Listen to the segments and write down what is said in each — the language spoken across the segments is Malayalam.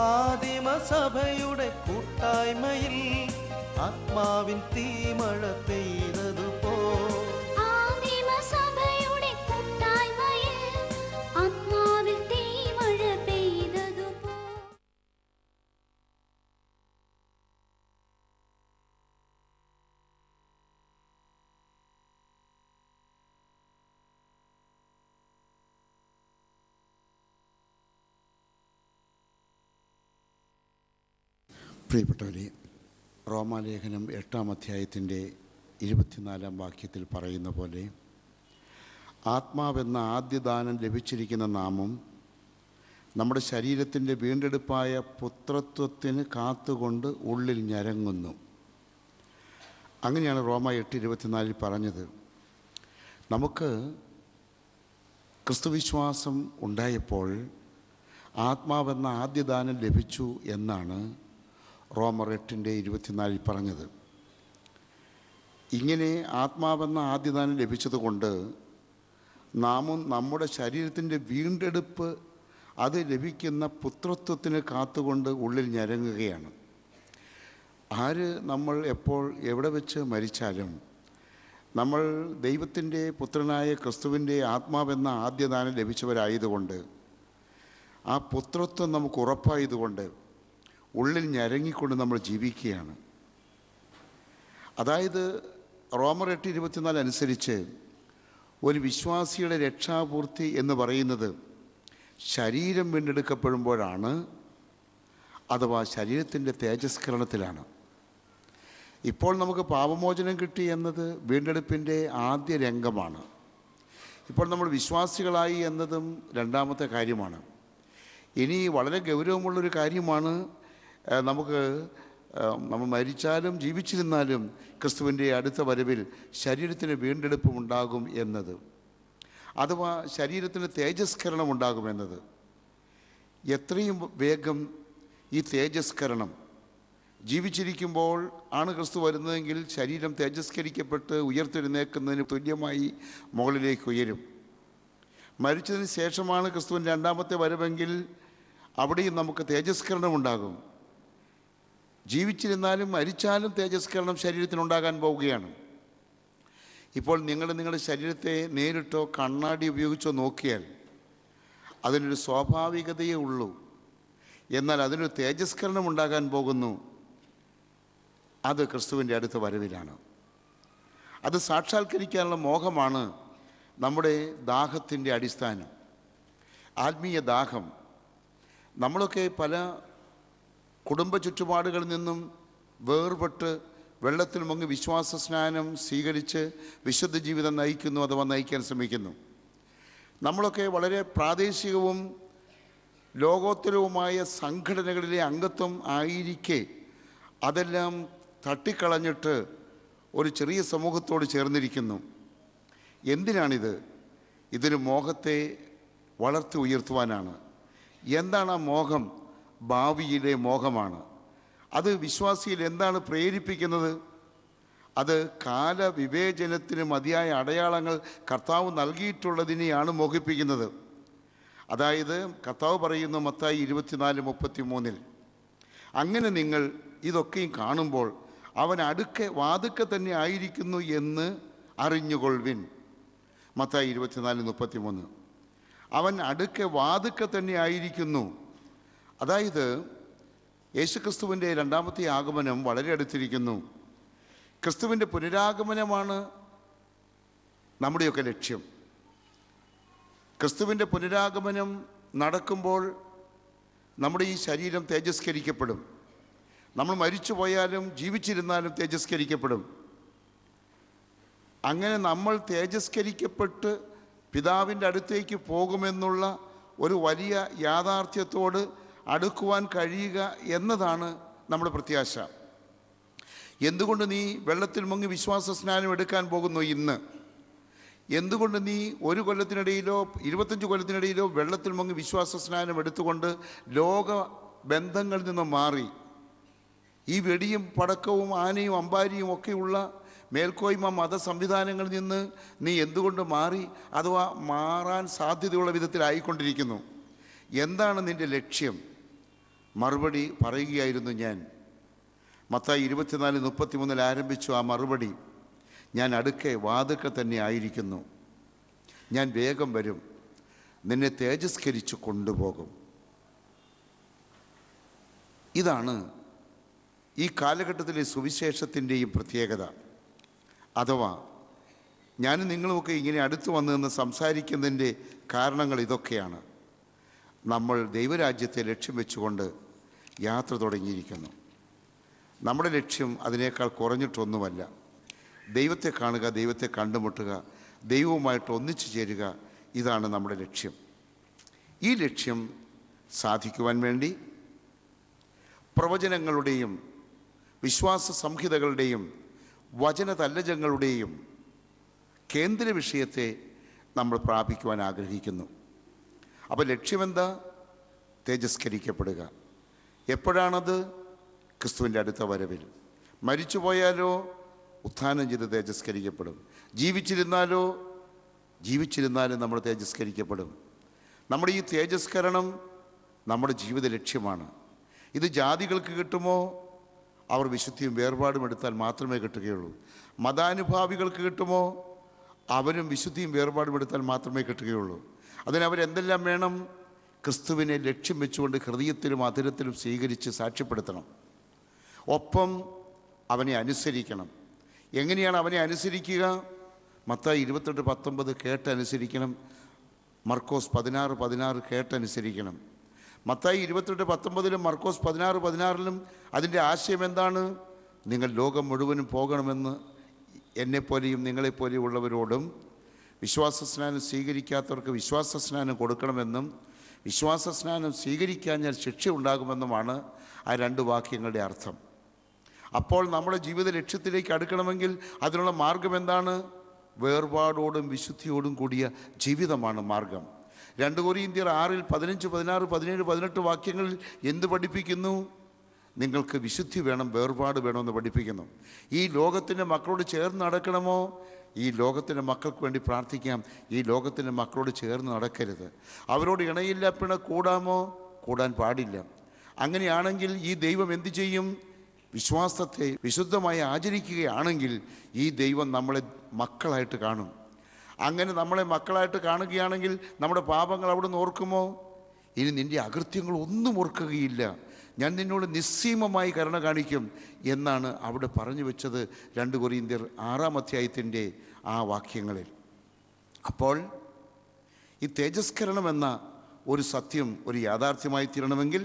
ആദിമസഭയുടെ കൂട്ടായ്മയിൽ ആത്മാവിൻ തീമഴ പെയ്തതുപോ ആദിമസഭയുടെ കൂട്ടായ്മയിൽ ആത്മാവിൽ തീമഴ പെയ്തതുപോ. പ്രിയപ്പെട്ടവരെ, റോമാലേഖനം 8-ാം അധ്യായത്തിൻ്റെ 24-ാം വാക്യത്തിൽ പറയുന്ന പോലെ ആത്മാവെന്ന ആദ്യദാനം ലഭിച്ചിരിക്കുന്ന നാമും നമ്മുടെ ശരീരത്തിൻ്റെ വീണ്ടെടുപ്പായ പുത്രത്വത്തിന് കാത്തുകൊണ്ട് ഉള്ളിൽ ഞരങ്ങുന്നു. അങ്ങനെയാണ് റോമ 8:24 പറഞ്ഞത്. നമുക്ക് ക്രിസ്തുവിശ്വാസം ഉണ്ടായപ്പോൾ ആത്മാവെന്ന ആദ്യദാനം ലഭിച്ചു എന്നാണ് റോമർ 8:24 പറഞ്ഞത്. ഇങ്ങനെ ആത്മാവെന്ന ആദ്യദാനം ലഭിച്ചതുകൊണ്ട് നാമും നമ്മുടെ ശരീരത്തിൻ്റെ വീണ്ടെടുപ്പ് അത് ലഭിക്കുന്ന പുത്രത്വത്തിന് കാത്തുകൊണ്ട് ഉള്ളിൽ ഞരങ്ങുകയാണ്. നമ്മൾ എപ്പോൾ എവിടെ വെച്ച് മരിച്ചാലും നമ്മൾ ദൈവത്തിൻ്റെ പുത്രനായ ക്രിസ്തുവിൻ്റെ ആത്മാവെന്ന ആദ്യദാനം ലഭിച്ചവരായതുകൊണ്ട്, ആ പുത്രത്വം നമുക്ക് ഉറപ്പായതുകൊണ്ട് ഉള്ളിൽ ഞരങ്ങിക്കൊണ്ട് നമ്മൾ ജീവിക്കുകയാണ്. അതായത് റോമർ 8:24 അനുസരിച്ച് ഒരു വിശ്വാസിയുടെ രക്ഷാപൂർത്തി എന്ന് പറയുന്നത് ശരീരം വീണ്ടെടുക്കപ്പെടുമ്പോഴാണ്, അഥവാ ശരീരത്തിൻ്റെ തേജസ്കരണത്തിലാണ്. ഇപ്പോൾ നമുക്ക് പാപമോചനം കിട്ടി എന്നത് വീണ്ടെടുപ്പിൻ്റെ ആദ്യ രംഗമാണ്. ഇപ്പോൾ നമ്മൾ വിശ്വാസികളായി എന്നതും രണ്ടാമത്തെ കാര്യമാണ്. ഇനി വളരെ ഗൗരവമുള്ളൊരു കാര്യമാണ്, നമ്മൾ മരിച്ചാലും ജീവിച്ചിരുന്നാലും ക്രിസ്തുവിൻ്റെ അടുത്ത വരവിൽ ശരീരത്തിന് വീണ്ടെടുപ്പും ഉണ്ടാകും എന്നത്, അഥവാ ശരീരത്തിന് തേജസ്കരണം ഉണ്ടാകുമെന്നത്. എത്രയും വേഗം ഈ തേജസ്കരണം, ജീവിച്ചിരിക്കുമ്പോൾ ആണ് ക്രിസ്തു വരുന്നതെങ്കിൽ ശരീരം തേജസ്കരിക്കപ്പെട്ട് ഉയർത്തെഴുന്നേൽക്കുന്നതിന് തുല്യമായി മുകളിലേക്ക് ഉയരും. മരിച്ചതിന് ശേഷമാണ് ക്രിസ്തുവിൻ്റെ രണ്ടാമത്തെ വരവെങ്കിൽ അവിടെയും നമുക്ക് തേജസ്കരണം ഉണ്ടാകും. ജീവിച്ചിരുന്നാലും മരിച്ചാലും തേജസ്കരണം ശരീരത്തിനുണ്ടാകാൻ പോവുകയാണ്. ഇപ്പോൾ നിങ്ങളുടെ ശരീരത്തെ നേരിട്ടോ കണ്ണാടി ഉപയോഗിച്ചോ നോക്കിയാൽ അതിനൊരു സ്വാഭാവികതയേ ഉള്ളൂ. എന്നാൽ അതിനൊരു തേജസ്കരണം ഉണ്ടാകാൻ പോകുന്നു. അത് ക്രിസ്തുവിൻ്റെ അടുത്ത വരവിലാണ്. അത് സാക്ഷാത്കരിക്കാനുള്ള മോഹമാണ് നമ്മുടെ ദാഹത്തിൻ്റെ അടിസ്ഥാനം, ആത്മീയ ദാഹം. നമ്മളൊക്കെ പല കുടുംബ ചുറ്റുപാടുകളിൽ നിന്നും വേർപെട്ട് വെള്ളത്തിൽ മുങ്ങി വിശ്വാസ സ്നാനം സ്വീകരിച്ച് വിശുദ്ധ ജീവിതം നയിക്കുന്നു, അഥവാ നയിക്കാൻ ശ്രമിക്കുന്നു. നമ്മളൊക്കെ വളരെ പ്രാദേശികവും ലോകോത്തരവുമായ സംഘടനകളിലെ അംഗത്വം ആയിരിക്കെ അതെല്ലാം തട്ടിക്കളഞ്ഞിട്ട് ഒരു ചെറിയ സമൂഹത്തോട് ചേർന്നിരിക്കുന്നു. എന്തിനാണിത്? ഇതൊരു മോഹത്തെ വളർത്തി ഉയർത്തുവാനാണ്. എന്താണ് ആ മോഹം? ഭാവിയിലെ മോഹമാണ്. അത് വിശ്വാസിയിൽ എന്താണ് പ്രേരിപ്പിക്കുന്നത്? അത് കാലവിവേചനത്തിന് മതിയായ അടയാളങ്ങൾ കർത്താവ് നൽകിയിട്ടുള്ളതിനെയാണ് മോഹിപ്പിക്കുന്നത്. അതായത് കർത്താവ് പറയുന്നു മത്തായി 24:33, അങ്ങനെ നിങ്ങൾ ഇതൊക്കെയും കാണുമ്പോൾ അവൻ വാതുക്കെ തന്നെ ആയിരിക്കുന്നു എന്ന് അറിഞ്ഞുകൊള്ളുവിൻ. മത്തായി 24:33. അവൻ വാതുക്കെ തന്നെ ആയിരിക്കുന്നു. അതായത് യേശുക്രിസ്തുവിൻ്റെ രണ്ടാമത്തെ ആഗമനം വളരെ അടുത്തിരിക്കുന്നു. ക്രിസ്തുവിൻ്റെ പുനരാഗമനമാണ് നമ്മുടെയൊക്കെ ലക്ഷ്യം. ക്രിസ്തുവിൻ്റെ പുനരാഗമനം നടക്കുമ്പോൾ നമ്മുടെ ഈ ശരീരം തേജസ്കരിക്കപ്പെടും. നമ്മൾ മരിച്ചു പോയാലും ജീവിച്ചിരുന്നാലും തേജസ്കരിക്കപ്പെടും. അങ്ങനെ നമ്മൾ തേജസ്കരിക്കപ്പെട്ട് പിതാവിൻ്റെ അടുത്തേക്ക് പോകുമെന്നുള്ള ഒരു വലിയ യാഥാർത്ഥ്യത്തോട് അടുക്കുവാൻ കഴിയുക എന്നതാണ് നമ്മുടെ പ്രത്യാശ. എന്തുകൊണ്ട് നീ വെള്ളത്തിൽ മുങ്ങി വിശ്വാസ സ്നാനം എടുക്കാൻ പോകുന്നു ഇന്ന്? എന്തുകൊണ്ട് നീ 1 കൊല്ലത്തിനിടയിലോ 25 കൊല്ലത്തിനിടയിലോ വെള്ളത്തിൽ മുങ്ങി വിശ്വാസ സ്നാനം എടുത്തുകൊണ്ട് ലോക ബന്ധങ്ങളിൽ നിന്ന് മാറി ഈ വെടിയും പടക്കവും ആനയും അമ്പാരിയും ഒക്കെയുള്ള മേൽക്കോയ്മ മത സംവിധാനങ്ങളിൽ നിന്ന് നീ എന്തുകൊണ്ട് മാറി, അഥവാ മാറാൻ സാധ്യതയുള്ള വിധത്തിലായിക്കൊണ്ടിരിക്കുന്നു? എന്താണ് നിൻ്റെ ലക്ഷ്യം? മറുപടി പറയുകയായിരുന്നു ഞാൻ. മത്തായി 24:33 ആരംഭിച്ചു ആ മറുപടി. ഞാൻ അടുക്കെ വാതുക്കെ തന്നെ ആയിരിക്കുന്നു, ഞാൻ വേഗം വരും, നിന്നെ തേജസ്കരിച്ച് കൊണ്ടുപോകും. ഇതാണ് ഈ കാലഘട്ടത്തിലെ സുവിശേഷത്തിൻ്റെയും പ്രത്യേകത. അഥവാ ഞാനും നിങ്ങളുമൊക്കെ ഇങ്ങനെ അടുത്ത് വന്നു നിന്ന് സംസാരിക്കുന്നതിൻ്റെ കാരണങ്ങൾ ഇതൊക്കെയാണ്. നമ്മൾ ദൈവരാജ്യത്തെ ലക്ഷ്യം വെച്ചുകൊണ്ട് യാത്ര തുടങ്ങിയിരിക്കുന്നു. നമ്മുടെ ലക്ഷ്യം അതിനേക്കാൾ കുറഞ്ഞിട്ടൊന്നുമല്ല. ദൈവത്തെ കാണുക, ദൈവത്തെ കണ്ടുമുട്ടുക, ദൈവവുമായിട്ട് ഒന്നിച്ചു ചേരുക, ഇതാണ് നമ്മുടെ ലക്ഷ്യം. ഈ ലക്ഷ്യം സാധിക്കുവാൻ വേണ്ടി പ്രവചനങ്ങളുടെയും വിശ്വാസ സംഹിതകളുടെയും വചനതല്ലജങ്ങളുടെയും കേന്ദ്ര വിഷയത്തെ നമ്മൾ പ്രാപിക്കുവാൻ ആഗ്രഹിക്കുന്നു. അപ്പോൾ ലക്ഷ്യമെന്താ? തേജസ്കരിക്കപ്പെടുക. എപ്പോഴാണത്? ക്രിസ്തുവിൻ്റെ അടുത്ത വരവിൽ. മരിച്ചു പോയാലോ ഉത്ഥാനം ചെയ്ത് തേജസ്കരിക്കപ്പെടും. ജീവിച്ചിരുന്നാലും നമ്മൾ തേജസ്കരിക്കപ്പെടും. നമ്മുടെ ഈ തേജസ്കരണം നമ്മുടെ ജീവിത ലക്ഷ്യമാണ്. ഇത് ജാതികൾക്ക് കിട്ടുമോ? അവർ വിശുദ്ധിയും വേർപാടും എടുത്താൽ മാത്രമേ കിട്ടുകയുള്ളൂ. മതാനുഭാവികൾക്ക് കിട്ടുമോ? അവരും വിശുദ്ധിയും വേർപാടും എടുത്താൽ മാത്രമേ കിട്ടുകയുള്ളൂ. അതിനവരെന്തെല്ലാം വേണം? ക്രിസ്തുവിനെ ലക്ഷ്യം വെച്ചുകൊണ്ട് ഹൃദയത്തിലും അധരത്തിലും സ്വീകരിച്ച് സാക്ഷ്യപ്പെടുത്തണം. ഒപ്പം അവനെ അനുസരിക്കണം. എങ്ങനെയാണ് അവനെ അനുസരിക്കുക? മത്തായി 28:19 കേട്ടനുസരിക്കണം. മർക്കോസ് 16:16 കേട്ടനുസരിക്കണം. മത്തായി 28:19 മർക്കോസ് 16:16 അതിൻ്റെ ആശയം എന്താണ്? നിങ്ങൾ ലോകം മുഴുവനും പോകണമെന്ന് എന്നെപ്പോലെയും നിങ്ങളെപ്പോലെയുള്ളവരോടും വിശ്വാസസ്നാനം സ്വീകരിക്കാത്തവർക്ക് വിശ്വാസസ്നാനം കൊടുക്കണമെന്നും വിശ്വാസസ്നാനം സ്വീകരിക്കാഞ്ഞാൽ ശിക്ഷ ഉണ്ടാകുമെന്നുമാണ് ആ 2 വാക്യങ്ങളുടെ അർത്ഥം. അപ്പോൾ നമ്മുടെ ജീവിത ലക്ഷ്യത്തിലേക്ക് അടുക്കണമെങ്കിൽ അതിനുള്ള മാർഗം എന്താണ്? വേർപാടോടും വിശുദ്ധിയോടും കൂടിയ ജീവിതമാണ് മാർഗം. 2 കൊരിന്ത്യർ 6 15 16 17 18 വാക്യങ്ങളിൽ എന്ത് പഠിപ്പിക്കുന്നു? നിങ്ങൾക്ക് വിശുദ്ധി വേണം, വേർപാട് വേണമെന്ന് പഠിപ്പിക്കുന്നു. ഈ ലോകത്തിൻ്റെ മക്കളോട് ചേർന്ന് നടക്കണമോ? ഈ ലോകത്തിൻ്റെ മക്കൾക്ക് വേണ്ടി പ്രാർത്ഥിക്കാം. ഈ ലോകത്തിൻ്റെ മക്കളോട് ചേർന്ന് നടക്കരുത്. അവരോട് ഇണയില്ല പിണ കൂടാമോ? കൂടാൻ പാടില്ല. അങ്ങനെയാണെങ്കിൽ ഈ ദൈവം എന്തു ചെയ്യും? വിശ്വാസത്തെ വിശുദ്ധമായി ആചരിക്കുകയാണെങ്കിൽ ഈ ദൈവം നമ്മളെ മക്കളായിട്ട് കാണും. അങ്ങനെ നമ്മളെ മക്കളായിട്ട് കാണുകയാണെങ്കിൽ നമ്മുടെ പാപങ്ങൾ അവിടുന്ന് ഓർക്കുമോ? ഇനി നിൻ്റെ അകൃത്യങ്ങൾ ഒന്നും ഓർക്കുകയില്ല, ഞാൻ നിന്നോട് നിസ്സീമമായി കരുണ കാണിക്കും എന്നാണ് അവിടെ പറഞ്ഞു വെച്ചത് 2 കൊരിന്ത്യർ 6-ാം അധ്യായത്തിൻ്റെ ആ വാക്യങ്ങളിൽ. അപ്പോൾ ഈ തേജസ്കരണം എന്ന ഒരു സത്യം ഒരു യാഥാർത്ഥ്യമായി തീരണമെങ്കിൽ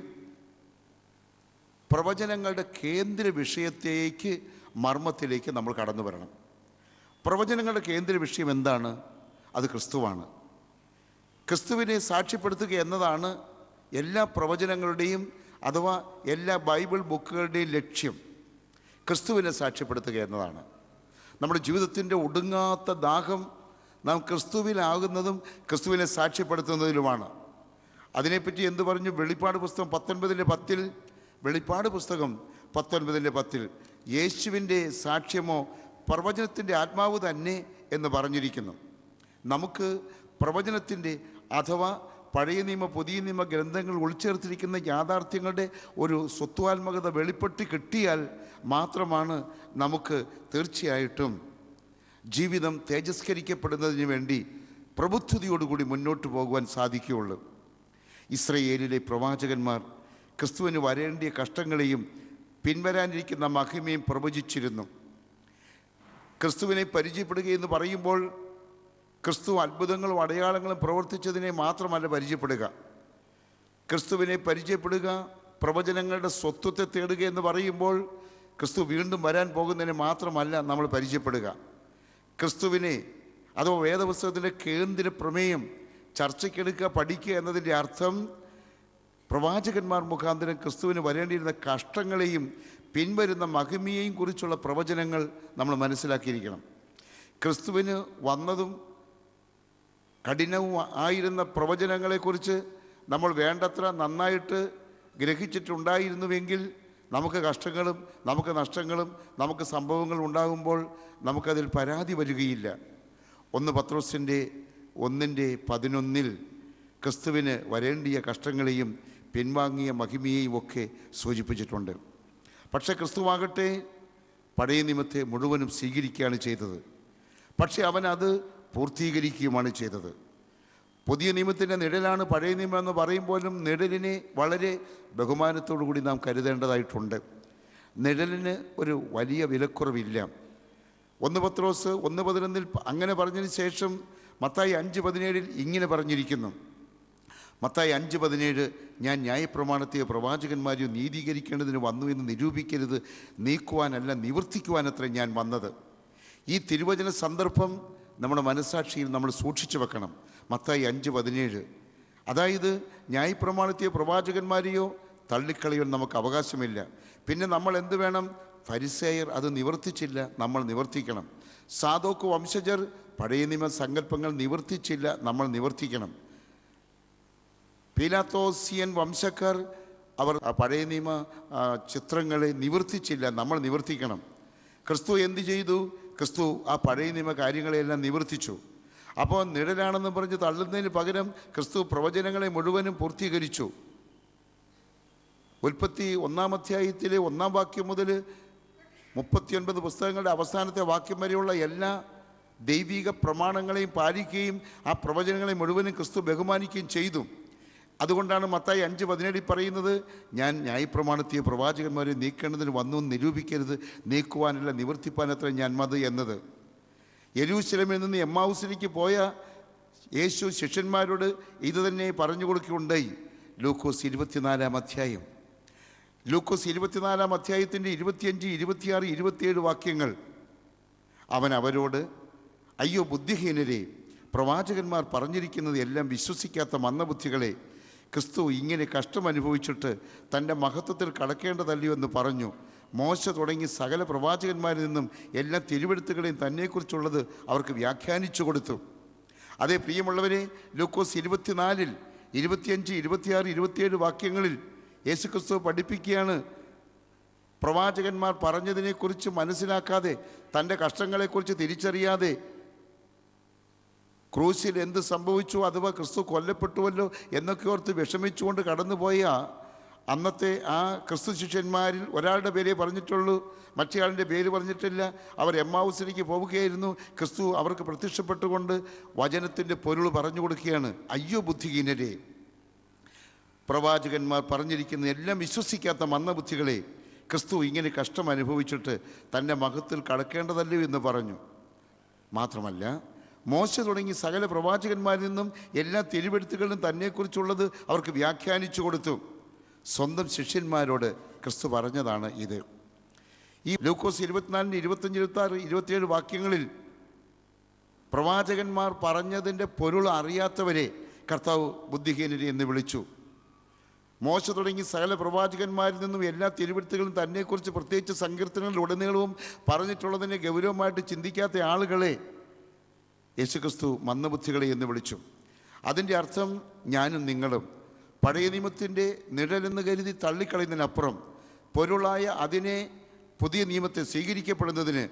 പ്രവചനങ്ങളുടെ കേന്ദ്ര വിഷയത്തേക്ക്, മർമ്മത്തിലേക്ക് നമ്മൾ കടന്നു വരണം. പ്രവചനങ്ങളുടെ കേന്ദ്ര വിഷയം എന്താണ്? അത് ക്രിസ്തുവാണ്. ക്രിസ്തുവിനെ സാക്ഷ്യപ്പെടുത്തുക എന്നതാണ് എല്ലാ പ്രവചനങ്ങളുടെയും അഥവാ എല്ലാ ബൈബിൾ ബുക്കുകളുടെയും ലക്ഷ്യം. ക്രിസ്തുവിനെ സാക്ഷ്യപ്പെടുത്തുക എന്നതാണ്. നമ്മുടെ ജീവിതത്തിൻ്റെ ഒടുങ്ങാത്ത ദാഹം നാം ക്രിസ്തുവിലാകുന്നതും ക്രിസ്തുവിനെ സാക്ഷ്യപ്പെടുത്തുന്നതിലുമാണ്. അതിനെപ്പറ്റി എന്തു പറഞ്ഞു? വെളിപ്പാട് പുസ്തകം 19:10 വെളിപ്പാട് പുസ്തകം 19:10 യേശുവിൻ്റെ സാക്ഷ്യമോ പ്രവചനത്തിൻ്റെ ആത്മാവ് തന്നെ എന്ന് പറഞ്ഞിരിക്കുന്നു. നമുക്ക് പ്രവചനത്തിൻ്റെ അഥവാ പഴയ നിയമ പുതിയ നിയമ ഗ്രന്ഥങ്ങൾ ഉൾച്ചേർത്തിരിക്കുന്ന യാഥാർത്ഥ്യങ്ങളുടെ ഒരു സ്വത്വാത്മകത വെളിപ്പെട്ട് കിട്ടിയാൽ മാത്രമാണ് നമുക്ക് തീർച്ചയായിട്ടും ജീവിതം തേജസ്കരിക്കപ്പെടുന്നതിന് വേണ്ടി പ്രബുദ്ധതയോടുകൂടി മുന്നോട്ട് പോകുവാൻ സാധിക്കുകയുള്ളൂ. ഇസ്രയേലിലെ പ്രവാചകന്മാർ ക്രിസ്തുവിന് വരേണ്ടിയ കഷ്ടങ്ങളെയും പിൻവരാനിരിക്കുന്ന മഹിമയും പ്രവചിച്ചിരുന്നു. ക്രിസ്തുവിനെ പരിചയപ്പെടുകയെന്ന് പറയുമ്പോൾ ക്രിസ്തു അത്ഭുതങ്ങളും അടയാളങ്ങളും പ്രവർത്തിച്ചതിനെ മാത്രമല്ല പരിചയപ്പെടുക. ക്രിസ്തുവിനെ പരിചയപ്പെടുക, പ്രവചനങ്ങളുടെ സ്വത്വത്തെ തേടുക എന്ന് പറയുമ്പോൾ ക്രിസ്തു വീണ്ടും വരാൻ പോകുന്നതിനെ മാത്രമല്ല നമ്മൾ പരിചയപ്പെടുക. ക്രിസ്തുവിനെ അഥവാ വേദപുസ്തകത്തിൻ്റെ കേന്ദ്ര പ്രമേയം ചർച്ചയ്ക്കെടുക്കുക, പഠിക്കുക എന്നതിൻ്റെ അർത്ഥം പ്രവാചകന്മാർ മുഖാന്തരം ക്രിസ്തുവിന് വരേണ്ടിയിരുന്ന കഷ്ടങ്ങളെയും പിൻവരുന്ന മഹിമയെയും കുറിച്ചുള്ള പ്രവചനങ്ങൾ നമ്മൾ മനസ്സിലാക്കിയിരിക്കണം. ക്രിസ്തുവിന് വന്നതും കഠിനവും ആയിരുന്ന പ്രവചനങ്ങളെക്കുറിച്ച് നമ്മൾ വേണ്ടത്ര നന്നായിട്ട് ഗ്രഹിച്ചിട്ടുണ്ടായിരുന്നുവെങ്കിൽ നമുക്ക് കഷ്ടങ്ങളും നമുക്ക് നഷ്ടങ്ങളും നമുക്ക് സംഭവങ്ങൾ ഉണ്ടാകുമ്പോൾ നമുക്കതിൽ പരാതി വരികയില്ല. 1 പത്രോസിൻ്റെ 1:11 ക്രിസ്തുവിന് വരേണ്ടിയ കഷ്ടങ്ങളെയും പിൻവാങ്ങിയ മഹിമയെയും ഒക്കെ സൂചിപ്പിച്ചിട്ടുണ്ട്. പക്ഷേ ക്രിസ്തുവാകട്ടെ പഴയ നിയമത്തെ മുഴുവനും സ്വീകരിക്കുകയാണ് ചെയ്തത്. പക്ഷേ അവൻ അത് പൂർത്തീകരിക്കുകയുമാണ് ചെയ്തത്. പുതിയ നിയമത്തിൻ്റെ നിഴലാണ് പഴയ നിയമം എന്ന് പറയുമ്പോഴും നിഴലിനെ വളരെ ബഹുമാനത്തോടു കൂടി നാം കരുതേണ്ടതായിട്ടുണ്ട്. നിഴലിന് ഒരു വലിയ വിലക്കുറവില്ല. 1 പത്രോസ് 1:11 അങ്ങനെ പറഞ്ഞതിന് ശേഷം മത്തായി 5:17 ഇങ്ങനെ പറഞ്ഞിരിക്കുന്നു. മത്തായി 5:17, ഞാൻ ന്യായപ്രമാണത്തെയോ പ്രവാചകന്മാരെയോ നീതീകരിക്കേണ്ടതിന് വന്നു എന്ന് നിരൂപിക്കരുത്, നീക്കുവാനല്ല നിവർത്തിക്കുവാനത്രേ ഞാൻ വന്നത്. ഈ തിരുവചന സന്ദർഭം നമ്മുടെ മനസ്സാക്ഷിയിൽ നമ്മൾ സൂക്ഷിച്ചു വെക്കണം. മത്തായി 5:17, അതായത് ന്യായപ്രമാണത്തെയോ പ്രവാചകന്മാരെയോ തള്ളിക്കളയാൻ നമുക്ക് അവകാശമില്ല. പിന്നെ നമ്മൾ എന്ത് വേണം? ഫരിസേയർ അത് നിവർത്തിച്ചില്ല, നമ്മൾ നിവർത്തിക്കണം. സാദോക്ക് വംശജർ പഴയ നിയമ സങ്കല്പങ്ങൾ നിവർത്തിച്ചില്ല, നമ്മൾ നിവർത്തിക്കണം. പീലാത്തോസിയൻ വംശക്കാർ അവർ പഴയ നിയമ ചിത്രങ്ങളെ നിവർത്തിച്ചില്ല, നമ്മൾ നിവർത്തിക്കണം. ക്രിസ്തു എന്ത് ചെയ്തു? ക്രിസ്തു ആ പഴയ നിയമ കാര്യങ്ങളെയെല്ലാം നിവർത്തിച്ചു. അപ്പോൾ നിഴലാണെന്ന് പറഞ്ഞ് തള്ളുന്നതിന് പകരം ക്രിസ്തു പ്രവചനങ്ങളെ മുഴുവനും പൂർത്തീകരിച്ചു. ഉൽപ്പത്തി 1-ാം അധ്യായത്തിലെ 1-ാം വാക്യം മുതൽ 39 പുസ്തകങ്ങളുടെ അവസാനത്തെ വാക്യം വരെയുള്ള എല്ലാ ദൈവിക പ്രമാണങ്ങളെയും പാലിക്കുകയും ആ പ്രവചനങ്ങളെ മുഴുവനും ക്രിസ്തു ബഹുമാനിക്കുകയും ചെയ്തു. അതുകൊണ്ടാണ് മത്തായി 5:17 പറയുന്നത്, ഞാൻ ന്യായപ്രമാണത്തെയോ പ്രവാചകന്മാരെ നീക്കേണ്ടതിന് വന്നു നിരൂപിക്കരുത്, നീക്കുവാനല്ല നിവർത്തിപ്പാനത്ര ഞാൻ മതി എന്നത്. യെരൂശലേമിൽ നിന്ന് എമ്മാവുസിലേക്ക് പോയ യേശു ശിഷ്യന്മാരോട് ഇത് തന്നെ പറഞ്ഞു കൊടുക്കുകയുണ്ടായി. ലൂക്കോസ് 24-ാം അധ്യായം. ലൂക്കോസ് 24-ാം അധ്യായത്തിൻ്റെ 25, 26, 27 വാക്യങ്ങൾ. അവൻ അവരോട്, അയ്യോ ബുദ്ധിഹീനരെ, പ്രവാചകന്മാർ പറഞ്ഞിരിക്കുന്നത് എല്ലാം വിശ്വസിക്കാത്ത മന്ദബുദ്ധികളെ, ക്രിസ്തു ഇങ്ങനെ കഷ്ടമനുഭവിച്ചിട്ട് തൻ്റെ മഹത്വത്തിൽ കടക്കേണ്ടതല്ലയോ എന്ന് പറഞ്ഞു. മോശ തുടങ്ങി സകല പ്രവാചകന്മാരിൽ നിന്നും എല്ലാ തിരുവെഴുത്തുകളെയും തന്നെക്കുറിച്ചുള്ളത് അവർക്ക് വ്യാഖ്യാനിച്ചു കൊടുത്തു. അതേ പ്രിയമുള്ളവരെ, ലൂക്കോസ് 24-ൽ 25, 26, 27 വാക്യങ്ങളിൽ യേശുക്രിസ്തു പഠിപ്പിക്കുകയാണ്, പ്രവാചകന്മാർ പറഞ്ഞതിനെക്കുറിച്ച് മനസ്സിലാക്കാതെ, തൻ്റെ കഷ്ടങ്ങളെക്കുറിച്ച് തിരിച്ചറിയാതെ, ക്രൂശിൽ എന്ത് സംഭവിച്ചു അഥവാ ക്രിസ്തു കൊല്ലപ്പെട്ടുവല്ലോ എന്നൊക്കെ ഓർത്ത് വിഷമിച്ചുകൊണ്ട് കടന്നുപോയ അന്നത്തെ ആ ക്രിസ്തു ശിഷ്യന്മാരിൽ ഒരാളുടെ പേരേ പറഞ്ഞിട്ടുള്ളൂ, മറ്റേയാളിൻ്റെ പേര് പറഞ്ഞിട്ടില്ല. അവർ എമ്മാവുസിലേക്ക് പോവുകയായിരുന്നു. ക്രിസ്തു അവർക്ക് പ്രത്യക്ഷപ്പെട്ടുകൊണ്ട് വചനത്തിൻ്റെ പൊരുൾ പറഞ്ഞു കൊടുക്കുകയാണ്. അയ്യോ ബുദ്ധിഹീനരെ, പ്രവാചകന്മാർ പറഞ്ഞിരിക്കുന്ന എല്ലാം വിശ്വസിക്കാത്ത മന്ദബുദ്ധികളെ, ക്രിസ്തു ഇങ്ങനെ കഷ്ടം അനുഭവിച്ചിട്ട് തൻ്റെ മഹത്വത്തിൽ കടക്കേണ്ടതല്ലോ എന്ന് പറഞ്ഞു. മാത്രമല്ല, മോശ തുടങ്ങി സകല പ്രവാചകന്മാരിൽ നിന്നും എല്ലാ തിരുവെഴുത്തുകളിലും തന്നെക്കുറിച്ചുള്ളത് അവർക്ക് വ്യാഖ്യാനിച്ചു കൊടുത്തു. സ്വന്തം ശിഷ്യന്മാരോട് ക്രിസ്തു പറഞ്ഞതാണ് ഇത്. ഈ ലൂക്കോസ് 24, 25, 26, 27 വാക്യങ്ങളിൽ പ്രവാചകന്മാർ പറഞ്ഞതിൻ്റെ പൊരുൾ അറിയാത്തവരെ കർത്താവ് ബുദ്ധിഹീനരെ എന്ന് വിളിച്ചു. മോശ തുടങ്ങി സകല പ്രവാചകന്മാരിൽ നിന്നും എല്ലാ തിരുവെഴുത്തുകളും തന്നെക്കുറിച്ച് പ്രത്യേകിച്ച് സങ്കീർത്തനങ്ങളിലുടനീളവും പറഞ്ഞിട്ടുള്ളതിനെ ഗൗരവമായിട്ട് ചിന്തിക്കാത്ത ആളുകളെ യേശുക്രിസ്തു മന്ദബുദ്ധികളെ എന്ന് വിളിച്ചു. അതിൻ്റെ അർത്ഥം ഞാനും നിങ്ങളും പഴയ നിയമത്തിൻ്റെ നിഴലെന്ന് കരുതി തള്ളിക്കളയുന്നതിനപ്പുറം പൊരുളായ അതിനെ പുതിയ നിയമത്തെ സ്വീകരിക്കപ്പെടുന്നതിന്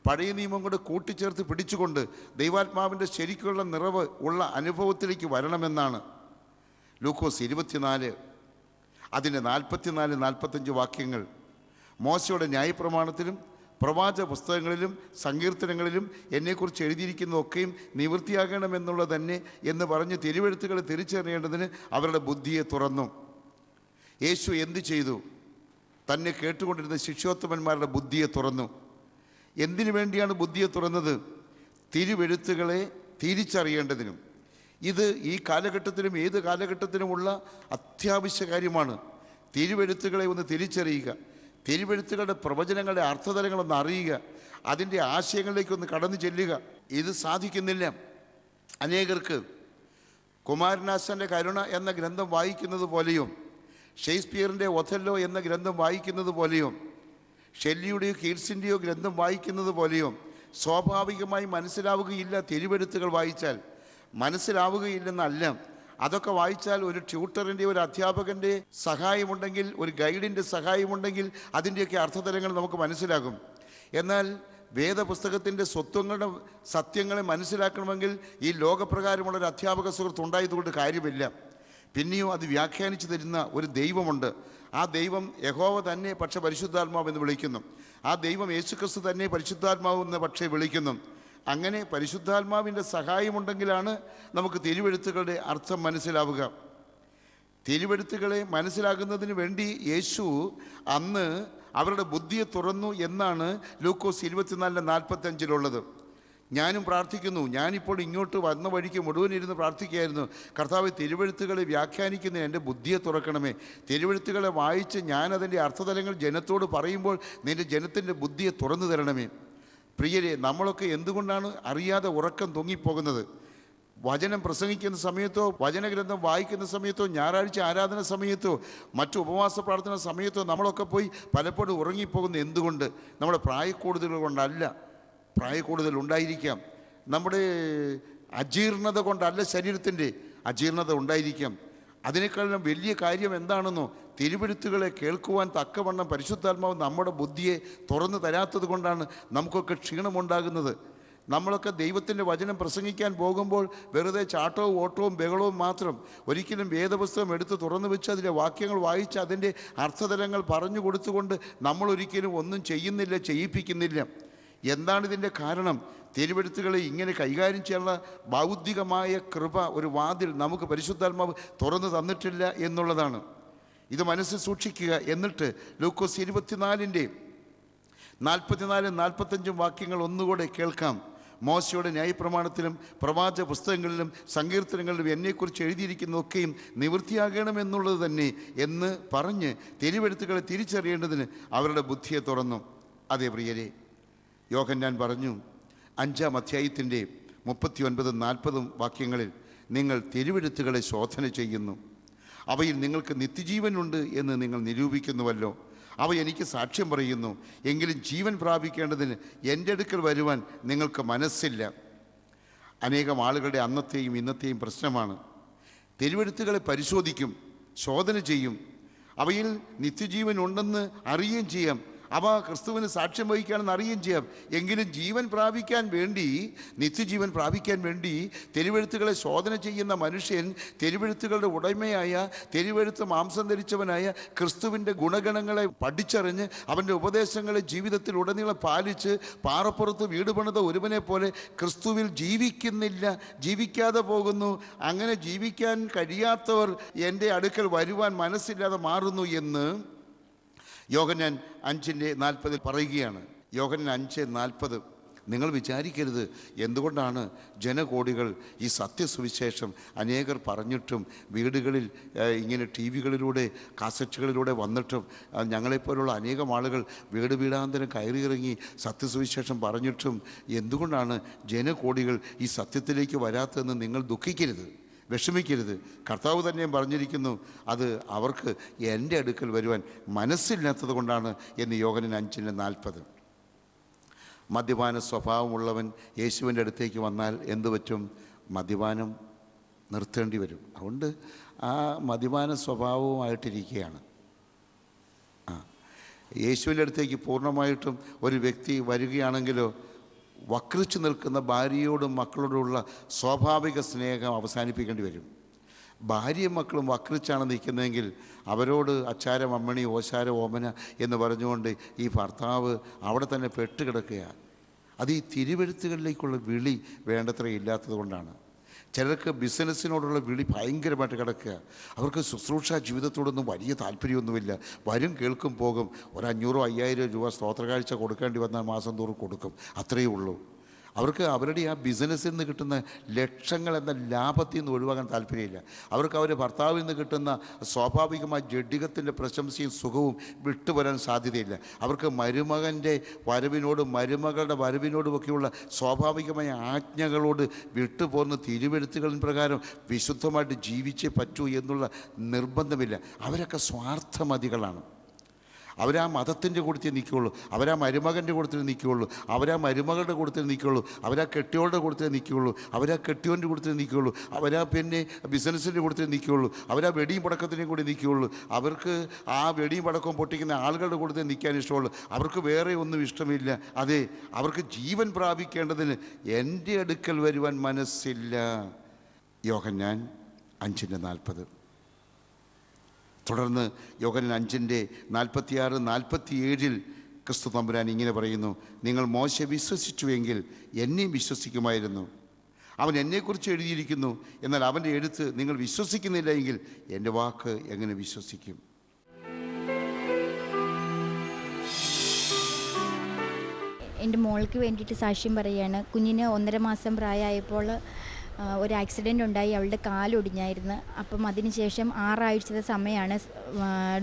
പഴയ നിയമം കൊണ്ട് കൂട്ടിച്ചേർത്ത് പിടിച്ചുകൊണ്ട് ദൈവാത്മാവിൻ്റെ ശരിക്കുള്ള നിറവ് ഉള്ള അനുഭവത്തിലേക്ക് വരണമെന്നാണ്. ലൂക്കോസ് 24 അതിൻ്റെ 44, 45 വാക്യങ്ങൾ മോശയുടെ ന്യായപ്രമാണത്തിലും പ്രവാചക പുസ്തകങ്ങളിലും സങ്കീർത്തനങ്ങളിലും എന്നെക്കുറിച്ച് എഴുതിയിരിക്കുന്നതൊക്കെയും നിവൃത്തിയാകണമെന്നുള്ള തന്നെ എന്ന് പറഞ്ഞ് തിരുവെഴുത്തുകളെ തിരിച്ചറിയേണ്ടതിന് അവരുടെ ബുദ്ധിയെ തുറന്നു. യേശു എന്ത് ചെയ്തു? തന്നെ കേട്ടുകൊണ്ടിരുന്ന ശിഷ്യോത്തമന്മാരുടെ ബുദ്ധിയെ തുറന്നു. എന്തിനു വേണ്ടിയാണ് ബുദ്ധിയെ തുറന്നത്? തിരുവെഴുത്തുകളെ തിരിച്ചറിയേണ്ടതിനും. ഇത് ഈ കാലഘട്ടത്തിലും ഏത് കാലഘട്ടത്തിലുമുള്ള അത്യാവശ്യ കാര്യമാണ്. തിരുവെഴുത്തുകളെ ഒന്ന് തിരിച്ചറിയുക, തിരുവെഴുത്തുകളുടെ പ്രവചനങ്ങളുടെ അർത്ഥതലങ്ങളൊന്ന് അറിയുക, അതിൻ്റെ ആശയങ്ങളിലേക്കൊന്ന് കടന്നു ചെല്ലുക. ഇത് സാധിക്കുന്നില്ല. അനേകർക്ക് കുമാരനാശാൻ്റെ കരുണ എന്ന ഗ്രന്ഥം വായിക്കുന്നത് പോലെയും ഷേക്സ്പിയറിൻ്റെ ഒഥല്ലോ എന്ന ഗ്രന്ഥം വായിക്കുന്നത് പോലെയും ഷെല്ലിയുടെയോ കീറ്റ്സിൻ്റെയോ ഗ്രന്ഥം വായിക്കുന്നത് പോലെയും സ്വാഭാവികമായി മനസ്സിലാവുകയില്ല. തിരുവെഴുത്തുകൾ വായിച്ചാൽ മനസ്സിലാവുകയില്ലെന്നല്ല, അതൊക്കെ വായിച്ചാൽ ഒരു ട്യൂട്ടറിൻ്റെ, ഒരു അധ്യാപകൻ്റെ സഹായമുണ്ടെങ്കിൽ, ഒരു ഗൈഡിൻ്റെ സഹായമുണ്ടെങ്കിൽ അതിൻ്റെയൊക്കെ അർത്ഥതലങ്ങൾ നമുക്ക് മനസ്സിലാകും. എന്നാൽ വേദപുസ്തകത്തിൻ്റെ സ്വത്വങ്ങളുടെ സത്യങ്ങളെ മനസ്സിലാക്കണമെങ്കിൽ ഈ ലോകപ്രകാരമുള്ളൊരു അധ്യാപക സുഹൃത്ത് ഉണ്ടായതുകൊണ്ട് കാര്യമില്ല. പിന്നെയോ അത് വ്യാഖ്യാനിച്ചു തരുന്ന ഒരു ദൈവമുണ്ട്. ആ ദൈവം യഹോവ തന്നെ പക്ഷെ പരിശുദ്ധാത്മാവ് എന്ന് വിളിക്കുന്നു. ആ ദൈവം യേശുക്രിസ്തു തന്നെ പരിശുദ്ധാത്മാവ് എന്ന് പക്ഷേ വിളിക്കുന്നു. അങ്ങനെ പരിശുദ്ധാത്മാവിൻ്റെ സഹായമുണ്ടെങ്കിലാണ് നമുക്ക് തിരുവെഴുത്തുകളുടെ അർത്ഥം മനസ്സിലാവുക. തിരുവെഴുത്തുകളെ മനസ്സിലാകുന്നതിന് വേണ്ടി യേശു അന്ന് അവരുടെ ബുദ്ധിയെ തുറന്നു എന്നാണ് ലൂക്കോസ് 24:45 ഞാനും പ്രാർത്ഥിക്കുന്നു. ഞാനിപ്പോൾ ഇങ്ങോട്ട് വന്ന വഴിക്ക് മുഴുവൻ ഇരുന്ന് പ്രാർത്ഥിക്കുകയായിരുന്നു, കർത്താവ് തിരുവെഴുത്തുകളെ വ്യാഖ്യാനിക്കുന്നതിന് എൻ്റെ ബുദ്ധിയെ തുറക്കണമേ. തിരുവെഴുത്തുകളെ വായിച്ച് ഞാനതിൻ്റെ അർത്ഥതലങ്ങൾ ജനത്തോട് പറയുമ്പോൾ നിൻ്റെ ജനത്തിൻ്റെ ബുദ്ധിയെ തുറന്നു തരണമേ. പ്രിയരെ, നമ്മളൊക്കെ എന്തുകൊണ്ടാണ് അറിയാതെ ഉറക്കം തൂങ്ങിപ്പോകുന്നത്? വചനം പ്രസംഗിക്കുന്ന സമയത്തോ, വചനഗ്രന്ഥം വായിക്കുന്ന സമയത്തോ, ഞായറാഴ്ച ആരാധന സമയത്തോ, മറ്റു ഉപവാസ പ്രാർത്ഥന സമയത്തോ നമ്മളൊക്കെ പോയി പലപ്പോഴും ഉറങ്ങിപ്പോകുന്നത് എന്തുകൊണ്ട്? നമ്മുടെ പ്രായക്കൂടുതൽ കൊണ്ടല്ല. പ്രായക്കൂടുതൽ ഉണ്ടായിരിക്കാം. നമ്മുടെ അജീർണത കൊണ്ടല്ല, ശരീരത്തിൻ്റെ അജീർണത ഉണ്ടായിരിക്കാം. അതിനേക്കാളും വലിയ കാര്യം എന്താണെന്നോ, തിരുവെഴുത്തുകളെ കേൾക്കുവാൻ തക്കവണ്ണം പരിശുദ്ധാത്മാവ് നമ്മുടെ ബുദ്ധിയെ തുറന്നു തരാത്തത് കൊണ്ടാണ് നമുക്കൊക്കെ ക്ഷീണമുണ്ടാകുന്നത്. നമ്മളൊക്കെ ദൈവത്തിൻ്റെ വചനം പ്രസംഗിക്കാൻ പോകുമ്പോൾ വെറുതെ ചാട്ടവും ഓട്ടവും ബഹളവും മാത്രം. ഒരിക്കലും വേദപുസ്തകം എടുത്ത് തുറന്നു വെച്ച് അതിലെ വാക്യങ്ങൾ വായിച്ച് അതിൻ്റെ അർത്ഥതലങ്ങൾ പറഞ്ഞു കൊടുത്തുകൊണ്ട് നമ്മളൊരിക്കലും ഒന്നും ചെയ്യുന്നില്ല, ചെയ്യിപ്പിക്കുന്നില്ല. എന്താണ് ഇതിൻ്റെ കാരണം? തിരുവെഴുത്തുകളെ ഇങ്ങനെ കൈകാര്യം ചെയ്യാനുള്ള ബൗദ്ധികമായ കൃപ, ഒരു വാതിൽ നമുക്ക് പരിശുദ്ധാത്മാവ് തുറന്നു തന്നിട്ടില്ല എന്നുള്ളതാണ്. ഇത് മനസ്സിൽ സൂക്ഷിക്കുക. എന്നിട്ട് ലൂക്കോസ് 24:44-45 വാക്യങ്ങൾ ഒന്നുകൂടെ കേൾക്കാം. മോശയുടെ ന്യായപ്രമാണത്തിലും പ്രവാചക പുസ്തകങ്ങളിലും സങ്കീർത്തനങ്ങളിലും എന്നെക്കുറിച്ച് എഴുതിയിരിക്കുന്നതൊക്കെയും നിവൃത്തിയാകണമെന്നുള്ളത് തന്നെ എന്ന് പറഞ്ഞ് തിരുവെഴുത്തുകളെ തിരിച്ചറിയേണ്ടതിന് അവരുടെ ബുദ്ധിയെ തുറന്നു. അതേ പ്രിയരെ, യോഹന്നാൻ പറഞ്ഞു 5-ാം അധ്യായത്തിൻ്റെ 39-40 വാക്യങ്ങളിൽ, നിങ്ങൾ തിരുവെഴുത്തുകളെ ശോധന ചെയ്യുന്നു, അവയിൽ നിങ്ങൾക്ക് നിത്യജീവനുണ്ട് എന്ന് നിങ്ങൾ നിരൂപിക്കുന്നുവല്ലോ. അവ എനിക്ക് സാക്ഷ്യം പറയുന്നു. എങ്കിലും ജീവൻ പ്രാപിക്കേണ്ടതിന് എൻ്റെ അടുക്കൽ വരുവാൻ നിങ്ങൾക്ക് മനസ്സില്ല. അനേകം ആളുകളുടെ അന്നത്തെയും ഇന്നത്തെയും പ്രശ്നമാണ്. തിരുവെഴുത്തുകളെ പരിശോധിക്കും, ശോധന ചെയ്യും, അവയിൽ നിത്യജീവൻ ഉണ്ടെന്ന് അറിയുകയും ചെയ്യാം, അവ ക്രിസ്തുവിന് സാക്ഷ്യം വഹിക്കുകയാണെന്ന് അറിയുകയും ചെയ്യാം. എങ്കിലും ജീവൻ പ്രാപിക്കാൻ വേണ്ടി, നിത്യജീവൻ പ്രാപിക്കാൻ വേണ്ടി തിരുവെഴുത്തുകളെ ശോധന ചെയ്യുന്ന മനുഷ്യൻ തിരുവെഴുത്തുകളുടെ ഉടമയായ, തിരുവെഴുത്ത് മാംസം ധരിച്ചവനായ ക്രിസ്തുവിൻ്റെ ഗുണഗണങ്ങളെ പഠിച്ചറിഞ്ഞ് അവൻ്റെ ഉപദേശങ്ങളെ ജീവിതത്തിൽ ഉടനീളം പാലിച്ച് പാറപ്പുറത്ത് വീട് പണിത ഒരുവനെ പോലെ ക്രിസ്തുവിൽ ജീവിക്കുന്നില്ല, ജീവിക്കാതെ പോകുന്നു. അങ്ങനെ ജീവിക്കാൻ കഴിയാത്തവർ എൻ്റെ അടുക്കൽ വരുവാൻ മനസ്സില്ലാതെ മാറുന്നു എന്ന് യോഹന്നാൻ 5:40 പറയുകയാണ്. യോഹന്നാൻ 5:40. നിങ്ങൾ വിചാരിക്കരുത് എന്തുകൊണ്ടാണ് ജനകോടികൾ ഈ സത്യസുവിശേഷം അനേകർ പറഞ്ഞിട്ടും വീടുകളിൽ ഇങ്ങനെ TV-കളിലൂടെ കാസറ്റുകളിലൂടെ വന്നിട്ടും ഞങ്ങളെപ്പോലുള്ള അനേകം ആളുകൾ വീട് വീടാന്തരം കയറിയിറങ്ങി സത്യസുവിശേഷം പറഞ്ഞിട്ടും എന്തുകൊണ്ടാണ് ജനകോടികൾ ഈ സത്യത്തിലേക്ക് വരാത്തതെന്ന് നിങ്ങൾ ദുഃഖിക്കരുത്, വിഷമിക്കരുത്. കർത്താവ് തന്നെയും പറഞ്ഞിരിക്കുന്നു, അത് അവർക്ക് എൻ്റെ അടുക്കൽ വരുവാൻ മനസ്സില്ലാത്തത് കൊണ്ടാണ് എന്ന് യോഹന്നാൻ 5:40. മദ്യപാന സ്വഭാവമുള്ളവൻ യേശുവിൻ്റെ അടുത്തേക്ക് വന്നാൽ എന്തു പറ്റും? മദ്യപാനം നിർത്തേണ്ടി വരും. അതുകൊണ്ട് ആ മദ്യപാന സ്വഭാവവുമായിട്ടിരിക്കുകയാണ്. യേശുവിൻ്റെ അടുത്തേക്ക് പൂർണ്ണമായിട്ടും ഒരു വ്യക്തി വരികയാണെങ്കിലോ വക്രിച്ചു നിൽക്കുന്ന ഭാര്യയോടും മക്കളോടുമുള്ള സ്വാഭാവിക സ്നേഹം അവസാനിപ്പിക്കേണ്ടി വരും. ഭാര്യയും മക്കളും വക്രിച്ചാണ് നിൽക്കുന്നതെങ്കിൽ അവരോട് അച്ചാരം അമ്മണി ഓശാര ഓമന എന്ന് പറഞ്ഞുകൊണ്ട് ഈ ഭർത്താവ് അവിടെ തന്നെ പെട്ടുകിടക്കുകയാണ്. അത് ഈ തിരുവെഴുത്തുകളിലേക്കുള്ള വിളി വേണ്ടത്ര ഇല്ലാത്തത് കൊണ്ടാണ്. ചിലർക്ക് ബിസിനസ്സിനോടുള്ള വിളി ഭയങ്കരമായിട്ട് കിടക്കുക. അവർക്ക് ശുശ്രൂഷ ജീവിതത്തോടൊന്നും വലിയ താല്പര്യമൊന്നുമില്ല. വരും കേൾക്കും പോകും. 500-5000 രൂപ സ്തോത്രകാഴ്ച കൊടുക്കേണ്ടി വന്നാൽ മാസം തോറും കൊടുക്കും, അത്രയേ ഉള്ളൂ. അവർക്ക് അവരുടെ ആ ബിസിനസ്സിൽ നിന്ന് കിട്ടുന്ന ലക്ഷങ്ങൾ എന്ന ലാഭത്തിൽ നിന്ന് ഒഴിവാക്കാൻ താല്പര്യമില്ല. അവർക്ക് അവരുടെ ഭർത്താവിൽ നിന്ന് കിട്ടുന്ന സ്വാഭാവികമായ ജഡികത്തിൻ്റെ പ്രശംസയും സുഖവും വിട്ടുവരാൻ സാധ്യതയില്ല. അവർക്ക് മരുമകൻ്റെ വരവിനോടും മരുമകളുടെ വരവിനോടുമൊക്കെയുള്ള സ്വാഭാവികമായ ആജ്ഞകളോട് വിട്ടുപോകുന്ന തിരുവെഴുത്തുകളിൻ പ്രകാരം വിശുദ്ധമായിട്ട് ജീവിച്ചേ പറ്റൂ എന്നുള്ള നിർബന്ധമില്ല. അവരൊക്കെ സ്വാർത്ഥമതികളാണ്. അവരാ മതത്തിൻ്റെ കൂട്ടത്തിൽ നിൽക്കുകയുള്ളൂ, അവരാ മരുമകൻ്റെ കൂട്ടത്തിൽ നിൽക്കുകയുള്ളൂ, അവരാ മരുമകളുടെ കൂട്ടത്തിൽ നിൽക്കുകയുള്ളൂ, അവരാ കെട്ടിയോളുടെ കൂട്ടത്തിൽ നിൽക്കുകയുള്ളൂ, അവരാ കെട്ടിയോൻ്റെ കൂട്ടത്തിൽ നിൽക്കുകയുള്ളൂ, അവരാ പിന്നെ ബിസിനസ്സിൻ്റെ കൂട്ടത്തിൽ നിൽക്കുകയുള്ളൂ, അവരാ വെടിയും പടക്കത്തിൻ്റെയും കൂടി നിൽക്കുകയുള്ളൂ. അവർക്ക് ആ വെടിയും പടക്കവും പൊട്ടിക്കുന്ന ആളുകളുടെ കൂട്ടത്തിൽ നിൽക്കാൻ ഇഷ്ടമുള്ളൂ. അവർക്ക് വേറെ ഒന്നും ഇഷ്ടമില്ല. അതെ, അവർക്ക് ജീവൻ പ്രാപിക്കേണ്ടതിന് എൻ്റെ അടുക്കൽ വരുവാൻ മനസ്സില്ല. യോഹന്നാൻ 5:40. തുടർന്ന് യോഹന്നാൻ 5:46-47 ക്രിസ്തു തമ്പുരാൻ ഇങ്ങനെ പറയുന്നു, നിങ്ങൾ മോശെ വിശ്വസിച്ചുവെങ്കിൽ എന്നെയും വിശ്വസിക്കുമായിരുന്നു. അവൻ എന്നെക്കുറിച്ച് എഴുതിയിരിക്കുന്നു, എന്നാൽ അവൻ്റെ എഴുത്ത് നിങ്ങൾ വിശ്വസിക്കുന്നില്ല എങ്കിൽ എൻ്റെ വാക്ക് എങ്ങനെ വിശ്വസിക്കും? എൻ്റെ മോൾക്ക് വേണ്ടിയിട്ട് സാക്ഷ്യം പറയുകയാണ്. കുഞ്ഞിന് 1.5 മാസം പ്രായമായപ്പോൾ ഒരു ആക്സിഡൻ്റ് ഉണ്ടായി, അവളുടെ കാലൊടിഞ്ഞായിരുന്നു. അപ്പം അതിനുശേഷം 6 ആഴ്ചത്തെ സമയമാണ്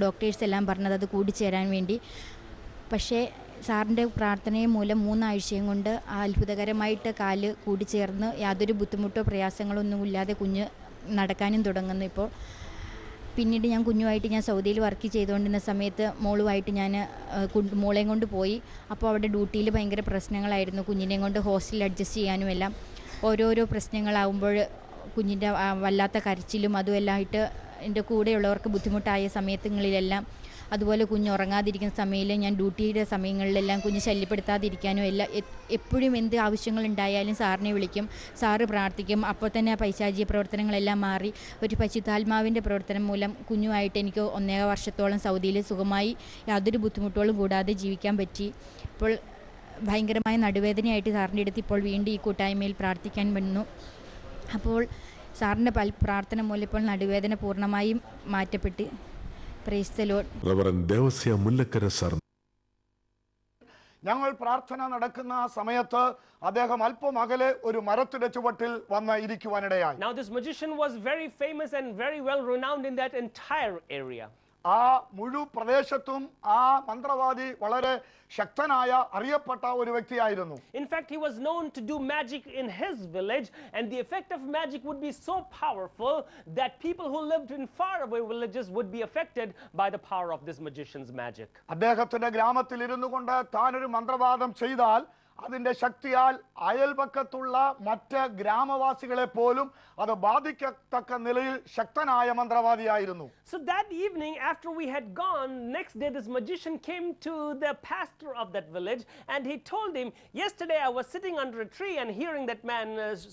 ഡോക്ടേഴ്സ് എല്ലാം പറഞ്ഞത് അത് കൂടിച്ചേരാൻ വേണ്ടി. പക്ഷേ സാറിൻ്റെ പ്രാർത്ഥനയും മൂലം 3 ആഴ്ചയും കൊണ്ട് അത്ഭുതകരമായിട്ട് കാല് കൂടിച്ചേർന്ന് യാതൊരു ബുദ്ധിമുട്ടോ പ്രയാസങ്ങളോ ഒന്നുമില്ലാതെ കുഞ്ഞ് നടക്കാനും തുടങ്ങുന്നു ഇപ്പോൾ. പിന്നീട് ഞാൻ കുഞ്ഞുമായിട്ട് ഞാൻ സൗദിയിൽ വർക്ക് ചെയ്തുകൊണ്ടിരുന്ന സമയത്ത് മോളുമായിട്ട് ഞാൻ മോളെയും കൊണ്ട് പോയി. അപ്പോൾ അവിടെ ഡ്യൂട്ടിയിൽ ഭയങ്കര പ്രശ്നങ്ങളായിരുന്നു. കുഞ്ഞിനെയും കൊണ്ട് ഹോസ്റ്റലിൽ അഡ്ജസ്റ്റ് ചെയ്യാനും എല്ലാം ഓരോരോ പ്രശ്നങ്ങളാവുമ്പോൾ കുഞ്ഞിൻ്റെ വല്ലാത്ത കരച്ചിലും അതുമെല്ലാമായിട്ട് എൻ്റെ കൂടെയുള്ളവർക്ക് ബുദ്ധിമുട്ടായ സമയങ്ങളിലെല്ലാം, അതുപോലെ കുഞ്ഞ് ഉറങ്ങാതിരിക്കുന്ന സമയത്ത് ഞാൻ ഡ്യൂട്ടിയുടെ സമയങ്ങളിലെല്ലാം കുഞ്ഞ് ശല്യപ്പെടുത്താതിരിക്കാനും എല്ലാം എപ്പോഴും എന്ത് ആവശ്യങ്ങളുണ്ടായാലും സാറിനെ വിളിക്കും, സാറ് പ്രാർത്ഥിക്കും. അപ്പോൾ തന്നെ ആ പൈശാചിക പ്രവർത്തനങ്ങളെല്ലാം മാറി ഒരു പരിശുദ്ധാത്മാവിൻ്റെ പ്രവർത്തനം മൂലം കുഞ്ഞുമായിട്ട് എനിക്ക് 1.5 വർഷത്തോളം സൗദിയിൽ സുഖമായി യാതൊരു ബുദ്ധിമുട്ടുകളും കൂടാതെ ജീവിക്കാൻ പറ്റി. ഇപ്പോൾ ഭയങ്കരമായ നടുവേദനയായിട്ട് സാറിൻ്റെ അടുത്ത് ഇപ്പോൾ വീണ്ടും ഈ കൂട്ടായ്മയിൽ പ്രാർത്ഥിക്കാൻ വന്നു. അപ്പോൾ സാറിൻ്റെ പ്രാർത്ഥന മൂലം ഇപ്പോൾ നടുവേദന പൂർണ്ണമായും മാറ്റപ്പെട്ട്. Praise the Lord. Reverend Devasya Mullakkara sir. ഞങ്ങൾ പ്രാർത്ഥന നടക്കുന്ന സമയത്ത് അദ്ദേഹം അല്പം അകലെ ഒരു മരത്തിന്റെ ചുവട്ടിൽ വന്ന് ഇരിക്കുവാനിടയായി. Now this magician was very famous and very well renowned in that entire area. ആ മുഴു പ്രദേശത്തും ആ മന്ത്രവാദി വളരെ ശക്തനായ അറിയപ്പെട്ട ഒരു വ്യക്തിയായിരുന്നു. In fact, he was known to do magic in his village, and the effect of magic would be so powerful that people who lived in faraway villages would be affected by the power of this magician's magic. അദ്ദേഹത്തിന്റെ ഗ്രാമത്തിൽ ഇരുന്നു കൊണ്ട് താൻ ഒരു മന്ത്രവാദം ചെയ്താൽ അതിന്റെ ശക്തിയാൽ അയൽപക്കത്തുള്ള മറ്റ് ഗ്രാമവാസികളെ പോലും അത് ബാധിക്കത്തക്ക നിലയിൽ ശക്തനായ മന്ത്രവാദിയായിരുന്നു. So that evening after we had gone, next day this magician came to the pastor of that village and he told him, yesterday I was sitting under a tree and hearing that man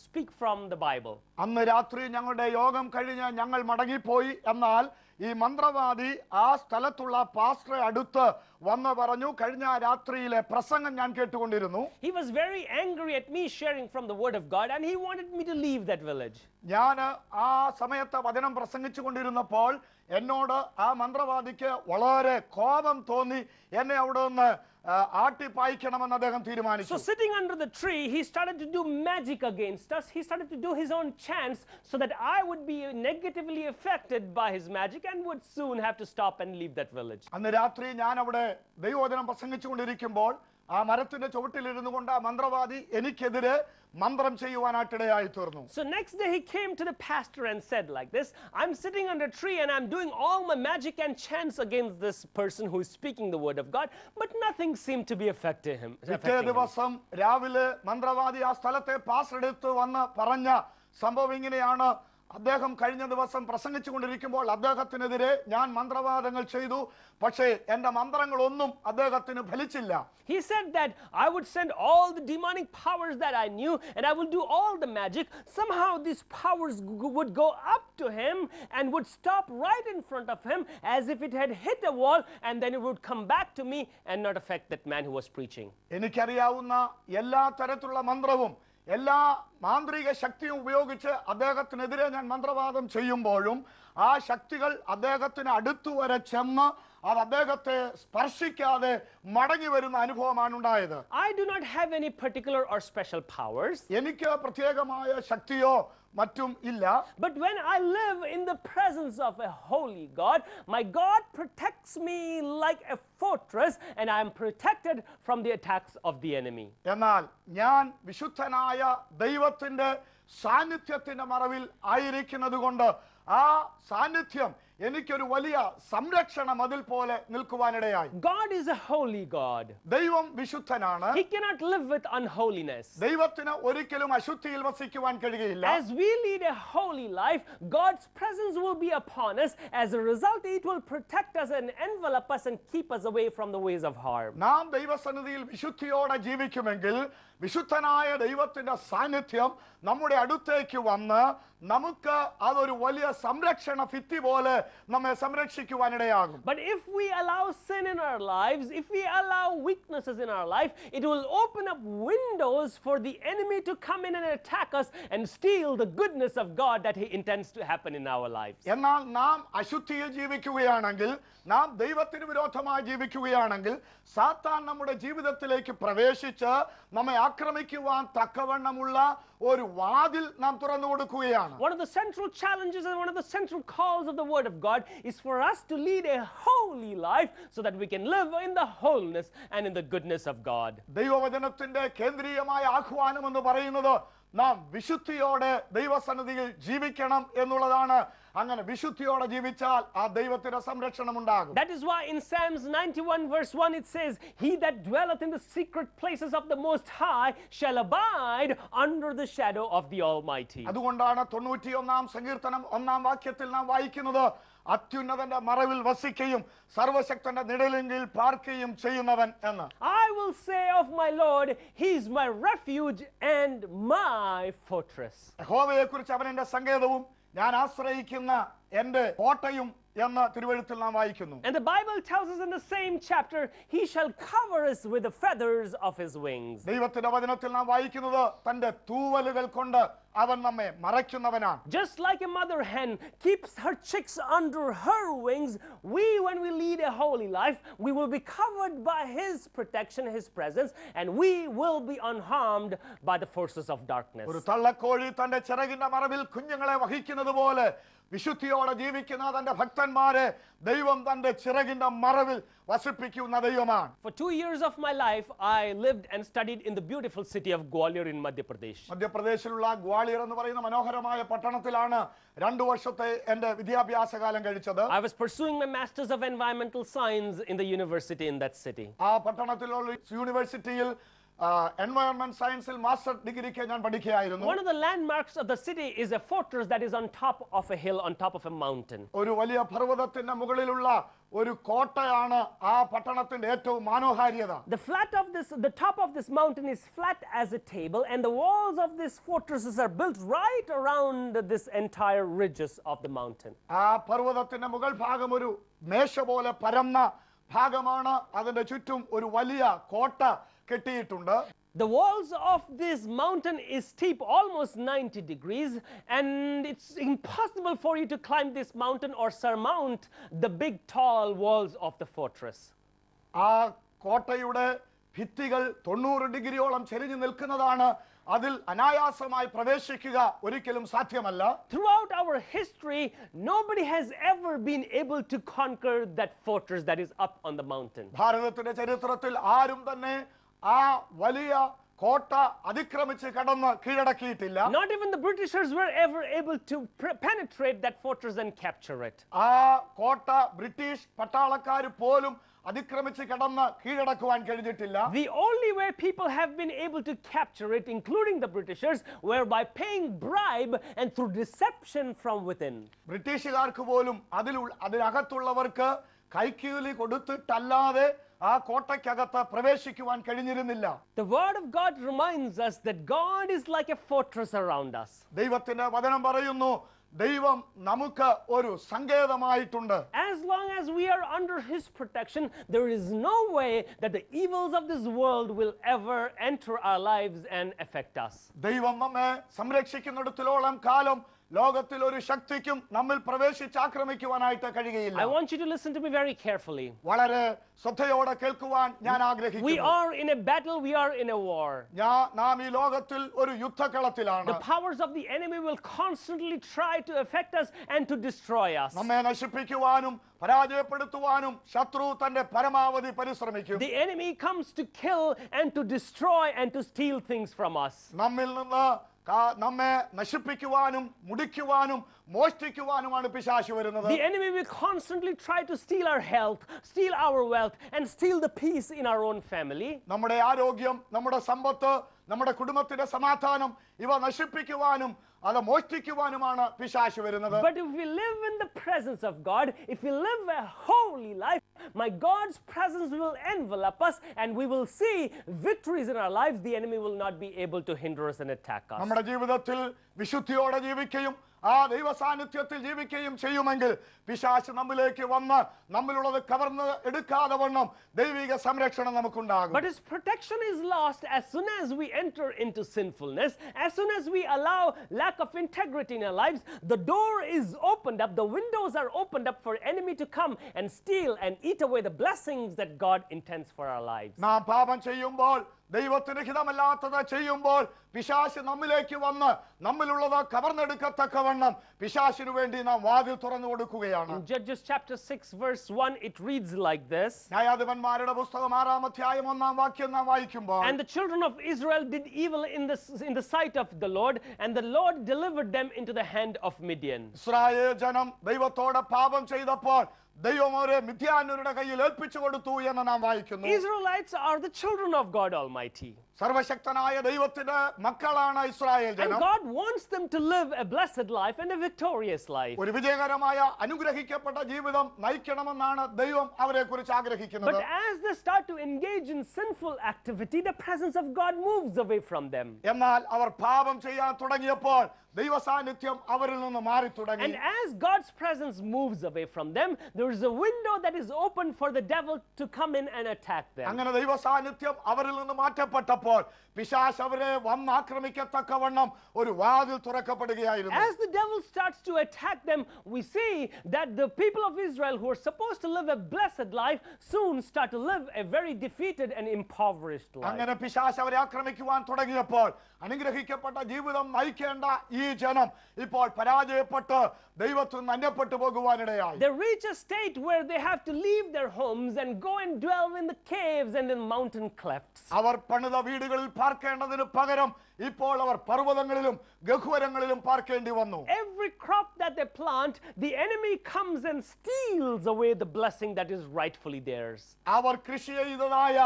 speak from the Bible. അന്ന് രാത്രി ഞങ്ങളുടെ യോഗം കഴിഞ്ഞ് ഞങ്ങൾ മടങ്ങിപ്പോയി. എന്നാൽ ഈ മന്ത്രവാദി ആ സ്ഥലത്തുള്ള പാസ്റ്ററെ അടുത്ത് വന്ന് പറഞ്ഞു, കഴിഞ്ഞ രാത്രിയിലെ പ്രസംഗം ഞാൻ കേട്ടുകൊണ്ടിരുന്നു. He was very angry at me sharing from the word of God and he wanted me to leave that village. ഞാൻ ആ സമയത്ത് വചനം പ്രസംഗിച്ചു കൊണ്ടിരുന്നപ്പോൾ എന്നോട് ആ മന്ത്രവാദിക്ക് വളരെ കോപം തോന്നി. എന്നെ അവിടെ നിന്ന് ആട്ടിപ്പായിക്കണമെന്ന് അദ്ദേഹം തീരുമാനിച്ചു. So sitting under the tree, he started to do magic against us. He started to do his own chants so that I would be negatively affected by his magic and would soon have to stop and leave that village. അന്ന് രാത്രി ഞാൻ അവിടെ ദൈവവചനം പ്രസംഗിച്ചുകൊണ്ടിരിക്കുമ്പോൾ ആ മരത്തിന്റെ ചുവട്ടിലിരുന്നു കൊണ്ട് ആ മന്ത്രവാദി എനിക്കെതിരെ മന്ത്രം ചെയ്യുവാനായിട്ടിടയായി തീർന്നു. So next day he came to the pastor and said like this, I'm sitting under a tree and I'm doing all my magic and chants against this person who is speaking the word of God, but nothing seemed to be affecting him. പിറ്റേ ദിവസം രാവിലെ മന്ത്രവാദി ആ സ്ഥലത്തെ പാസ്റ്റർ എടുത്ത് വന്ന് പറഞ്ഞ സംഭവം ഇങ്ങനെയാണ്. അദ്ദേഹം കഴിഞ്ഞ ദിവസം പ്രസംഗിച്ചു കൊണ്ടിരിക്കുമ്പോൾ അദ്ദേഹത്തിനെതിരെ ഞാൻ മന്ത്രവാദങ്ങൾ ചെയ്തു, പക്ഷേ എന്റെ മന്ത്രങ്ങളൊന്നും അദ്ദേഹത്തിന് ഫലിച്ചില്ല. He said that I would send all the demonic powers that I knew and I will do all the magic. Somehow these powers would go up to him and would stop right in front of him as if it had hit a wall, and then it would come back to me and not affect that man who was preaching. എനിക്കറിയാവുന്ന എല്ലാ തരത്തിലുള്ള മന്ത്രവും എല്ലാ മാന്ത്രിക ശക്തിയും ഉപയോഗിച്ച് അദ്ദേഹത്തിനെതിരെ ഞാൻ മന്ത്രവാദം ചെയ്യുമ്പോഴും ആ ശക്തികൾ അദ്ദേഹത്തിന് അടുത്തുവരെ ചെന്ന് അത് അദ്ദേഹത്തെ സ്പർശിക്കാതെ മടങ്ങി വരുന്ന അനുഭവമാണ് ഉണ്ടായത്. I do not have any particular or special powers. എനിക്ക് പ്രത്യേകമായ ശക്തിയോ മറ്റും ഇല്ല. But when I live in the presence of a holy God, my God protects me like a fortress and I am protected from the attacks of the enemy. എന്നാൽ ഞാൻ വിശുദ്ധനായ ദൈവത്തിന്റെ സാന്നിധ്യത്തിന്റെ മറവിൽ ആയിരിക്കുന്നത് കൊണ്ട് ആ സാന്നിധ്യം എനിക്കൊരു വലിയ സംരക്ഷണ മതിൽ പോലെ നിൽക്കുവാനിടയായി. God is a holy God. ദൈവം വിശുദ്ധനാണ്. He cannot live with unholiness. ദൈവത്തിന് ഒരിക്കലും അശുദ്ധിയിൽ വസിക്കുവാൻ കഴിയുകയില്ല. As we lead a holy life, God's presence will be upon us. As a result, it will protect us and envelop us and keep us away from the ways of harm. നാം ദൈവസന്നിധിയിൽ വിശുദ്ധിയോടെ ജീവിക്കുമെങ്കിൽ വിശുദ്ധനായ ദൈവത്തിന്റെ സാന്നിധ്യം നമ്മുടെ അടുത്തേക്ക് വന്ന് നമുക്ക് അതൊരു വലിയ സംരക്ഷണ ഭിത്തി പോലെ നമ്മെ സംരക്ഷിക്കുവാനിടയാകും. But if we allow sin in our lives, if we allow weaknesses in our life, it will open up windows for the enemy to come in and attack us and steal the goodness of God that he intends to happen in our lives. എന്നാൽ നാം അശുദ്ധിയിൽ ജീവിക്കുകയാണെങ്കിൽ, നാം ദൈവത്തിന് വിരോധമായി ജീവിക്കുകയാണെങ്കിൽ, സാത്താൻ നമ്മുടെ ജീവിതത്തിലേക്ക് പ്രവേശിച്ച് നമ്മെ ആക്രമിക്കുവാൻ തക്കവണ്ണമുള്ള ഒരു വാതിൽ നാം തുറന്നു കൊടുക്കുകയാണ്. One of the central challenges and one of the central calls of the word of God is for us to lead a holy life so that we can live in the wholeness and in the goodness of God. ദൈവവചനത്തിന്റെ കേന്ദ്രീയമായ ആഹ്വാനം എന്ന് പറയുന്നത് നാം വിശുദ്ധിയോടെ ദൈവസന്നിധിയിൽ ജീവിക്കണം എന്നുള്ളതാണ്. അങ്ങനെ വിശുദ്ധിയോടെ ജീവിച്ചാൽ ആ ദൈവത്തിന്റെ സംരക്ഷണം ഉണ്ടാകും. That is why in Psalms 91 verse 1 it says, "He that dwelleth in the secret places of the Most High shall abide under the shadow of the Almighty." അതുകൊണ്ടാണ് 91-ാം സങ്കീർത്തനം 1-ാം വാക്യത്തിൽ നാം വായിക്കുന്നത്, അത്യുന്നതന്റെ മറവിൽ വസിക്കുകയും സർവശക്തന്റെ നിഴലിൽ പാർക്കുകയും ചെയ്യുന്നവൻ എന്ന്. I will say of my Lord, he is my refuge and my fortress. യഹോവയെക്കുറിച്ച് അവൻ എന്റെ സങ്കേതവും ഞാൻ ആശ്രയിക്കുന്ന എന്റെ കോട്ടയും എന്ന് തിരുവെഴുത്തിൽ നാം വായിക്കുന്നു. And the Bible tells us in the same chapter, he shall cover us with the feathers of his wings. ദൈവത്തിന്റെ വചനത്തിൽ നാം വായിക്കുന്നത് തന്റെ തൂവലുകൾ കൊണ്ട് അവൻ നമ്മെ മറയ്ക്കുന്നവനാണ്. Just like a mother hen keeps her chicks under her wings, when we lead a holy life, we will be covered by his protection, his presence, and we will be unharmed by the forces of darkness. ഒരു തള്ളക്കോഴി തന്റെ ചിറകിന്റെ മറവിൽ കുഞ്ഞുങ്ങളെ വഹിക്കുന്നത് പോലെ വിശുദ്ധിയോടെ ജീവിക്കുന്ന തന്റെ ഭക്തന്മാരെ ദൈവം തന്റെ ചിറകിന്റെ മറവിൽ വസിപ്പിക്കുന്ന ദൈവമാണ്. For 2 years of my life, I lived and studied in the beautiful city of Gwalior in Madhya Pradesh. മധ്യപ്രദേശിലുള്ള Gwalior എന്ന് പറയുന്ന മനോഹരമായ പട്ടണത്തിലാണ് 2 വർഷത്തെ എന്റെ വിദ്യാഭ്യാസ കാലം കഴിച്ചത്. I was pursuing my Masters of Environmental Science in the university in that city. ആ പട്ടണത്തിലുള്ള യൂണിവേഴ്സിറ്റിയിൽ എൻവയോൺമെന്റ് സയൻസിൽ മാസ്റ്റർ ഡിഗ്രിക്ക് ഞാൻ പഠിക്കുകയായിരുന്നു. One of the landmarks of the city is a fortress that is on top of a hill, on top of a mountain. ഒരു വലിയ പർവ്വതത്തിന്റെ മുകളിലുള്ള ഒരു കോട്ടയാണ് ആ പട്ടണത്തിന്റെ ഏറ്റവും മനോഹാരിത. The top of this mountain is flat as a table, and the walls of these fortresses are built right around this entire ridges of the mountain. ആ പർവ്വതത്തിന്റെ മുകൾ ഭാഗം ഒരു മേശ പോലെ പരന്ന ഭാഗമാണ്. അതിന്റെ ചുറ്റും ഒരു വലിയ കോട്ട കെട്ടിയിട്ടുണ്ട്. The walls of this mountain is steep almost 90 degrees, and it's impossible for you to climb this mountain or surmount the big tall walls of the fortress. ആ കോട്ടയുടെ ഭിത്തികൾ 90 ഡിഗ്രിയോളം ചെരിഞ്ഞു നിൽക്കുന്നതാണ്. അതിൽ അനായാസമായി പ്രവേശിക്കുക ഒരിക്കലും സാധ്യമല്ല. Throughout our history, nobody has ever been able to conquer that fortress that is up on the mountain. ഭാരതത്തിന്റെ ചരിത്രത്തിൽ ആരും തന്നെ ആ വലിയ കോട്ട അതിക്രമിച്ച് കടന്ന് കീഴടക്കിയിട്ടില്ല. Not even the Britishers were ever able to penetrate that fortress and capture it. ആ കോട്ട ബ്രിട്ടീഷ് പട്ടാളക്കാർ പോലും അതിക്രമിച്ച് കടന്ന് കീഴടക്കുവാൻ കഴിഞ്ഞിട്ടില്ല. The only way people have been able to capture it, including the Britishers, were by paying bribe and through deception from within. ബ്രിട്ടീഷുകാർക്ക് പോലും അതിനകത്തുള്ളവർക്ക് കൈക്കൂലി കൊടുത്തിട്ടല്ലാതെ ആ കോട്ടയ്ക്കകത്ത് പ്രവേശിക്കുവാൻ കഴിഞ്ഞിരുന്നില്ല. The word of God reminds us that God is like a fortress around us. ദൈവത്തിന്റെ വചനം പറയുന്നു, ദൈവം നമുക്ക് ഒരു സങ്കേതമായിട്ടുണ്ട്. As long as we are under his protection, there is no way that the evils of this world will ever enter our lives and affect us. ദൈവം നമ്മെ സംരക്ഷിക്കുന്നിടത്തോളം കാലം ലോകത്തിൽ ഒരു ശക്തിക്കും നമ്മിൽ പ്രവേശിച്ച് ആക്രമിക്കുവാനായിട്ട് കഴിയുകയില്ല. I want you to listen to me very carefully. വളരെ ശ്രദ്ധയോടെ കേൾക്കുവാൻ ഞാൻ ആഗ്രഹിക്കുന്നു. We are in a battle, we are in a war. നാം ഈ ലോകത്തിൽ ഒരു യുദ്ധക്കളത്തിലാണ്. The powers of the enemy will constantly try to affect us and to destroy us. നമ്മെ നശിപ്പിക്കുവാനും പരാജയപ്പെടുത്തുവാനും ശത്രു തന്റെ പരമാവധി പരിശ്രമിക്കും. The enemy comes to kill and to destroy and to steal things from us. നമ്മിൽ നിന്ന് നമ്മെ നശിപ്പിക്കുവാനും മുടിക്കുവാനും മോഷ്ടിക്കുവാനുമാണ് പിശാച് വരുന്നത്. The enemy will constantly try to steal our health, steal our wealth, and steal the peace in our own family. നമ്മുടെ ആരോഗ്യം, നമ്മുടെ സമ്പത്ത്, നമ്മുടെ കുടുംബത്തിന്റെ സമാധാനം ഇവ നശിപ്പിക്കുവാനും അത് മോഷ്ടിക്കുവാനുമാണ് പിശാച് വരുന്നത്. But if we live in the presence of God, if we live a holy life, my God's presence will envelop us and we will see victories in our lives. The enemy will not be able to hinder us and attack us. നമ്മുടെ ജീവിതത്തിൽ വിശുദ്ധിയോടെ ജീവിക്കുകയും ആ ദൈവ സാന്നിധ്യത്തിൽ ജീവിക്കുകയും ചെയ്യുമെങ്കിൽ പിശാച് നമ്മിലേക്ക് വന്ന് നമ്മിലുള്ളത് കവർന്ന് എടുക്കാതെ വണ്ണം ദൈവിക സംരക്ഷണം നമുക്കുണ്ടാകും. But his protection is lost as soon as we enter into sinfulness. As soon as we allow lack of integrity in our lives, the door is opened up, the windows are opened up for enemy to come and steal and eat away the blessings that God intends for our lives. നാം പാപം ചെയ്യുമ്പോൾ, ദൈവത്തിന് ഹിതമല്ലാത്തത് ചെയ്യുമ്പോൾ പിശാച് നമ്മിലേക്ക് വന്ന് നമ്മിലുള്ളത് കവർന്നെടുക്കത്തക്കവണ്ണം പിശാചിനു വേണ്ടി നാം വാതിൽ തുറന്നു കൊടുക്കുകയാണ്. In Judges chapter 6 verse 1 it reads like this. ന്യായാധിപന്മാരുടെ പുസ്തകം 6-ാം അധ്യായം 1-ാം വാക്യം നാം വായിക്കുമ്പോൾ, And the children of Israel did evil in the sight of the Lord, and the Lord delivered them into the hand of Midian. Israel ജനം ദൈവത്തോട് പാപം ചെയ്തപ്പോൾ ദൈവം അവരെ മിദ്യാന്യരുടെ കയ്യിൽ ഏൽപ്പിച്ചു കൊടുത്തു എന്ന് നാം വായിക്കുന്നു. Israelites are the children of God Almighty. സർവശക്തനായ ദൈവത്തിന്റെ മക്കളാണ് ഇസ്രായേൽ And ജനം. God wants them to live a blessed life and a victorious life. ഒരു വിജയകരമായ അനുഗ്രഹിക്കപ്പെട്ട ജീവിതം നയിക്കണമെന്നാണ് ദൈവം അവരെ കുറിച്ച് ആഗ്രഹിക്കുന്നത്. But as they start to engage in sinful activity, the presence of God moves away from them. എന്നാൽ അവർ പാപം ചെയ്യാൻ തുടങ്ങിയപ്പോൾ ദൈവ സാന്നിധ്യം അവരിൽ നിന്ന് മാറി തുടങ്ങി. And as God's presence moves away from them, there is a window that is open for the devil to come in and attack them. അങ്ങനെ ദൈവ സാന്നിധ്യം അവരിൽ നിന്ന് മാറ്റപ്പെട്ടപ്പോൾ പിശാച് അവരെ വന്നാക്രമിക്കത്തക്കവണ്ണം ഒരു വാതിൽ തുറക്കപ്പെടുകയായിരുന്നു. As the devil starts to attack them, we see that the people of Israel who are supposed to live a blessed life soon start to live a very defeated and impoverished life. അങ്ങനെ പിശാച് അവരെ ആക്രമിക്കുവാൻ തുടങ്ങിയപ്പോൾ അനുഗ്രഹിക്കപ്പെട്ട ജീവിതം നയിക്കേണ്ട ഈ ജനം ഇപ്പോൾ പരാജയപ്പെട്ട് ദൈവത്തിൽ നിന്ന് അന്യപ്പെട്ടു പോകുവാനിടയായി. They reach a state where they have to leave their homes and go and dwell in the caves and in mountain clefts. അവർ പണിത വീടുകളിൽ പാർക്കേണ്ടതിന് പകരം ഇപ്പോൾ അവർ പർവ്വതങ്ങളിലും ഗഹ്വരങ്ങളിലും പാർക്കേണ്ടി വന്നു. Every crop that they plant, the enemy comes and steals away the blessing that is rightfully theirs. അവർ കൃഷി ചെയ്തതായ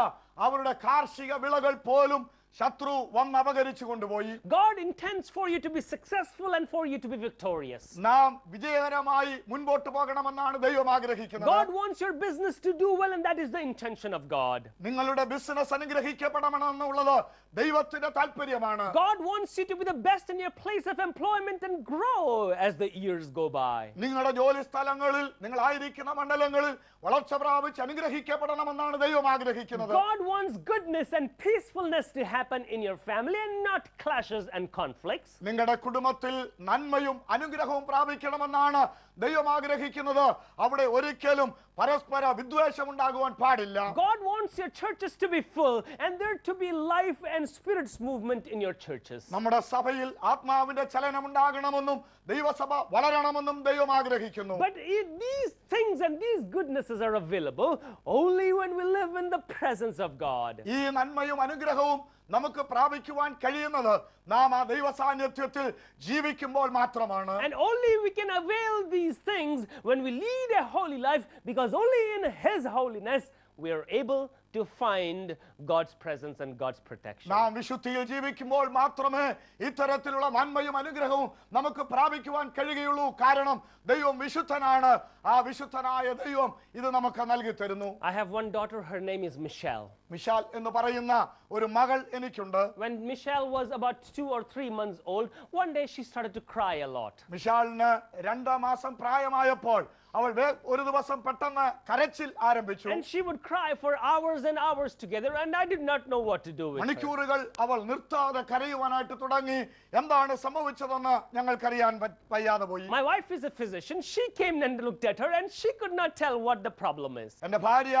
അവരുടെ കാർഷിക വിളകൾ പോലും ശത്രു വന്ന് അപഹരിച്ചു കൊണ്ടുപോയി. God intends for you to be successful and for you to be victorious. നാം വിജയകരമായി മുൻപോട്ട് പോകണമെന്നാണ് ദൈവം ആഗ്രഹിക്കുന്നത്. God wants your business to do well, and that is the intention of God. നിങ്ങളുടെ ബിസിനസ് അനുഗ്രഹിക്കപ്പെടണമെന്നുള്ളത് ദൈവത്തിന്റെ താല്പര്യമാണ്. God wants you to be the best in your place of employment and grow as the years go by. നിങ്ങളുടെ ജോലി സ്ഥലങ്ങളിൽ നിങ്ങളായിരിക്കുന്ന മണ്ഡലങ്ങളിൽ വളർച്ച പ്രാപിച്ച് അനുഗ്രഹിക്കപ്പെടണമെന്നാണ് ദൈവം ആഗ്രഹിക്കുന്നത്. God wants goodness and peacefulness to happen in your family and not clashes and conflicts. നിങ്ങളുടെ കുടുംബത്തിൽ നന്മയും അനുഗ്രഹവും പ്രാപിക്കണമെന്നാണ് ദൈവം ആഗ്രഹിക്കുന്നത്. അവിടെ ഒരിക്കലും പരസ്പര വിദ്വേഷം ഉണ്ടാകുവാൻ പാടില്ല. God wants your churches to be full and there to be life and spirits movement in your churches. നമ്മുടെ സഭയിൽ ആത്മാവിന്റെ ചലനം ഉണ്ടാകണമെന്നും ദൈവസഭ വളരണമെന്നും ദൈവം ആഗ്രഹിക്കുന്നു. But these things and these goodnesses are available only when we live in the presence of God. ഈ നന്മയും അനുഗ്രഹവും നമുക്ക് പ്രാപിക്കുവാൻ കഴിയുന്നത് നാം ആ ദൈവ സാന്നിധ്യത്തിൽ ജീവിക്കുമ്പോൾ മാത്രമാണ്. And only we can avail these things when we lead a holy life, because only in His holiness we are able to find God's presence and God's protection. നാം വിശുദ്ധിയിൽ ജീവിക്കുമ്പോൾ മാത്രമേ ഇത്തരത്തിലുള്ള നന്മയും അനുഗ്രഹവും നമുക്ക് പ്രാപിക്കുവാൻ കഴിയുകയുള്ളൂ. കാരണം ദൈവം വിശുദ്ധനാണ്. ആ വിശുദ്ധനായ ദൈവം ഇത് നമുക്ക് നൽകി തരുന്നു. I have one daughter, her name is Michelle. Mishal എന്ന് പറയുന്ന ഒരു മകൾ എനിക്കുണ്ട്. When Michelle was about 2 or 3 months old, one day she started to cry a lot. മിഷാലിന് 2 മാസം പ്രായമായപ്പോൾ അവൾ ഒരു ദിവസം പെട്ടെന്ന് കരച്ചിൽ ആരംഭിച്ചു. And she would cry for hours and hours together, and I did not know what to do with her. മണിക്കൂറുകൾ അവൾ നിർത്താതെ കരയുവാനായിട്ട് തുടങ്ങി. എന്താണ് സംഭവിച്ചതെന്ന് ഞങ്ങൾക്കറിയാൻ വയ്യാതെ പോയി. My wife is a physician. She came and looked at her and she could not tell what the problem is. എൻ്റെ ഭാര്യ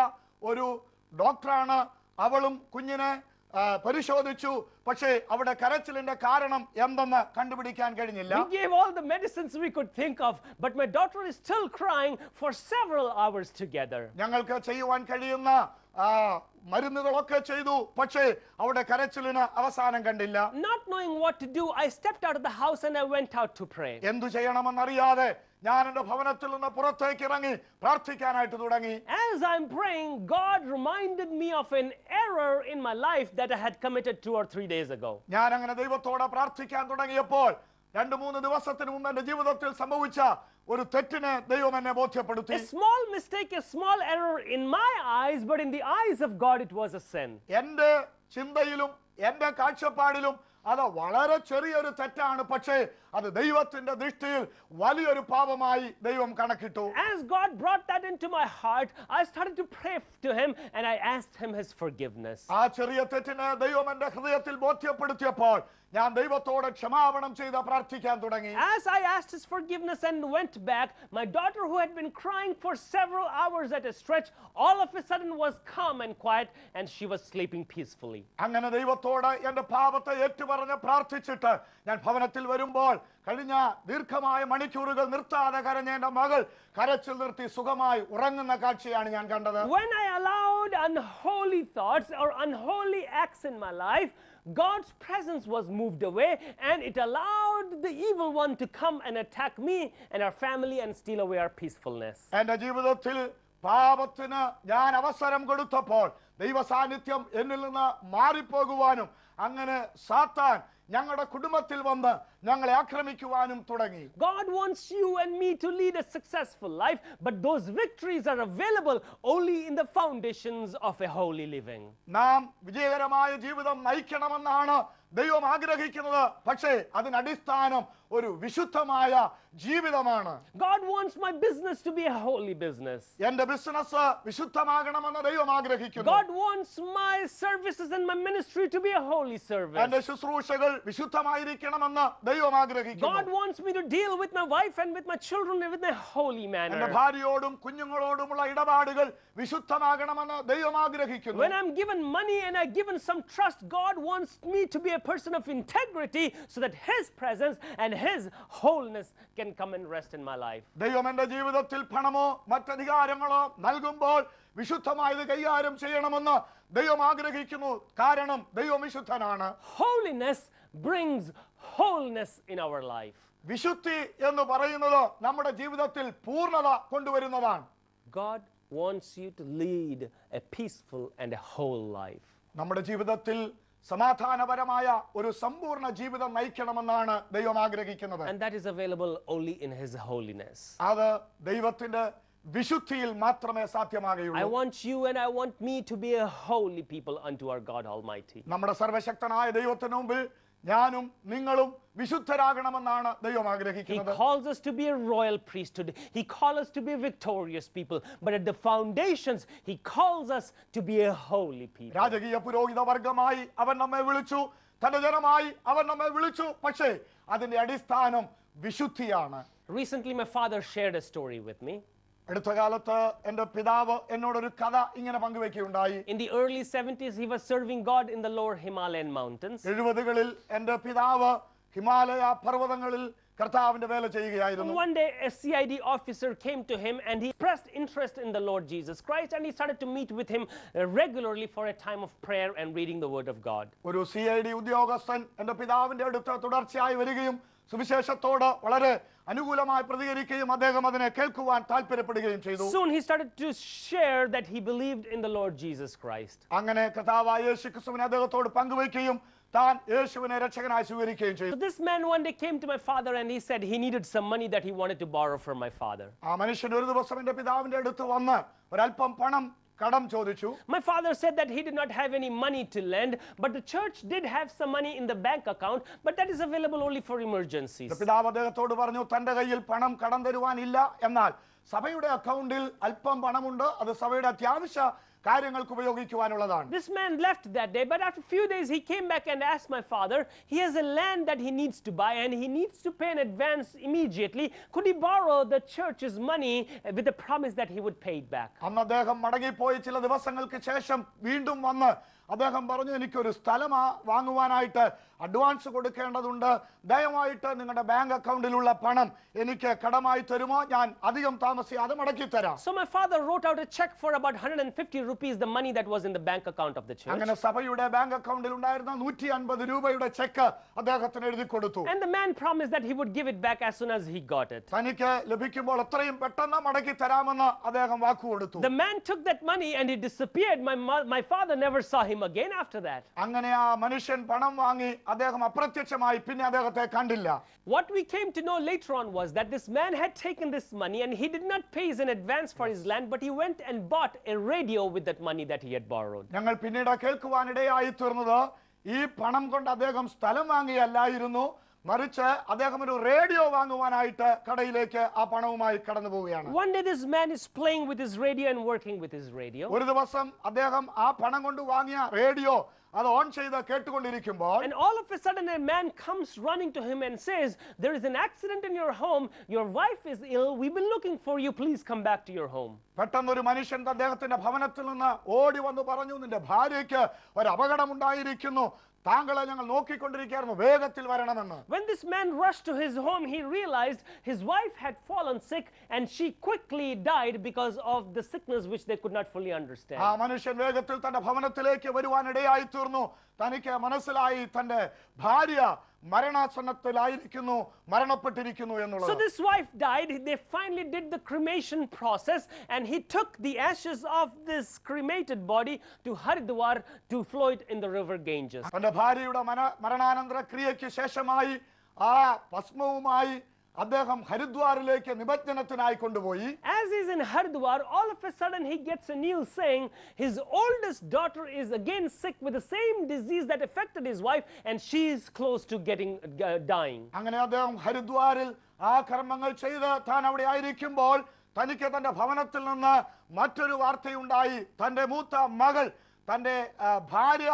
ഒരു ഡോക്ടറാണ്. അവളും കുഞ്ഞിനെ പരിശോധിച്ചു. പക്ഷേ അവിടെ കരച്ചിലിന്റെ കാരണം എന്തെന്ന് കണ്ടുപിടിക്കാൻ കഴിഞ്ഞില്ല. We gave all the medicines we could think of, but my daughter is still crying for several hours together. ഞങ്ങൾക്ക് ചെയ്യുവാൻ കഴിയുന്ന മരുന്നുകളൊക്കെ ചെയ്തു. പക്ഷേ അവിടെ കരച്ചിലിന് അവസാനം കണ്ടില്ല. Not knowing what to do, I stepped out of the house and I went out to pray. എന്തു ചെയ്യണമെന്നറിയാതെ ഞാൻ എൻ്റെ ഭവനത്തിൽ നിന്ന് പുറത്തേക്ക് ഇറങ്ങി പ്രാർത്ഥിക്കാനായിട്ട് തുടങ്ങി. As I'm praying, God reminded me of an error in my life that I had committed 2 or 3 days ago. ഞാൻ അങ്ങനെ ദൈവത്തോട് പ്രാർത്ഥിക്കാൻ തുടങ്ങിയപ്പോൾ 2-3 ദിവസത്തിന് മുമ്പ് എൻ്റെ ജീവിതത്തിൽ സംഭവിച്ച ഒരു തെറ്റിനെ ദൈവം എന്നെ ബോധ്യപ്പെടുത്തി. A small mistake, a small error in my eyes, but in the eyes of God it was a sin. എൻ്റെ ചിന്തയിലും എൻ്റെ കാഴ്ചപ്പാടിലും അത് വളരെ ചെറിയൊരു തെറ്റാണ്. പക്ഷേ അത് ദൈവത്തിന്റെ ദൃഷ്ടിയിൽ വലിയൊരു പാപമായി ദൈവം കണക്കിട്ടു. As God brought that into my heart, I started to pray to him and I asked him his forgiveness. ആ ചെറിയ തെറ്റിനെ ദൈവം എൻ്റെ ഹൃദയത്തിൽ ബോധ്യപ്പെടുത്തിയപ്പോൾ ഞാൻ ദൈവത്തോട് ക്ഷമാപണം ചെയ്ത് പ്രാർത്ഥിക്കാൻ തുടങ്ങി. As I asked his forgiveness and went back, my daughter, who had been crying for several hours at a stretch, all of a sudden was calm and quiet and she was sleeping peacefully. അങ്ങനെ ദൈവത്തോട് എൻ്റെ പാപത്തെ ഏറ്റുപറഞ്ഞ് പ്രാർത്ഥിച്ചിട്ട് ഞാൻ ഭവനത്തിൽ വരുമ്പോൾ കഴിഞ്ഞ ദീർഘമായ മണിക്കൂറുകൾ നിർത്താതെ കരഞ്ഞ എൻ്റെ മകൾ കരച്ചിൽ നിർത്തി സുഖമായി ഉറങ്ങുന്ന കാഴ്ചയാണ് ഞാൻ കണ്ടത്. When I allowed unholy thoughts or unholy acts in my life, God's presence was moved away and it allowed the evil one to come and attack me and our family and steal away our peacefulness. എൻ്റെ ജീവിതത്തിൽ പാപത്തിന് ഞാൻ അവസരം കൊടുത്തപ്പോൾ ദൈവ സാന്നിധ്യം എന്നിൽ നിന്ന് മാറിപ്പോകുവാനും അങ്ങനെ സാത്താൻ ഞങ്ങളുടെ കുടുംബത്തിൽ വന്ന് ഞങ്ങളെ ആക്രമിക്കുവാനും തുടങ്ങി. God wants you and me to lead a successful life, but those victories are available only in the foundations of a holy living. നാം വിജയകരമായ ജീവിതം നയിക്കണമെന്നാണ് ദൈവം ആഗ്രഹിക്കുന്നത്. പക്ഷേ അതിന് അടിസ്ഥാനം ഒരു വിശുദ്ധമായ ജീവിതമാണ്. God wants my business to be a holy business. എൻ്റെ ബിസിനസ് വിശുദ്ധമാകണമെന്ന് ദൈവം ആഗ്രഹിക്കുന്നു. God wants my services and my ministry to be a holy service. എൻ്റെ ശുശ്രൂഷകൾ വിശുദ്ധമായിരിക്കണമെന്ന് ദൈവം ആഗ്രഹിക്കുന്നു. God wants me to deal with my wife and with my children with a holy എൻ്റെ manner. ഭാര്യയോടും കുഞ്ഞുങ്ങളോടുമുള്ള ഇടപാടുകൾ വിശുദ്ധമാകണമെന്ന് ദൈവം ആഗ്രഹിക്കുന്നു. When I'm given money and I'm given some trust, God wants me to be a person of integrity so that his presence and his wholeness can come and rest in my life. ദൈവം എൻ്റെ ജീവിതത്തിൽ പണമോ മറ്റധികാരങ്ങളോ നൽകുമ്പോൾ വിശുദ്ധമായത് കൈകാര്യം ചെയ്യണമെന്ന് ദൈവം ആഗ്രഹിക്കുന്നു. കാരണം ദൈവം വിശുദ്ധനാണ്. Holiness brings wholeness in our life. വിശുദ്ധി എന്ന് പറയുന്നത് നമ്മുടെ ജീവിതത്തിൽ പൂർണ്ണത കൊണ്ടുവരുന്നതാണ്. God wants you to lead a peaceful and a whole life. നമ്മുടെ ജീവിതത്തിൽ സമാധാനപരമായ ഒരു സമ്പൂർണ്ണ ജീവിതം നയിക്കണമെന്നാണ് ദൈവം ആഗ്രഹിക്കുന്നത്. And that is available only in his holiness. അത് ദൈവത്തിന്റെ വിശുദ്ധിയിൽ മാത്രമേ സാധ്യമാകുകയുള്ളൂ. I want you and I want me to be a holy people unto our God Almighty. നമ്മുടെ സർവശക്തനായ ദൈവത്തിന് മുമ്പിൽ ഞാനും നിങ്ങളും വിശുദ്ധരാകണമെന്നാണ് ദൈവം He ആഗ്രഹിക്കുന്നത്. calls us to be a royal priesthood. He calls us to be victorious people. But at the foundations, he calls us to be a holy people. രാജകീയ പുരോഹിത വർഗമായി അവൻ നമ്മെ വിളിച്ചു, തന്റെ ജനമായി അവൻ നമ്മെ വിളിച്ചു. പക്ഷേ അതിന്റെ അടിസ്ഥാനം വിശുദ്ധിയാണ്. Recently, my father shared a story with me. അടുത്ത കാലത്ത് എൻ്റെ പിതാവ് എന്നോടൊരു കഥ ഇങ്ങനെ പങ്കുവെക്കുകയുണ്ടായി. In the early 70s, he was serving God in the lower Himalayan mountains. 70കളിൽ എൻ്റെ പിതാവ് ഹിമാലയ പർവ്വതങ്ങളിൽ കർത്താവിന്റെ വേല ചെയ്യുകയായിരുന്നു. One day, a CID officer came to him and he expressed interest in the Lord Jesus Christ and he started to meet with him regularly for a time of prayer and reading the Word of God. ഒരു CID ഉദ്യോഗസ്ഥൻ എൻ്റെ പിതാവിന്റെ അടുത്ത് തുടർച്ചയായി വരികയും സുവിശേഷത്തോട് വളരെ അനുകൂലമായി പ്രതികരിക്കുകയും അദ്ദേഹം അതിനെ കേൾക്കുവാൻ താല്പര്യപ്പെടുകയും ചെയ്തു. Soon he started to share that he believed in the Lord Jesus Christ. അങ്ങനെ കർത്താവായ യേശുക്രിസ്തുവിനെ അദ്ദേഹത്തോട് പങ്കുവയ്ക്കുകയും താൻ യേശുവിനെ രക്ഷകനായി സ്വീകരിക്കുകയും So ചെയ്തു. this man one day came to my father and he said he needed some money that he wanted to borrow from my father. ആ മനുഷ്യൻ ഒരു ദിവസം എൻ്റെ പിതാവിന്റെ അടുത്ത് വന്ന് ഒരല്പം പണം കടം ചോദിച്ചു. My father said that he did not have any money to lend, but the church did have some money in the bank account, but that is available only for emergencies. പിതാവ് അദ്ദേഹത്തോട് പറഞ്ഞു, തന്റെ കയ്യിൽ പണം കടം തരുവാനില്ല, എന്നാൽ സഭയുടെ അക്കൗണ്ടിൽ അല്പം പണമുണ്ട്, അത് സഭയുടെ അത്യാവശ്യ കാര്യങ്ങൾക്ക് ഉപയോഗിക്കുവാനുള്ളതാണ്. This man left that day, but after a few days he came back and asked my father, he has a land that he needs to buy and he needs to pay in advance immediately. Could he borrow the church's money with the promise that he would pay it back? അന്ന് അദ്ദേഹം മടങ്ങിപ്പോയി ചില ദിവസങ്ങൾക്ക് ശേഷം വീണ്ടും വന്ന് അദ്ദേഹം പറഞ്ഞു, എനിക്കൊരു സ്ഥലം വാങ്ങുവാനായിട്ട് അഡ്വാൻസ് കൊടുക്കേണ്ടതുണ്ട്, ദയവായിട്ട് നിങ്ങളുടെ ബാങ്ക് അക്കൗണ്ടിലുള്ള പണം എനിക്ക് കടമായി തരുമോ, ഞാൻ അധികം താമസിയാതെ മടക്കി തരാം. So my father wrote out a check for about 150 rupees, the money that was in the bank account of the church. അങ്ങനെ സഭയുടെ ബാങ്ക് അക്കൗണ്ടിൽ ഉണ്ടായിരുന്ന 150 രൂപയുടെ ചെക്ക് അദ്ദേഹത്തിന് എഴുതി കൊടുത്തു. And the man promised that he would give it back as soon as he got it. തനിക്ക് ലഭിക്കുമ്പോൾ എത്രയും പെട്ടെന്ന് മടക്കി തരാമെന്ന് അദ്ദേഹം വാക്കു കൊടുത്തു. The man took that money and he disappeared. My father never saw him again after that. അങ്ങനെ ആ മനുഷ്യൻ പണം വാങ്ങി അദ്ദേഹം അപ്രത്യക്ഷമായി, പിന്നെ അദ്ദേഹത്തെ കണ്ടില്ല. What we came to know later on was that this man had taken this money and he did not pay in advance for his land, but he went and bought a radio with that money that he had borrowed. ഞങ്ങൾ പിന്നീട് കേൾക്കുവാനിടയായി തീർന്നത്, ഈ പണം കൊണ്ട് അദ്ദേഹം സ്ഥലം വാങ്ങിയല്ലായിരുന്നു, മറിച്ച് അദ്ദേഹം ഒരു റേഡിയോ വാങ്ങുവാനായിട്ട് കടയിലേക്ക് ആ പണവുമായി കടന്നു പോവുകയാണ്. One day this man is playing with his radio and working with his radio. ഒരു ദിവസം അദ്ദേഹം ആ പണം കൊണ്ട് വാങ്ങിയ റേഡിയോ അത് ഓൺ ചെയ്ത് കേട്ടുകൊണ്ടിരിക്കുമ്പോൾ And all of a sudden a man comes running to him and says, there is an accident in your home, your wife is ill, we've been looking for you, please come back to your home. പെട്ടെന്നൊരു മനുഷ്യൻ അദ്ദേഹത്തിന്റെ ഭവനത്തിൽ നിന്ന് ഓടി വന്ന് പറഞ്ഞു, നിന്റെ ഭാര്യയ്ക്ക് ഒരു അപകടമുണ്ടായിരിക്കുന്നു, താങ്കളെ ഞങ്ങൾ നോക്കിക്കൊണ്ടിരിക്കുകയായിരുന്നു, വേഗത്തിൽ വരണമെന്ന്. When this man rushed to his home, he realized his wife had fallen sick and she quickly died because of the sickness which they could not fully understand. ആ മനുഷ്യൻ വേഗത്തിൽ തന്റെ ഭവനത്തിലേക്ക് വരുവാനിടയായി തീർന്നു. തനിക്ക് മനസ്സിലായി തന്റെ ഭാര്യ മരണാസന്നത്തിലായിരിക്കുന്നു, മരണപ്പെട്ടിരിക്കുന്നു So എന്നുള്ളത്. this wife died. They finally did the cremation process and he took the ashes of this cremated body to Haridwar to flow it in the river Ganges. തന്റെ ഭാര്യയുടെ മരണാനന്തര ക്രിയയ്ക്ക് ശേഷമായി ആ ഭസ്മവുമായി അദ്ദേഹം ഹരിദ്വാറിലേക്ക് നിമജ്ജനത്തിനായി കൊണ്ടുപോയി. As he's in Haridwar, all of a sudden he gets a news saying his oldest daughter is again sick with the same disease that affected his wife and she is close to dying. അങ്ങനെ അദ്ദേഹം ഹരിദ്വാറിൽ ആ കർമ്മങ്ങൾ ചെയ്ത് താൻ അവിടെ ആയിരിക്കുമ്പോൾ തനിക്ക് തന്റെ ഭവനത്തിൽ നിന്ന് മറ്റൊരു വാർത്തയുണ്ടായി. തന്റെ മൂത്ത മകൾ തന്റെ ഭാര്യ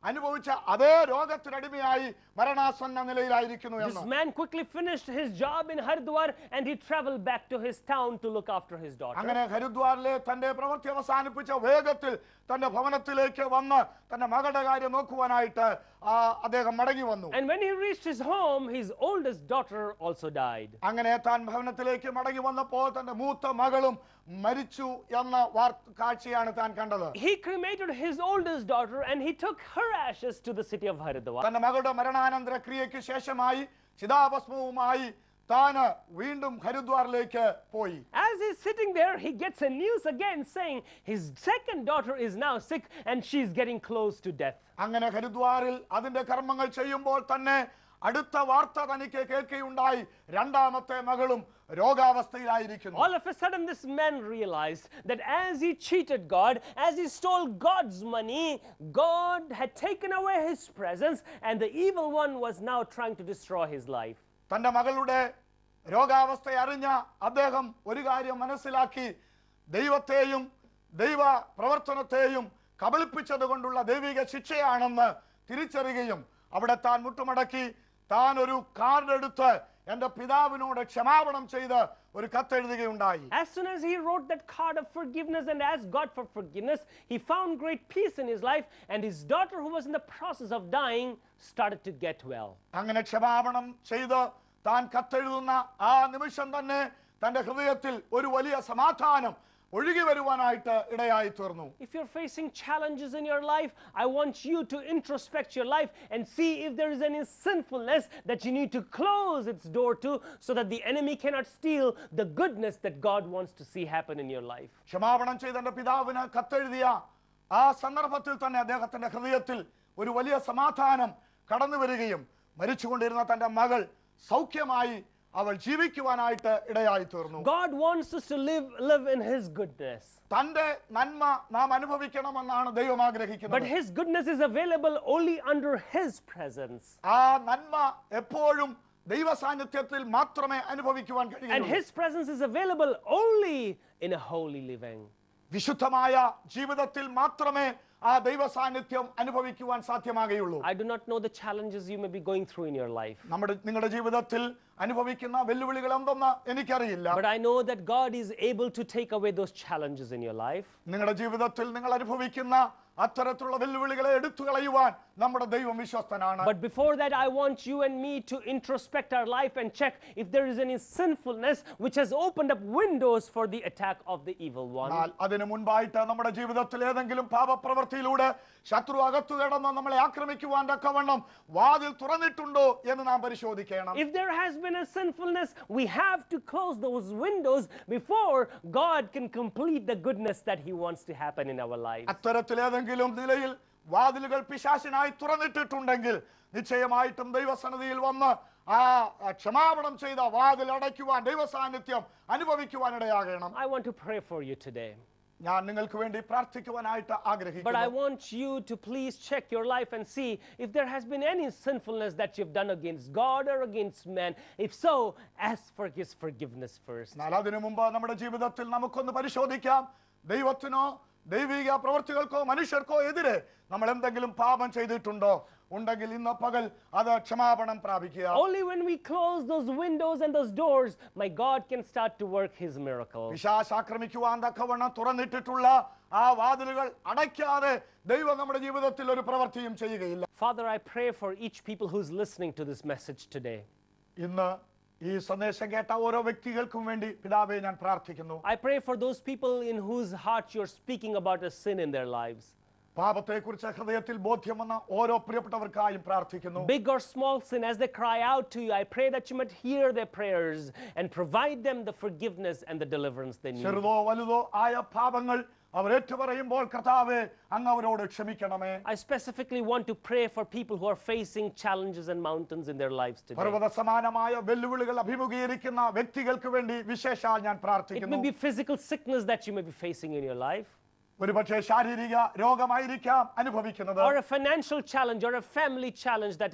അനുഭവിച്ച അതേ രോഗത്തിനടിമയായി മരണാസന്ന നിലയിലായിരിക്കുന്നു This എന്ന്. man quickly finished his job in Haridwar and he traveled back to his town to look after his daughter. അങ്ങനെ ഹരിദ്വാറിലെ തന്റെ പ്രവൃത്തി അവസാനിപ്പിച്ച വേഗത്തിൽ തന്റെ ഭവനത്തിലേക്ക് വന്ന് തന്റെ മകളുടെ കാര്യം നോക്കുവാനായിട്ട് അദ്ദേഹം മടങ്ങി വന്നു. And when he reached his home, his oldest daughter also died. അങ്ങനെ താൻ ഭവനത്തിലേക്ക് മടങ്ങി വന്നപ്പോൾ തന്റെ മൂത്ത മകളും മരിച്ചു എന്ന കാഴ്ചയാണ് താൻ കണ്ടത്. He cremated his oldest daughter and he took her ashes to the city of Haridwar. തന്റെ മകളുടെ മരണാനന്തര ക്രിയയ്ക്ക് ശേഷമായി ചിതാഭസ്മവുമായി താൻ വീണ്ടും ഹരിദ്വാറിലേക്ക് പോയി. As he's sitting there, he gets a news again saying his second daughter is now sick and she's getting close to death. അങ്ങനെ ഹരിദ്വാറിൽ അതിന്റെ കർമ്മങ്ങൾ ചെയ്യുമ്പോൾ തന്നെ അടുത്ത വാർത്ത തനിക്ക് കേൾക്കുകയുണ്ടായി, രണ്ടാമത്തെ മകളും രോഗാവസ്ഥയിലായിരിക്കുന്നു. All of a sudden this man realized that as he cheated God, as he stole God's money, God had taken away his presence and the evil one was now trying to destroy his life. തന്റെ മകളുടെ രോഗാവസ്ഥ അറിഞ്ഞ അദ്ദേഹം ഒരു കാര്യം മനസ്സിലാക്കി, ദൈവത്തെയും ദൈവ പ്രവർത്തനത്തെയും കബളിപ്പിച്ചത് കൊണ്ടുള്ള ദൈവിക ശിക്ഷയാണെന്ന് തിരിച്ചറിയുകയും അവിടെ താൻ മുട്ടുമടക്കി താൻ ഒരു കാർഡ് എടുത്ത് എന്റെ പിതാവിനോട് ക്ഷമാപണം ചെയ്ത് ഒരു കത്തെഴുതുകയുണ്ടായി. As soon as he wrote that card of forgiveness and asked God for forgiveness, he found great peace in his life and his daughter who was in the process of dying started to get well. അങ്ങനെ ക്ഷമാപണം ചെയ്ത് താൻ കത്തെഴുതുന്ന ആ നിമിഷം തന്നെ തന്റെ ഹൃദയത്തിൽ ഒരു വലിയ സമാധാനം ഒഴുകി വരുവാനായിട്ട് ഇടയായി തീർന്നു. If you're facing challenges in your life, I want you to introspect your life and see if there is any sinfulness that you need to close its door to so that the enemy cannot steal the goodness that God wants to see happen in your life. ക്ഷമാപണം ചെയ്ത എന്റെ പിതാവിന് കത്തെഴുതിയ ആ സന്ദർഭത്തിൽ തന്നെ അദ്ദേഹത്തിന്റെ ഹൃദയത്തിൽ ഒരു വലിയ സമാധാനം കടന്നു വരികയും മരിച്ചുകൊണ്ടിരുന്ന തന്റെ മകൾ സൗഖ്യമായി അവൾ ജീവിക്കുവാനായിട്ട് ഇടയായി തീർന്നു. God wants us to live in his goodness. തന്റെ നന്മ നാം അനുഭവിക്കണമെന്നാണ് ദൈവം ആഗ്രഹിക്കുന്നത്. But his goodness is available only under his presence. ആ നന്മ എപ്പോഴും ദൈവ സാന്നിധ്യത്തിൽ മാത്രമേ അനുഭവിക്കുവാൻ And കഴിയൂ. his presence is available only in a holy living. വിശുദ്ധമായ ജീവിതത്തിൽ മാത്രമേ ആ ദൈവ സാന്നിധ്യം അനുഭവിക്കുവാൻ സാധ്യമാകുകയുള്ളൂ. I do not know the challenges you may be going through in your life. നിങ്ങളുടെ ജീവിതത്തിൽ അനുഭവിക്കുന്ന വെല്ലുവിളികൾ എന്തെന്ന് എനിക്കറിയില്ല. But I know that God is able to take away those challenges in your life. നിങ്ങളുടെ ജീവിതത്തിൽ നിങ്ങൾ അനുഭവിക്കുന്ന അത്തരത്തിലുള്ള വെല്ലുവിളികളെ എടുത്തു കളയുവാൻ നമ്മുടെ ദൈവം വിശ്വസ്തനാണ്. But before that, I want you and me to introspect our life and check if there is any sinfulness which has opened up windows for the attack of the evil one. അതിനു മുൻപായിട്ട് നമ്മുടെ ജീവിതത്തിൽ ഏതെങ്കിലും പാപപ്രവൃത്തിയിലൂടെ ശത്രു അകത്തു കടന്ന് നമ്മളെ ആക്രമിക്കുവാൻ തക്കവണ്ണം വാതിൽ തുറന്നിട്ടുണ്ടോ എന്ന് നാം പരിശോധിക്കണം. If there has been a sinfulness, we have to close those windows before God can complete the goodness that he wants to happen in our lives. അത്തരത്തിൽ ഏതെങ്കിലും നിലയിൽ വാതിലുകൾ പിശാചിനായി തുറന്നിട്ടിട്ടുണ്ടെങ്കിൽ നിശ്ചയമായിട്ടും ദൈവസന്നിധിയിൽ വന്ന് ആ ക്ഷമാപണം ചെയ്ത വാതിൽ അടയ്ക്കുവാൻ ദൈവ സാന്നിധ്യം അനുഭവിക്കുവാൻ ഇടയാകണം. I want to pray for you today. ഞാൻ നിങ്ങൾക്ക് വേണ്ടി പ്രാർത്ഥിക്കുവാനായിട്ട് But I ആഗ്രഹിക്കുന്നു. want you to please check your life and see if there has been any sinfulness that you've done against God or against man. If so, ask for his forgiveness first. എന്നാൽ അതിനു മുമ്പ് നമ്മുടെ ജീവിതത്തിൽ നമുക്കൊന്ന് പരിശോധിക്കാം. ദൈവത്തിനോ ദൈവിക പ്രവർത്തികൾക്കോ മനുഷ്യർക്കോ എതിരെ നമ്മൾ എന്തെങ്കിലും പാപം ചെയ്തിട്ടുണ്ടോ? ഉണ്ടെങ്കിൽ ഇന്ന് പകൽ അത് ക്ഷമാപണം പ്രാപിക്കുക. Only when we close those windows and those doors, my God can start to work his miracle. പിശാച് ആക്രമിക്കുവാൻ തക്കവണ്ണം തുറന്നിട്ടിട്ടുള്ള ആ വാതിലുകൾ അടയ്ക്കാതെ ദൈവം നമ്മുടെ ജീവിതത്തിൽ ഒരു പ്രവൃത്തിയും ചെയ്യുകയില്ല. Father, I pray for each people who's listening to this message today. ഇന്ന് ഈ സന്ദേശം കേട്ട ഓരോ വ്യക്തികൾക്കും വേണ്ടി പിതാവേ ഞാൻ പ്രാർത്ഥിക്കുന്നു. I pray for those people in whose heart you're speaking about a sin in their lives. പാപത്തെക്കുറിച്ച് ഹൃദയത്തിൽ ബോധ്യം വന്ന ഓരോ പ്രിയപ്പെട്ടവർക്കായും പ്രാർത്ഥിക്കുന്നു. Big or small sin, as they cry out to you, I pray that you might hear their prayers and provide them the forgiveness and the deliverance they need. ചെറുതോ വലുതോ ആയ പാപങ്ങൾ അവർ ഏറ്റുപറയുമ്പോൾ കർത്താവേ അങ്ങ് അവരോട് ക്ഷമിക്കണമേ. I specifically want to pray for people who are facing challenges and mountains in their lives today. പർവ്വത സമാനമായ വെല്ലുവിളികൾ അഭിമുഖീകരിക്കുന്ന വ്യക്തികൾക്ക് വേണ്ടി വിശേഷാൽ ഞാൻ It may പ്രാർത്ഥിക്കുന്നു. be physical sickness that you may be facing in your life, ഒരുപക്ഷെ ശാരീരിക രോഗമായിരിക്കാം അനുഭവിക്കുന്നത്, or a financial challenge or a family challenge that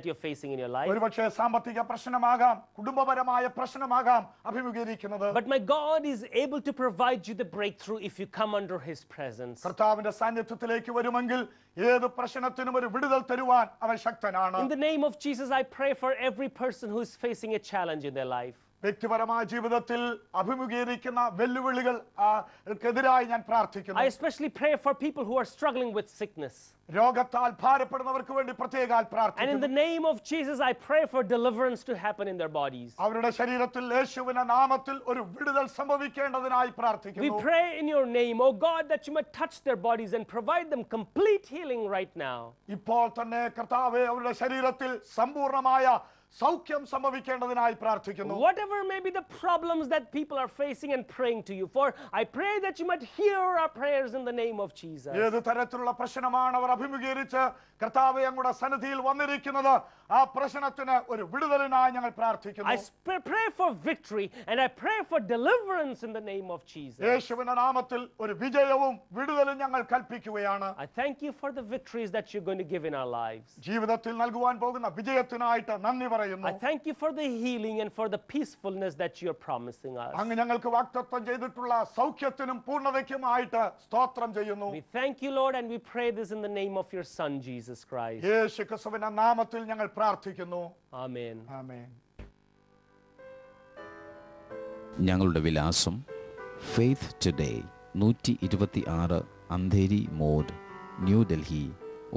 you're facing in your life. ഒരുപക്ഷെ സാമ്പത്തിക പ്രശ്നമാകാം, കുടുംബപരമായ പ്രശ്നമാകാം അഭിമുഖീകരിക്കുന്നത്. But my God is able to provide you the breakthrough if you come under his presence. കർത്താവിന്റെ സാന്നിധ്യത്തിലേക്ക് വരുമെങ്കിൽ ഏത് പ്രശ്നത്തിനും ഒരു വിടുതൽ തരുവാൻ അവൻ ശക്തനാണ്. In the name of Jesus, I pray for every person who is facing a challenge in their life. വ്യക്തിപരമായ ജീവിതത്തിൽ അഭിമുഖീകരിക്കുന്ന വെല്ലുവിളികൾക്കെതിരായി ഞാൻ പ്രാർത്ഥിക്കുന്നു. I especially pray for people who are struggling with sickness. രോഗത്താൽ ഭാരപ്പെടുന്നവർക്ക് വേണ്ടി പ്രത്യേകാൽ And in പ്രാർത്ഥിക്കുന്നു. the name of Jesus, I pray for deliverance to happen in their bodies. അവരുടെ ശരീരത്തിൽ യേശുവിന്റെ നാമത്തിൽ ഒരു വിടുതൽ സംഭവിക്കേണ്ടതിനായി We പ്രാർത്ഥിക്കുന്നു. pray in your name, oh God, that you might touch their bodies and provide them complete healing right now. ഇപ്പോൾ തന്നെ കർത്താവേ അവരുടെ ശരീരത്തിൽ സമ്പൂർണ്ണമായ സൗഖ്യം സംഭവിക്കേണ്ടതിനായി പ്രാർത്ഥിക്കുന്നു. Whatever may be the problems that people are facing and praying to you for, I pray that you might hear our prayers in the name of Jesus. ഏത് തരത്തിലുള്ള പ്രശ്നമാണ് അവർ അഭിമുഖീകരിച്ച് കർത്താവേ അങ്ങയുടെ സന്നിധിയിൽ വന്നിരിക്കുന്നത്, ആ പ്രശ്നത്തിന് ഒരു വിടുതലിനായി ഞങ്ങൾ പ്രാർത്ഥിക്കുന്നു. I pray for victory and I pray for deliverance in the name of Jesus. യേശുവിന്റെ നാമത്തിൽ ഒരു വിജയവും വിടുതലും ഞങ്ങൾ കൽപ്പിക്കുകയാണ്. I thank you for the victories that you're going to give in our lives. ജീവിതത്തിൽ നൽകുവാൻ പോകുന്ന വിജയത്തിനായിട്ട് നന്ദി പറയുന്നു. I thank you for the healing and for the peacefulness that you're promising us. അങ്ങ് ഞങ്ങൾക്ക് വാഗ്ദത്തം ചെയ്തിട്ടുള്ള സൗഖ്യത്തിനും പൂർണ്ണതയ്ക്കുമായിട്ട് സ്തോത്രം ചെയ്യുന്നു. We thank you, Lord, and we pray this in the name of your Son, Jesus Christ. യേശു ക്രിസ്തുവിന്റെ നാമത്തിൽ ഞങ്ങൾ പ്രാർത്ഥിക്കുന്നു. Amen. ആമേൻ. ഞങ്ങളുടെ വിലാസം ഫെയ്ത്ത് ടുഡേ 126 അന്ധേരി മോഡ്, ന്യൂഡൽഹി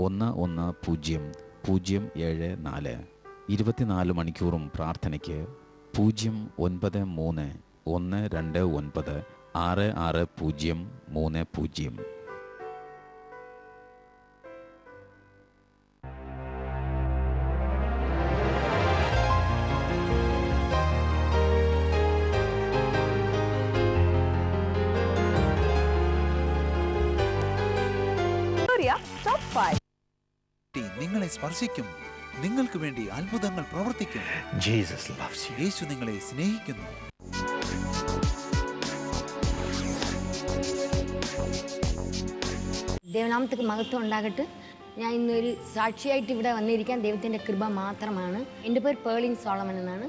11004. 24 മണിക്കൂറും പ്രാർത്ഥനയ്ക്ക് 09319666030. നിങ്ങളെ സ്പർശിക്കും, നിങ്ങൾക്ക് വേണ്ടി അത്ഭുതങ്ങൾ പ്രവർത്തിക്കും. Jesus loves you. യേശു നിങ്ങളെ സ്നേഹിക്കുന്നു. ദൈവനാമത്തിക്ക് മഹത്വം ഉണ്ടാകട്ടെ. ഞാൻ ഇന്നൊരു സാക്ഷിയായിട്ട് ഇവിടെ വന്നിരിക്കാൻ ദൈവത്തിൻ്റെ കൃപ മാത്രമാണ്. എൻ്റെ പേര് പേളിൻ സോളമൻ എന്നാണ്.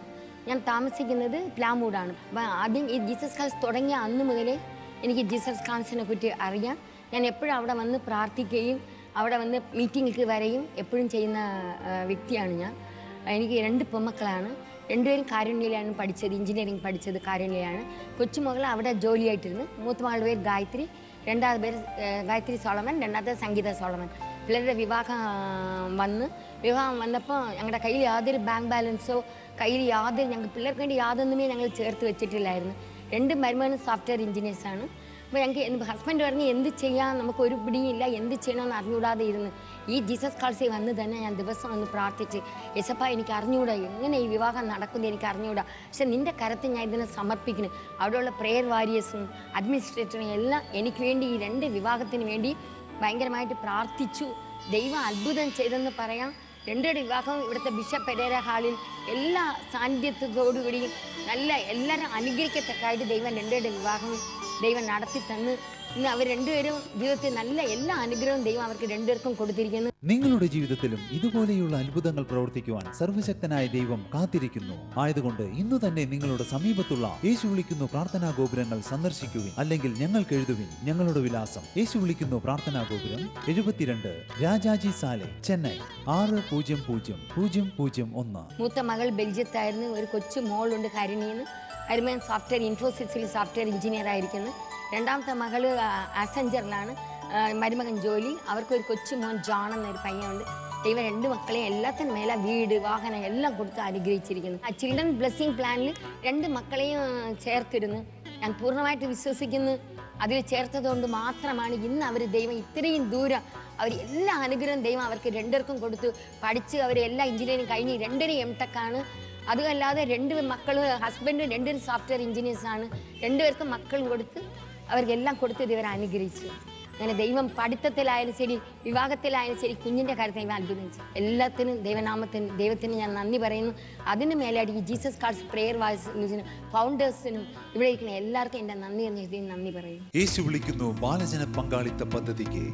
ഞാൻ താമസിക്കുന്നത് പ്ലാമൂടാണ്. അപ്പം ആദ്യം ഈ ജീസസ് കാൾസ് തുടങ്ങിയ അന്ന് മുതലേ എനിക്ക് ജീസസ് കാൾസിനെ പറ്റി അറിയാം. ഞാൻ എപ്പോഴും അവിടെ വന്ന് പ്രാർത്ഥിക്കുകയും അവിടെ വന്ന് മീറ്റിങ്ങിലേക്ക് വരെയും എപ്പോഴും ചെയ്യുന്ന വ്യക്തിയാണ് ഞാൻ. എനിക്ക് 2 പെൺമക്കളാണ്. 2 പേരും കാരുണ്യയിലാണ് പഠിച്ചത്, എഞ്ചിനീയറിംഗ് പഠിച്ചത് കാരുണ്യയിലാണ്. കൊച്ചുമകൾ അവിടെ ജോലിയായിട്ടിരുന്നു. മൂത്ത മകളുടെ പേര് ഗായത്രി, രണ്ടാമത്തെ പേര് ഗായത്രി സോളമൻ, രണ്ടാമത്തെ സംഗീത സോളമൻ. പിള്ളേരുടെ വിവാഹം വന്നപ്പോൾ ഞങ്ങളുടെ കയ്യിൽ യാതൊരു ബാങ്ക് ബാലൻസോ ഞങ്ങൾക്ക് പിള്ളേർക്ക് വേണ്ടി യാതൊന്നുമേ ഞങ്ങൾ ചേർത്ത് വെച്ചിട്ടില്ലായിരുന്നു. 2 മരുമകനും സോഫ്റ്റ്വെയർ എഞ്ചിനീയേഴ്സാണ്. അപ്പോൾ ഞങ്ങൾക്ക് ഹസ്ബൻഡ് പറഞ്ഞ് എന്ത് ചെയ്യാൻ നമുക്കൊരു പിടിയില്ല, എന്ത് ചെയ്യണമെന്ന് അറിഞ്ഞുകൂടാതെ ഇരുന്ന് ഈ ജീസസ് കാൾസിൽ വന്ന് തന്നെ ഞാൻ ദിവസം ഒന്ന് പ്രാർത്ഥിച്ച്, യേശപ്പാ എനിക്ക് അറിഞ്ഞുകൂടാ, എങ്ങനെ ഈ വിവാഹം നടക്കുന്നത് എനിക്ക് അറിഞ്ഞുകൂടാ, പക്ഷെ നിൻ്റെ കരത്തിൽ ഞാൻ ഇതിനെ സമർപ്പിക്കുന്നു. അവിടെയുള്ള പ്രെയർ വാരിയേഴ്സും അഡ്മിനിസ്ട്രേറ്ററും എല്ലാം എനിക്ക് വേണ്ടി ഈ 2 വിവാഹത്തിന് വേണ്ടി ഭയങ്കരമായിട്ട് പ്രാർത്ഥിച്ചു. ദൈവം അത്ഭുതം ചെയ്തെന്ന് പറയാം. 2 വിവാഹം ഇവിടുത്തെ ബിഷപ്പ് പെരേര ഹാളിൽ എല്ലാ സാന്നിധ്യത്തോടുകൂടിയും നല്ല എല്ലാവരും അനുഗ്രഹിക്കത്തക്കായിട്ട് ദൈവം 2 വിവാഹം ദൈവം നടത്തി തന്ന് ഇന്ന് അവർ രണ്ടുപേരും ജീവിതത്തിൽ നല്ല എല്ലാ അനുഗ്രഹവും ദൈവം അവർക്ക് രണ്ടുപേർക്കും കൊടുത്തിരിക്കുന്നു. നിങ്ങളുടെ ജീവിതത്തിലും ഇതുപോലെയുള്ള അത്ഭുതങ്ങൾ പ്രവർത്തിക്കുവാൻ സർവശക്തനായ ദൈവം കാത്തിരിക്കുന്നു. ആയതുകൊണ്ട് ഇന്നു തന്നെ നിങ്ങളുടെ സമീപത്തുള്ള യേശു വിളിക്കുന്നു പ്രാർത്ഥനാ ഗോപുരങ്ങൾ സന്ദർശിക്കുവിൻ. അല്ലെങ്കിൽ ഞങ്ങൾക്ക് എഴുതുവിൻ. ഞങ്ങളുടെ വിലാസം: യേശു വിളിക്കുന്നു പ്രാർത്ഥനാ ഗോപുരം, 72 രാജാജി സാലെ, ചെന്നൈ 600001. മൂത്ത മകൾ ബെൽജിയത്തായിരുന്നു. ഒരു കൊച്ചു മോളുണ്ട് ഹരിണിന്ന്. ഹരിമൻ സോഫ്റ്റ്വെയർ ഇൻഫോസിസിൽ സോഫ്റ്റ്വെയർ എഞ്ചിനീയർ ആയിരിക്കുന്നു. രണ്ടാമത്തെ മകൾ അസഞ്ചറിലാണ് മരുമകൻ ജോലി. അവർക്കൊരു കൊച്ചു മോൻ ജോൺ എന്നൊരു പയ്യനുണ്ട്. ദൈവം 2 മക്കളെയും എല്ലാത്തിനും മേലെ വീട് വാഹനം എല്ലാം കൊടുത്ത് അനുഗ്രഹിച്ചിരിക്കുന്നു. ആ ചിൽഡ്രൻ ബ്ലെസ്സിങ് പ്ലാനിൽ 2 മക്കളെയും ചേർത്തിരുന്നു. ഞാൻ പൂർണ്ണമായിട്ട് വിശ്വസിക്കുന്നു. അതിൽ ചേർത്തതുകൊണ്ട് മാത്രമാണ് ഇന്ന് അവർ ദൈവം ഇത്രയും ദൂരം അവർ എല്ലാ അനുഗ്രഹവും ദൈവം അവർക്ക് രണ്ടുപേർക്കും കൊടുത്തു. പഠിച്ച് അവർ എല്ലാ എഞ്ചിനീയറിംഗ് കഴിഞ്ഞ് 2 MTech. അതുമല്ലാതെ 2 മക്കൾ ഹസ്ബൻഡ് 2 സോഫ്റ്റ്വെയർ എഞ്ചിനീയേഴ്സാണ്. 2 പേർക്കും മക്കളും കൊടുത്ത് അവർക്കെല്ലാം കൊടുത്ത് ഇവരെ അനുഗ്രഹിച്ചു. അങ്ങനെ ദൈവം പഠിത്തത്തിലായാലും ശരി വിവാഹത്തിലായാലും ശരി കുഞ്ഞിൻ്റെ കാര്യത്തിൽ ദൈവം അത്ഭുതം ചെയ്തു. എല്ലാത്തിനും ദൈവത്തിന് ഞാൻ നന്ദി പറയുന്നു. അതിന് മേലായിട്ട് ഈ ജീസസ് കാൾസ് പ്രെയർ വായ്സിനും ഫൗണ്ടേഴ്സിനും ഇവിടെ ഇരിക്കുന്ന എല്ലാവർക്കും എൻ്റെ നന്ദി പറയുന്നു. യേശു വിളിക്കുന്നു ബാലജന പങ്കാളിത്ത പദ്ധതിക്ക്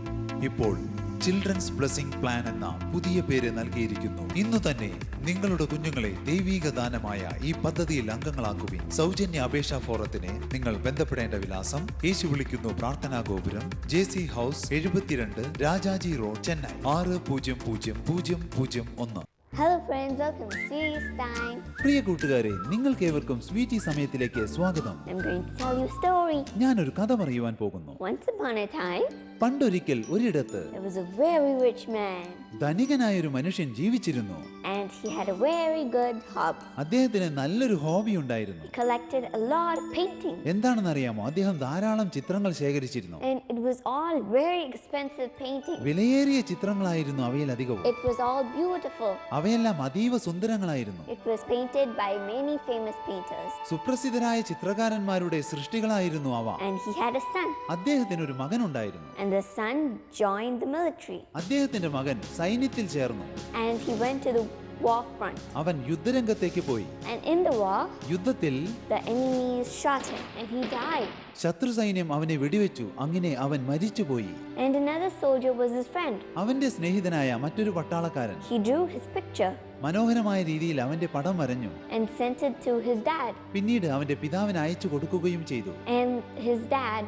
ഇപ്പോൾ ചിൽഡ്രൻസ് ബ്ലെസ്സിംഗ് പ്ലാൻ എന്ന പുതിയ പേര് നൽകിയിരിക്കുന്നു. ഇന്നു തന്നെ നിങ്ങളുടെ കുഞ്ഞുങ്ങളെ ദൈവീക ദാനമായ ഈ പദ്ധതിയിൽ അംഗങ്ങളാക്കുവിൻ. സൗജന്യ അപേക്ഷാ ഫോറത്തിന് നിങ്ങൾ ബന്ധപ്പെടേണ്ട വിലാസം: യേശു വിളിക്കുന്നു പ്രാർത്ഥനാ ഗോപുരം, JC house, 72 Rajaji road, Chennai 600001. Hello friends, welcome to Sweeties Time. പ്രിയ കൂട്ടുകാരെ, നിങ്ങൾക്കേവർക്കും സ്വീറ്റി സമയത്തിലേക്ക് സ്വാഗതം. I'm going to tell you a story. ഞാനൊരു കഥ പറയുവാൻ പോകുന്നു. Once upon a time, പണ്ടൊരിക്കൽ ഒരിടത്ത് there was a very rich man. ധനികനായൊരു മനുഷ്യൻ ജീവിച്ചിരുന്നു. And he had a very good hobby. അദ്ദേഹത്തിന് നല്ലൊരു ഹോബി ഉണ്ടായിരുന്നു. He collected a lot of paintings. എന്താണെന്നറിയാമോ? അദ്ദേഹം ധാരാളം ചിത്രങ്ങൾ ശേഖരിച്ചിരുന്നു. And it was all very expensive paintings. വിലയേറിയ ചിത്രങ്ങളായിരുന്നു അവയിലധികവും. It was all beautiful. അവയെല്ലാം അതീവ സുന്ദരങ്ങളായിരുന്നു. It was painted by many famous painters. സുപ്രസിദ്ധരായ ചിത്രകാരന്മാരുടെ സൃഷ്ടികളായിരുന്നു അവ. And he had a son. അദ്ദേഹത്തിന് ഒരു മകനുണ്ടായിരുന്നു. And the son joined the military. അദ്ദേഹത്തിന്റെ മകൻ സൈന്യത്തിൽ ചേർന്നു. And he went to the war front. അവൻ യുദ്ധരംഗത്തേക്ക് പോയി. And in the war, യുദ്ധത്തിൽ the enemies shot him and he died. ശത്രു സൈന്യം അവനെ വെടിവെച്ചു. അങ്ങനെ അവൻ മരിച്ചുപോയി. And another soldier was his friend. അവന്റെ സ്നേഹിതനായ മറ്റൊരു പട്ടാളക്കാരൻ He drew his picture മനോഹരമായ രീതിയിൽ അവന്റെ പടം വരഞ്ഞു. and sent it to his dad. പിന്നീട് അവന്റെ പിതാവിന് അയച്ചു കൊടുക്കുകയും ചെയ്തു. And his dad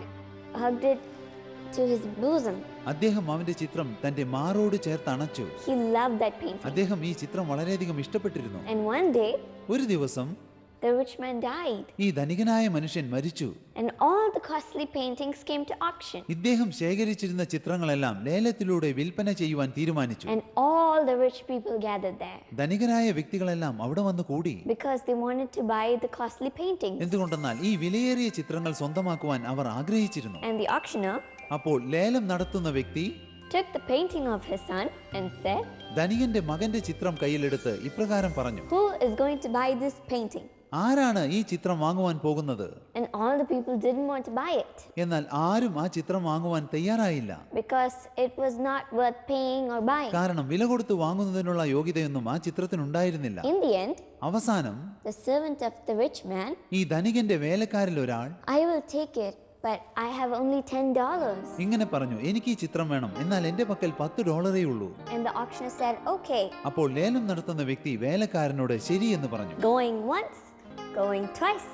hugged it to his bosom. അദ്ദേഹം അവന്റെ ചിത്രം തന്റെ മാറോട് ചേർത്ത് അണച്ചു. He loved that painting. അദ്ദേഹം ഈ ചിത്രം വളരെയധികം ഇഷ്ടപ്പെട്ടിരുന്നു. And one day, ഒരു ദിവസം the rich man died. ഈ ധനികനായ മനുഷ്യൻ മരിച്ചു. And all the costly paintings came to auction. ഇദ്ദേഹം ശേഖരിച്ചിരുന്ന ചിത്രങ്ങളെല്ലാം ലേലത്തിലൂടെ വിൽപ്പന ചെയ്യുവാൻ തീരുമാനിച്ചു. And all the rich people gathered there. ധനികരായ വ്യക്തികളെല്ലാം അവിടെ വന്ന് കൂടി. Because they wanted to buy the costly paintings. എന്തുകൊണ്ടെന്നാൽ ഈ വിലയേറിയ ചിത്രങ്ങൾ സ്വന്തമാക്കുവാൻ അവർ ആഗ്രഹിച്ചിരുന്നു. And the auctioneer അപ്പോൾ ലേലം നടത്തുന്ന വ്യക്തി took the painting of his son and said, ധനികന്റെ മകന്റെ ചിത്രം കയ്യിലെടുത്ത് ഇപ്രകാരം പറഞ്ഞു: "Who is going to buy this painting?" ആരാണ് ഈ ചിത്രം വാങ്ങുവാൻ പോകുന്നത്? And all the people didn't want to buy it. എന്നാൽ ആരും ആ ചിത്രം വാങ്ങുവാൻ തയ്യാറായില്ല. Because it was not worth paying or buying. കാരണം വില കൊടുത്ത് വാങ്ങുന്നതിനുള്ള യോഗ്യതയൊന്നും ആ ചിത്രത്തിനുണ്ടായിരുന്നില്ല. In the end, അവസാനം the servant of the rich man, ഈ ധനികന്റെ വേലക്കാരിൽ ഒരാൾ, "I will take it, but I have only $10." ഇങ്ങനെ പറഞ്ഞു: എനിക്ക് ഈ ചിത്രം വേണം, എന്നാൽ എന്റെ പക്കൽ $10 ഉള്ളൂ. And the auctioneer said, "Okay." അപ്പോൾ ലേലം നടത്തുന്ന വ്യക്തി വേലക്കാരനോട് ശരി എന്ന് പറഞ്ഞു. Going once, going twice,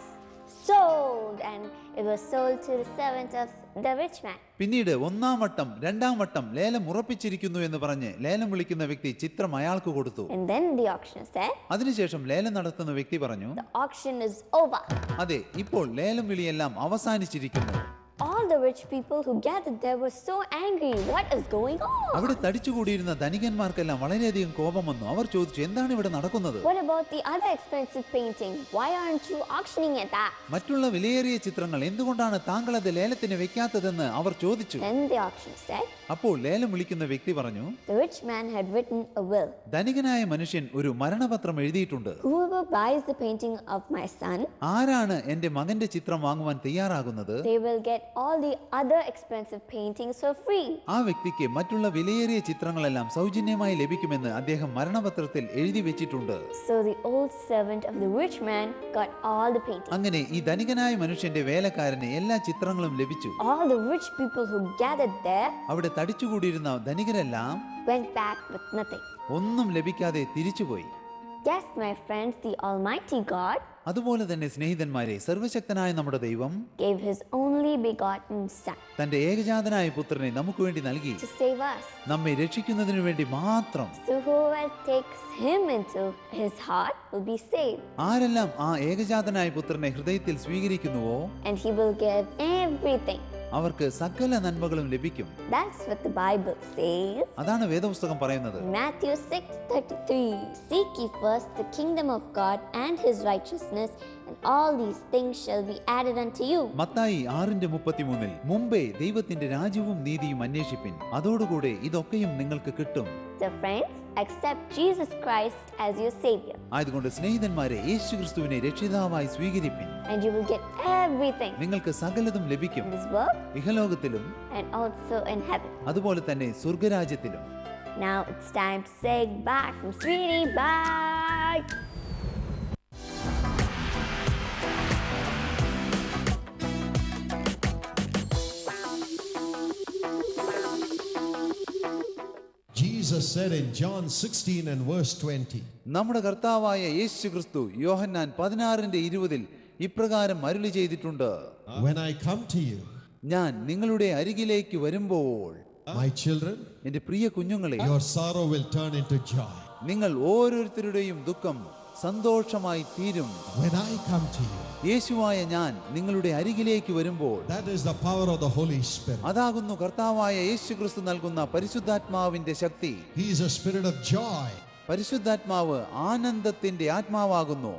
sold. And it was sold to the servant of the rich man. പിന്നീട് 1-ാം വട്ടം 2-ാം വട്ടം ലേലം ഉറപ്പിച്ചിരിക്കുന്നു എന്ന് പറഞ്ഞ് ലേലം വിളിക്കുന്ന വ്യക്തി ചിത്രം അയാൾക്ക് കൊടുത്തു. And then the auctioneer said, അതിനുശേഷം ലേലം നടത്തുന്ന വ്യക്തി പറഞ്ഞു: "The auction is over." അതെ, ഇപ്പോൾ ലേലം വിളിയെല്ലാം അവസാനിച്ചിരിക്കുന്നു. All the rich people who gathered there were so angry. What is going on? അവിടെ തടിച്ചുകൂടിയിരുന്ന ധനികന്മാർക്കെല്ലാം വളരെയധികം കോപം വന്നു. അവർ ചോദിച്ചു: എന്താണ് ഇവിടെ നടക്കുന്നത്? What about the other expensive painting? Why aren't you auctioning at that? മറ്റുള്ള വിലയേറിയ ചിത്രങ്ങൾ എന്തുകൊണ്ടാണ് താങ്കൾ അത് ലേലത്തിന് വെക്കാത്തതെന്ന് അവർ ചോദിച്ചു. Then the auctioneer said, അപ്പോൾ ലേലം വിളിക്കുന്ന വ്യക്തി പറഞ്ഞു: "The rich man had written a will. ധനികനായ മനുഷ്യൻ ഒരു മരണപത്രം എഴുതിയിട്ടുണ്ട്. Whoever buys the painting of my son, ആരാണ് എന്റെ മകന്റെ ചിത്രം വാങ്ങുവാൻ തയ്യാറാകുന്നത്? they will get all all the other expensive paintings for free. ആ വ്യക്തിക്ക് മറ്റുള്ള വിലയേറിയ ചിത്രങ്ങളെല്ലാം സൗജന്യമായി ലഭിക്കുമെന്ന് അദ്ദേഹം മരണപത്രത്തിൽ എഴുതി വെച്ചിട്ടുണ്ട്. So the old servant of the rich man got all the paintings. അങ്ങനെ ഈ ധനികനായ മനുഷ്യന്റെ വേലക്കാരന് എല്ലാ ചിത്രങ്ങളും ലഭിച്ചു. All the rich people who gathered there അവിടെ തടിച്ചുകൂടിയിരുന്ന ധനികരെല്ലാം went back with nothing. ഒന്നും ലഭിക്കാതെ തിരിച്ചുപോയി. Yes, my friends, the Almighty God അതുപോലെ തന്നെ സ്നേഹിതന്മാരെ, സർവശക്തനായ നമ്മുടെ ദൈവം gave his only begotten son തന്റെ ഏകജാതനായ പുത്രനെ നമുക്ക് വേണ്ടി നൽകി, to save us. നമ്മെ രക്ഷിക്കുന്നതിനു വേണ്ടി മാത്രം. So whoever takes him into his heart will be saved. ആരെല്ലാം ആ ഏകജാതനായ പുത്രനെ ഹൃദയത്തിൽ സ്വീകരിക്കുന്നുവോ, And he will give everything. അവർക്ക് സകല നന്മകളും ലഭിക്കും. That's what the Bible says. അതാണ് വേദപുസ്തകം പറയുന്നത്. Matthew 6:33. Seek ye first the kingdom of God and his righteousness, and all these things shall be added unto you. Mathai 6:33 മുമ്പേ ദൈവത്തിന്റെ രാജ്യവും നീതിയും അന്വേഷിപ്പിൻ, അതോടുകൂടെ ഇതൊക്കെയും നിങ്ങൾക്ക് കിട്ടും. So friends, accept Jesus Christ as your savior. ആയതുകൊണ്ട് സ്നേഹിതന്മാരെ, യേശുക്രിസ്തുവിനെ രക്ഷിതാവായി സ്വീകരിപ്പിൻ. And you will get everything നിങ്ങൾക്ക് സകലതും ലഭിക്കും. in this world ഇഹലോകത്തിലും and also in heaven. അതുപോലെ തന്നെ സ്വർഗരാജ്യത്തിലും. Now it's time to say goodbye from Sweetie. Bye. Jesus said in John 16 and verse 20. നമ്മുടെ കർത്താവായ യേശുക്രിസ്തു യോഹന്നാൻ 16:20 ഇപ്രകാരം അരുളി ചെയ്തിട്ടുണ്ട്. When I come to you, ഞാൻ നിങ്ങളുടെ അരികിലേക്ക് വരുമ്പോൾ, my children, എൻ്റെ പ്രിയ കുഞ്ഞുങ്ങളെ, your sorrow will turn into joy. നിങ്ങൾ ഓരോരുത്തരുടെയും ദുഃഖം സന്തോഷമായി തീരും. When I come to you, യേശുവായ ഞാൻ നിങ്ങളുടെ അരികിലേക്ക് വരുമ്പോൾ, that is the power of the Holy Spirit. അതാകുന്നു കർത്താവായ യേശുക്രിസ്തു നൽകുന്ന പരിശുദ്ധാത്മാവിന്റെ ശക്തി. He is a spirit of joy. പരിശുദ്ധാത്മാവ് ആനന്ദത്തിന്റെ ആത്മാവാകുന്നു.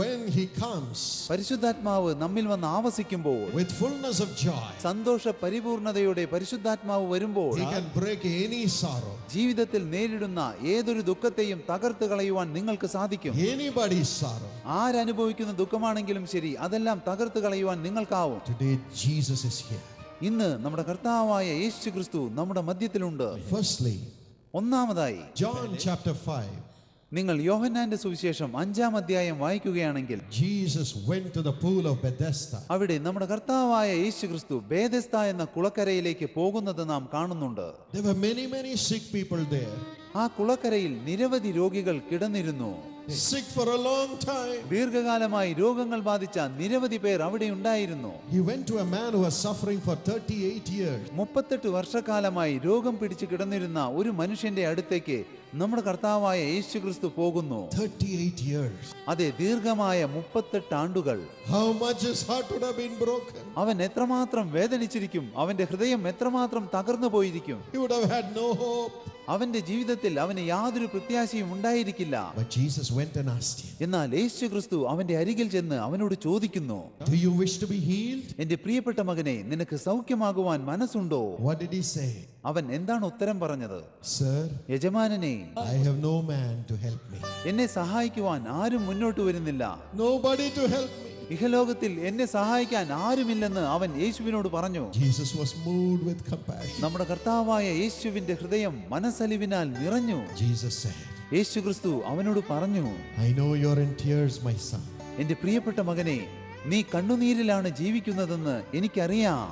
When he comes പരിശുദ്ധാത്മാവ് നമ്മിൽ വന്ന് ആവസിക്കുമ്പോൾ, with fullness of joy, സന്തോഷ പരിപൂർണതയോടെ പരിശുദ്ധാത്മാവ് വരുമ്പോൾ, he can break any sorrow. ജീവിതത്തിൽ നേരിടുന്ന ഏതൊരു ദുഃഖത്തെയും തകർത്ത് കളയുവാൻ നിങ്ങൾക്ക് സാധിക്കും. Anybody's sorrow. ആരനുഭവിക്കുന്ന ദുഃഖമാണെങ്കിലും ശരി, അതെല്ലാം തകർത്ത് കളയുവാൻ നിങ്ങൾക്കാവും. Today Jesus is here. ഇന്ന് നമ്മുടെ കർത്താവായ യേശുക്രിസ്തു നമ്മുടെ മധ്യത്തിലുണ്ട്. Firstly, ഒന്നാമതായി John chapter 5. നിങ്ങൾ യോഹന്നാന്റെ സുവിശേഷം 5-ാം അധ്യായം വായിക്കുകയാണെങ്കിൽ, Jesus went to the pool of Bethesda. അവിടെ നമ്മുടെ കർത്താവായ യേശുക്രിസ്തു ബേഥെസ്ദ എന്ന കുളക്കരയിലേക്ക് പോകുന്നത് നാം കാണുന്നുണ്ട്. There were many sick people there. ആ കുളക്കരയിൽ നിരവധി രോഗികൾ കിടന്നിരുന്നു. Sick for a long time. ദീർഘകാലമായി രോഗങ്ങൾ ബാധിച്ച നിരവധി പേർ അവിടെ ഉണ്ടായിരുന്നു. He went to a man who was suffering for 38 years. 38 വർഷക്കാലമായി രോഗം പിടിച്ചു കിടന്നിരുന്ന ഒരു മനുഷ്യന്റെ അടുത്തേക്ക് നമ്മുടെ കർത്താവായ യേശുക്രിസ്തു പോകുന്നു. 38 years. അതെ, ദീർഘമായ 38 ആണ്ടുകൾ. How much his heart would have been broken. അവൻ എത്രമാത്രം വേദനിച്ചിരിക്കും, അവന്റെ ഹൃദയം എത്രമാത്രം തകർന്നു പോയിരിക്കും. He would have had no hope. അവന്റെ ജീവിതത്തിൽ അവന് യാതൊരു പ്രത്യാശയും ഉണ്ടായിരിക്കില്ല. But Jesus went and asked him. എന്നാൽ യേശുക്രിസ്തു അവന്റെ അരികിൽ ചെന്ന് അവനോട് ചോദിക്കുന്നു, Do you wish to be healed? എന്റെ പ്രിയപ്പെട്ട മകനെ, നിനക്ക് സൗഖ്യമാകുവാൻ മനസ്സുണ്ടോ? What did he say? അവൻ എന്താണ് ഉത്തരം പറഞ്ഞത്? Sir, യജമാനനെ, I have no man to help me. എന്നെ സഹായിക്കുവാൻ ആരും മുന്നോട്ട് വരുന്നില്ല. Nobody to help me. ഇഹലോകത്തിൽ എന്നെ സഹായിക്കാൻ ആരുമില്ലെന്ന് അവൻ യേശുവിനോട് പറഞ്ഞു. Jesus was moved with compassion. നമ്മുടെ കർത്താവായ യേശുവിന്റെ ഹൃദയം മനസ്സലിവിനാൽ നിറഞ്ഞു. Jesus said, യേശുക്രിസ്തു അവനോട് പറഞ്ഞു, I know you're in tears, my son. എന്റെ പ്രിയപ്പെട്ട മകനെ, നീ കണ്ണുനീരിലാണ് ജീവിക്കുന്നതെന്ന് എനിക്കറിയാം.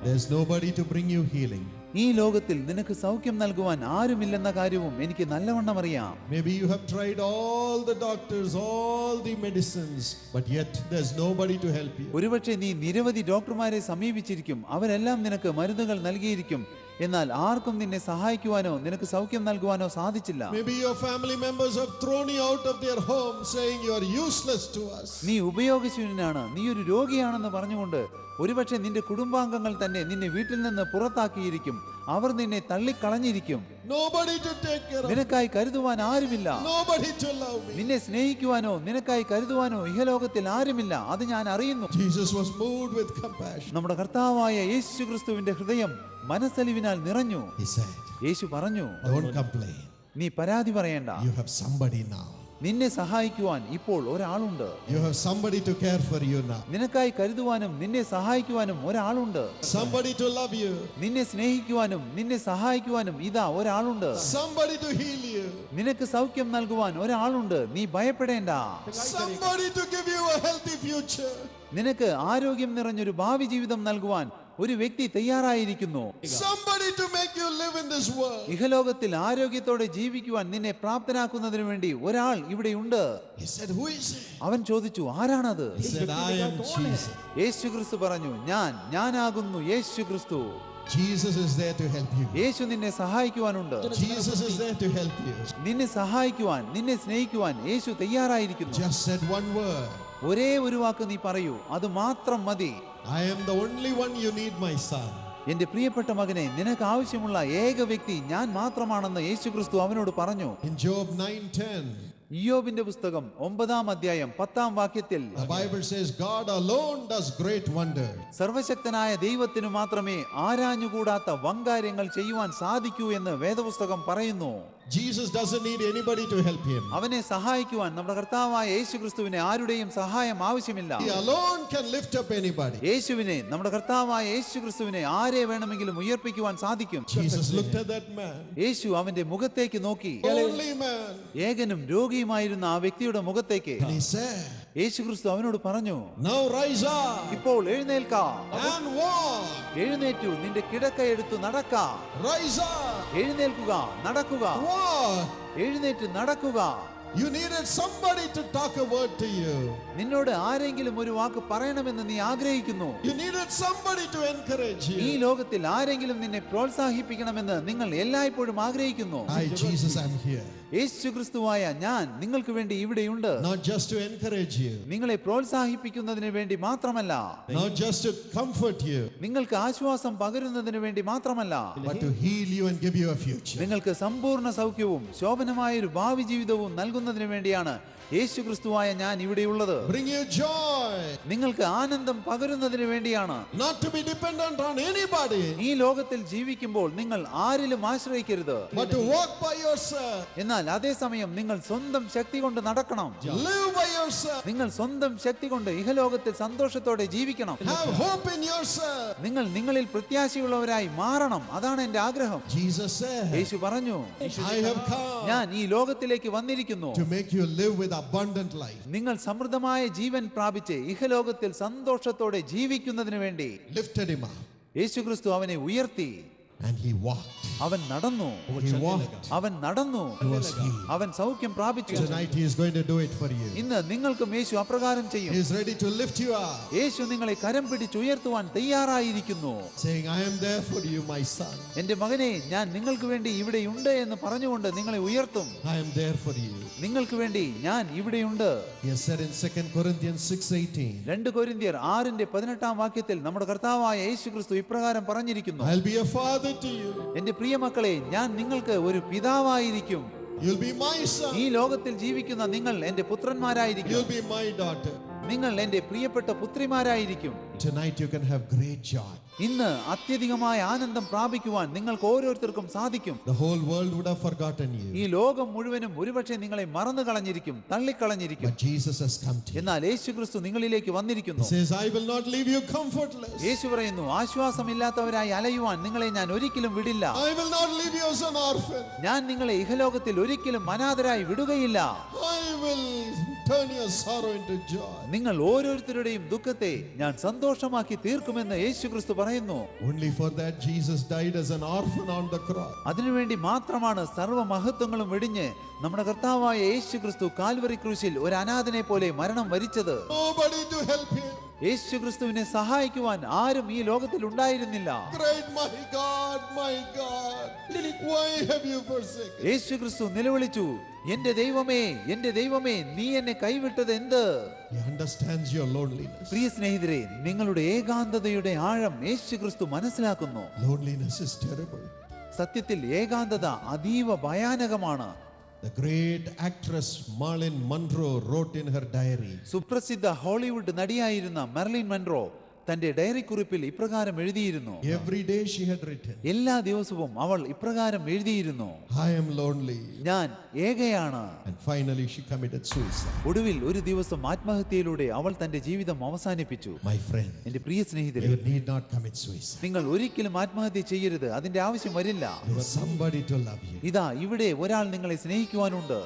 There's nobody to bring you healing. ഈ ലോകത്തിൽ നിനക്ക് സൗഖ്യം നൽകുവാൻ ആരുമില്ലെന്ന കാര്യവും എനിക്ക് നല്ലവണ്ണം അറിയാം. Maybe you have tried all the doctors, all the medicines, but yet there's nobody to help you. ഒരുപക്ഷെ നീ നിരവധി ഡോക്ടർമാരെ സമീപിച്ചിരിക്കും, അവരെല്ലാം നിനക്ക് മരുന്നുകൾ നൽകിയിരിക്കും, എന്നാൽ ആർക്കും നിന്നെ സഹായിക്കുവാനോ നിനക്ക് സൗഖ്യം നൽകുവാനോ സാധിച്ചില്ല. Maybe your family members have thrown you out of their home saying you are useless to us. നീ ഉപയോഗശൂന്യനാണ്, നീ ഒരു രോഗിയാണെന്ന് പറഞ്ഞുകൊണ്ട് ഒരുപക്ഷെ നിന്റെ കുടുംബാംഗങ്ങൾ തന്നെ നിന്നെ വീട്ടിൽ നിന്ന് പുറത്താക്കിയിരിക്കും, അവർ നിന്നെ തള്ളിക്കളഞ്ഞിരിക്കും. Nobody to take care of. നിനക്കായി കരുതുവാൻ ആരുമില്ല. Nobody to love me. നിന്നെ സ്നേഹിക്കുവാനോ നിനക്കായി കരുതുവാനോ ഇഹലോകത്തിൽ ആരുമില്ല. അത് ഞാൻ അറിയുന്നു. Jesus was moved with compassion. നമ്മുടെ കർത്താവായ യേശുക്രിസ്തുവിന്റെ ഹൃദയം മനസ്സലിവിനാൽ നിറഞ്ഞു. He said, യേശു പറഞ്ഞു, don't complain. നീ പരാതി പറയേണ്ട. You have somebody now. നിന്നെ സഹായിക്കുവാൻ ഇപ്പോൾ ഒരാളുണ്ട്. You have somebody to care for you now. നിനക്കായി കരുതുവാനും നിന്നെ സഹായിക്കുവാനും ഒരാളുണ്ട്. Somebody to love you. നിന്നെ സ്നേഹിക്കുവാനും നിന്നെ സഹായിക്കുവാനും ഇതാ ഒരാളുണ്ട്. Somebody to heal you. നിനക്ക് സൗഖ്യം നൽകുവാൻ ഒരാളുണ്ട്. നീ ഭയപ്പെടേണ്ട. Somebody to give you a healthy future. നിനക്ക് ആരോഗ്യം നിറഞ്ഞൊരു ഭാവി ജീവിതം നൽകുവാൻ ഒരു വ്യക്തി തയ്യാറായിരിക്കുന്നു. Somebody to make you live in this world. ഇഹലോകത്തിൽ ആരോഗ്യത്തോടെ ജീവിക്കുവാൻ നിന്നെ പ്രാപ്തനാക്കുന്നതിന് വേണ്ടി ഒരാൾ ഇവിടെയുണ്ട്. He said, who is it? അവൻ ചോദിച്ചു, ആരാണത്? He said, I am Jesus. യേശു ക്രിസ്തു പറഞ്ഞു, ഞാനാകുന്നു യേശു ക്രിസ്തു. Jesus is there to help you. യേശു നിന്നെ സഹായിക്കുവാനുണ്ട്. Jesus is there to help you. നിന്നെ സഹായിക്കുവാൻ നിന്നെ സ്നേഹിക്കുവാൻ യേശു തയ്യാറായിരിക്കുന്നു. Just said one word. ഒരേ ഒരു വാക്ക് നീ പറയൂ, അത് മാത്രം മതി. I am the only one you need, my son. എന്റെ പ്രിയപ്പെട്ട മകനെ, നിനക്ക് ആവശ്യമുള്ള ഏക വ്യക്തി ഞാൻ മാത്രമാണെന്ന് യേശു ക്രിസ്തു അവനോട് പറഞ്ഞു. In Job 9:10, ഇയ്യോബിന്റെ പുസ്തകം 9-ാം അധ്യായം 10-ാം വാക്യത്തിൽ the Bible says God alone does great wonders. സർവശക്തനായ ദൈവത്തിനു മാത്രമേ ആരാഞ്ഞുകൂടാത്ത വൻകാര്യങ്ങൾ ചെയ്യുവാൻ സാധിക്കൂ എന്ന് വേദപുസ്തകം പറയുന്നു. Jesus doesn't need anybody to help him. അവനെ സഹായിക്കുവാൻ നമ്മുടെ കർത്താവായ യേശു ക്രിസ്തുവിനെ ആരുടെയും സഹായം ആവശ്യമില്ല. He alone can lift up anybody. യേശുവിനെ, നമ്മുടെ കർത്താവായ യേശു ക്രിസ്തുവിനെ ആരെ വേണമെങ്കിലും ഉയർപ്പിക്കുവാൻ സാധിക്കും. Jesus looked at that man. യേശു അവന്റെ മുഖത്തേക്ക് നോക്കി. Only man. ഏകനും രോഗിയുമായിരുന്ന ആ വ്യക്തിയുടെ മുഖത്തേക്ക് And he said, യേശു ക്രിസ്തു അവനോട് പറഞ്ഞു, now rise up ഇപ്പോൾ എഴുന്നേൽക്ക. and walk. എഴുന്നേറ്റു, നിന്റെ കിടക്ക എടുത്തു നടക്ക. Rise up. എഴുന്നേൽക്കുക, നടക്കുക. Walk. എഴുന്നേറ്റ് നടക്കുക. You needed somebody to talk a word to you. നിന്നോട് ആരെങ്കിലും ഒരു വാക്ക് പറയണമെന്ന് നീ ആഗ്രഹിക്കുന്നു. You needed somebody to encourage ഈ you. ലോകത്തിൽ ആരെങ്കിലും നിന്നെ പ്രോത്സാഹിപ്പിക്കണമെന്ന് നിങ്ങൾ എല്ലായ്പ്പോഴും ആഗ്രഹിക്കുന്നു. I, Jesus, am here. യേശു ക്രിസ്തുവായ ഞാൻ നിങ്ങൾക്ക് വേണ്ടി ഇവിടെയുണ്ട്. Not just to encourage you. നിങ്ങളെ പ്രോത്സാഹിപ്പിക്കുന്നതിന് വേണ്ടി മാത്രമല്ല, Not just to comfort you. നിങ്ങൾക്ക് ആശ്വാസം പകരുന്നതിന് വേണ്ടി മാത്രമല്ല, But to heal you and give you a future. നിങ്ങൾക്ക് സമ്പൂർണ്ണ സൗഖ്യവും ശോഭനമായ ഒരു ഭാവി ജീവിതവും നൽകുന്നതിന് വേണ്ടിയാണ് യേശു ക്രിസ്തുവായ ഞാൻ ഇവിടെയുള്ളത്. Bring you joy. നിങ്ങൾക്ക് ആനന്ദം പകരുന്നതിന് വേണ്ടിയാണ്. Not to be dependent on anybody. ഈ ലോകത്തിൽ ജീവിക്കുമ്പോൾ നിങ്ങൾ ആരിലും ആശ്രയിക്കരുത്. But to walk by yourself. എന്നാൽ അതേസമയം നിങ്ങൾ സ്വന്തം ശക്തി കൊണ്ട് നടക്കണം. Live by yourself. നിങ്ങൾ സ്വന്തം ശക്തി കൊണ്ട് ഇഹലോകത്തിൽ സന്തോഷത്തോടെ ജീവിക്കണം. Have hope in yourself. നിങ്ങൾ നിങ്ങളിൽ പ്രത്യാശയുള്ളവരായി മാറണം. അതാണ് എന്റെ ആഗ്രഹം. Jesus said, യേശു പറഞ്ഞു, I have come ഞാൻ ഈ ലോകത്തിലേക്ക് വന്നിരിക്കുന്നു to make you live with abundant life. നിങ്ങൾ സമൃദ്ധമായ ജീവൻ പ്രാപിച്ച് ഇഹലോകത്തിൽ സന്തോഷത്തോടെ ജീവിക്കുന്നതിന് വേണ്ടി. Lifted him up യേശു ക്രിസ്തു അവനെ ഉയർത്തി. and he walked. അവൻ നടന്നു. He walked. അവൻ നടന്നു. He was healed. അവൻ സൗഖ്യം പ്രാപിച്ചു. Tonight he is going to do it for you. ഇന്ന് നിങ്ങൾക്കും യേശു അപ്രകാരം ചെയ്യും. He is ready to lift you up. യേശു നിങ്ങളെ കരം പിടിച്ച് ഉയർത്തുവാൻ തയ്യാറായിരിക്കുന്നു. Saying, I am there for you, my son. എന്റെ മകനെ, ഞാൻ നിങ്ങൾക്ക് വേണ്ടി ഇവിടെയുണ്ട് എന്ന് പറഞ്ഞുകൊണ്ട് നിങ്ങളെ ഉയർത്തും. I am there for you. നിങ്ങൾക്ക് വേണ്ടി ഞാൻ ഇവിടെയുണ്ട്. He has said in 2 Corinthians 6:18, 2 കൊരിന്ത്യർ 6:18 വാക്യത്തിൽ നമ്മുടെ കർത്താവായ യേശു ക്രിസ്തു ഇപ്രകാരം പറഞ്ഞിരിക്കുന്നു, I'll be a father to you. എന്റെ പ്രിയമക്കളെ, ഞാൻ നിങ്ങൾക്ക് ഒരു പിതാവായിരിക്കും. You'll be my son. ഈ ലോകത്തിൽ ജീവിക്കുന്ന നിങ്ങൾ എന്റെ പുത്രന്മാരായിരിക്കും. You'll be my daughter. നിങ്ങൾ എന്റെ പ്രിയപ്പെട്ട പുത്രിമാരായിരിക്കും. Tonight you can have great joy. ഇന്ന് അത്യധികമായ ആനന്ദം പ്രാപിക്കുവാൻ നിങ്ങൾക്ക് ഓരോരുത്തർക്കും സാധിക്കും. The whole world would have forgotten you. ഈ ലോകം മുഴുവനും ഒരുപക്ഷെ നിങ്ങളെ മറന്നു കളഞ്ഞിരിക്കും, തള്ളിക്കളഞ്ഞിരിക്കും. But Jesus has come to you. എന്നാൽ യേശു ക്രിസ്തു നിങ്ങളിലേക്ക് വന്നിരിക്കുന്നു. He says, I will not leave you comfortless. യേശു പറയുന്നു, ആശ്വാസമില്ലാത്തവരായി അലയുവാൻ നിങ്ങളെ ഞാൻ ഒരിക്കലും വിടില്ല. I will not leave you as an orphan. ഞാൻ നിങ്ങളെ ഇഹലോകത്തിൽ ഒരിക്കലും അനാഥരായി വിടുകയില്ല. I will turn your sorrow into joy. നിങ്ങൾ ഓരോരുത്തരുടെയും ദുഃഖത്തെ ഞാൻ സന്തോഷമാക്കി തീർക്കുമെന്ന് യേശു ക്രിസ്തു പറയുന്നു. Only for that Jesus died as an orphan on the cross. അതിനുവേണ്ടി മാത്രമാണ് സർവ്വ മഹത്വങ്ങളും വെടിഞ്ഞ് നമ്മുടെ കർത്താവായ യേശു ക്രിസ്തു കാൽവറി ക്രൂശിൽ ഒരു അനാഥനെ പോലെ മരണം വരിച്ചത്. Nobody to help him. യേശു ക്രിസ്തുവിനെ സഹായിക്കുവാൻ ആരും ഈ ലോകത്തിൽ ഉണ്ടായിരുന്നില്ല. Great my God, why have you forsaken? യേശു ക്രിസ്തു നിലവിളിച്ചു, എന്റെ ദൈവമേ, എന്റെ ദൈവമേ, നീ എന്നെ കൈവിട്ടത് എന്ത്? He understands your loneliness. പ്രിയ സ്നേഹിതരെ, നിങ്ങളുടെ ഏകാന്തതയുടെ ആഴം യേശു ക്രിസ്തു മനസ്സിലാക്കുന്നു. Loneliness is terrible. സത്യത്തിൽ ഏകാന്തത അതീവ ഭയാനകമാണ്. The great actress Marilyn Monroe wrote in her diary, സുപ്രസിദ്ധ ഹോളിവുഡ് നടിയായിരുന്ന മെർലിൻ മൺറോ തന്റെ ഡയറി കുറിപ്പിൽ ഇപ്രകാരം എഴുതിയിരുന്നു. Every day she had written, എല്ലാ ദിവസവും അവൾ ഇപ്രകാരം എഴുതിയിരുന്നു, I am lonely. ഞാൻ ഏകയാണ്. And finally she committed suicide. ഒടുവിൽ ഒരു ദിവസം ആത്മഹത്യയിലൂടെ അവൾ തന്റെ ജീവിതം അവസാനിപ്പിച്ചു. My friend, എന്റെ പ്രിയ സ്നേഹിതരെ, you need not commit suicide. നിങ്ങൾ ഒരിക്കലും ആത്മഹത്യ ചെയ്യരുത്. അതിന്റെ ആവശ്യം വരില്ല. There was somebody to love you. ഇതാ ഇവിടെ ഒരാൾ നിങ്ങളെ സ്നേഹിക്കുവാനുണ്ട്.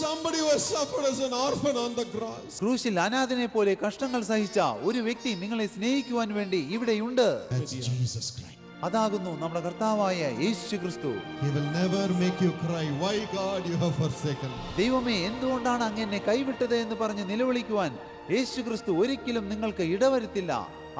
Somebody who has suffered as an orphan on the cross. ക്രൂശിൽ അനാഥനെ പോലെ കഷ്ടങ്ങൾ സഹിച്ച ഒരു വ്യക്തി നിങ്ങളെ സ്നേഹിക്കുവാൻ വേണ്ടി ഇവിടെയുണ്ട്. That's Jesus Christ. അതാകുന്നു നമ്മുടെ കർത്താവായ യേശു ക്രിസ്തു. He will never make you cry, why God you have forsaken me. ദൈവമേ, എന്തുകൊണ്ടാണ് അങ്ങ് എന്നെ കൈവിട്ടത് എന്ന് പറഞ്ഞ് നിലവിളിക്കുവാൻ യേശു ക്രിസ്തു ഒരിക്കലും നിങ്ങൾക്ക് ഇടവരുത്തില്ല.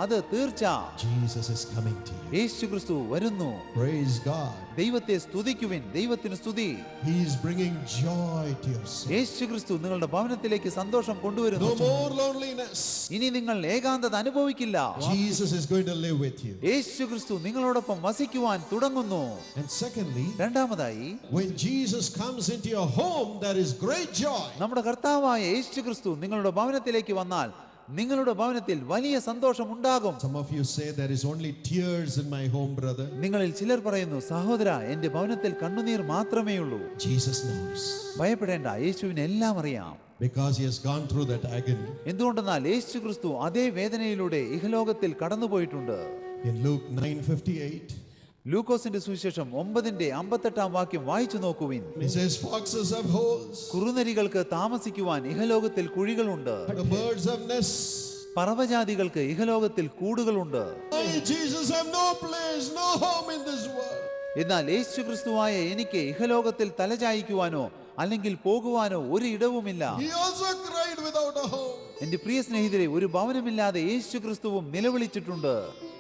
അത് തീർച്ച. Jesus is coming to you. യേശു ക്രിസ്തു വരുന്നു. Praise God. ദൈവത്തെ സ്തുതിക്കുവിൻ. ദൈവത്തിന് സ്തുതി. He is bringing joy to your soul. യേശു ക്രിസ്തു നിങ്ങളുടെ ഭവനത്തിലേക്ക് സന്തോഷം കൊണ്ടുവരുന്നു. No more loneliness. ഇനി നിങ്ങൾ ഏകാന്തത അനുഭവിക്കില്ല. Jesus is going to live with you. യേശു ക്രിസ്തു നിങ്ങളോടൊപ്പം വസിക്കുവാൻ തുടങ്ങുന്നു. And secondly, രണ്ടാമതായി, when Jesus comes into your home, there is great joy. നമ്മുടെ കർത്താവായ യേശു ക്രിസ്തു നിങ്ങളുടെ ഭവനത്തിലേക്ക് വന്നാൽ നിങ്ങളുടെ ഭവനത്തിൽ വലിയ സന്തോഷം ഉണ്ടാകും. Some of you say there is only tears in my home, brother. നിങ്ങളിൽ ചിലർ പറയുന്നു, സഹോദര, എന്റെ ഭവനത്തിൽ കണ്ണുനീർ മാത്രമേ ഉള്ളൂ. Jesus knows. ഭയപ്പെടേണ്ട, യേശുവിന് എല്ലാം അറിയാം. Because he has gone through that agony. എന്തുകൊണ്ടെന്നാൽ യേശു ക്രിസ്തു അതേ വേദനയിലൂടെ ഇഹലോകത്തിൽ കടന്നുപോയിട്ടുണ്ട്. In Luke 9:58, ലൂക്കോസിന്റെ സുവിശേഷം 9:58 വാക്യം വായിച്ചു നോക്കുവിൻ. he says, foxes have holes, കുറുനരികൾക്ക് താമസിക്കുവാൻ ഇഹലോകത്തിൽ കുഴികളുണ്ട്. the birds have nests. പറവജാതികൾക്ക് ഇഹലോകത്തിൽ കൂടുകളുണ്ട്. I, Jesus, have no place, no home in this world. എന്നാൽ യേശു ക്രിസ്തുവായ എനിക്ക് ഇഹലോകത്തിൽ തലചായിക്കുവാനോ അല്ലെങ്കിൽ പോകുവാനോ ഒരു ഇടവുമില്ല. He also cried without a home. എന്റെ പ്രിയ സ്നേഹിതരെ, ഒരു ഭവനമില്ലാതെ യേശു ക്രിസ്തുവും നിലവിളിച്ചിട്ടുണ്ട്.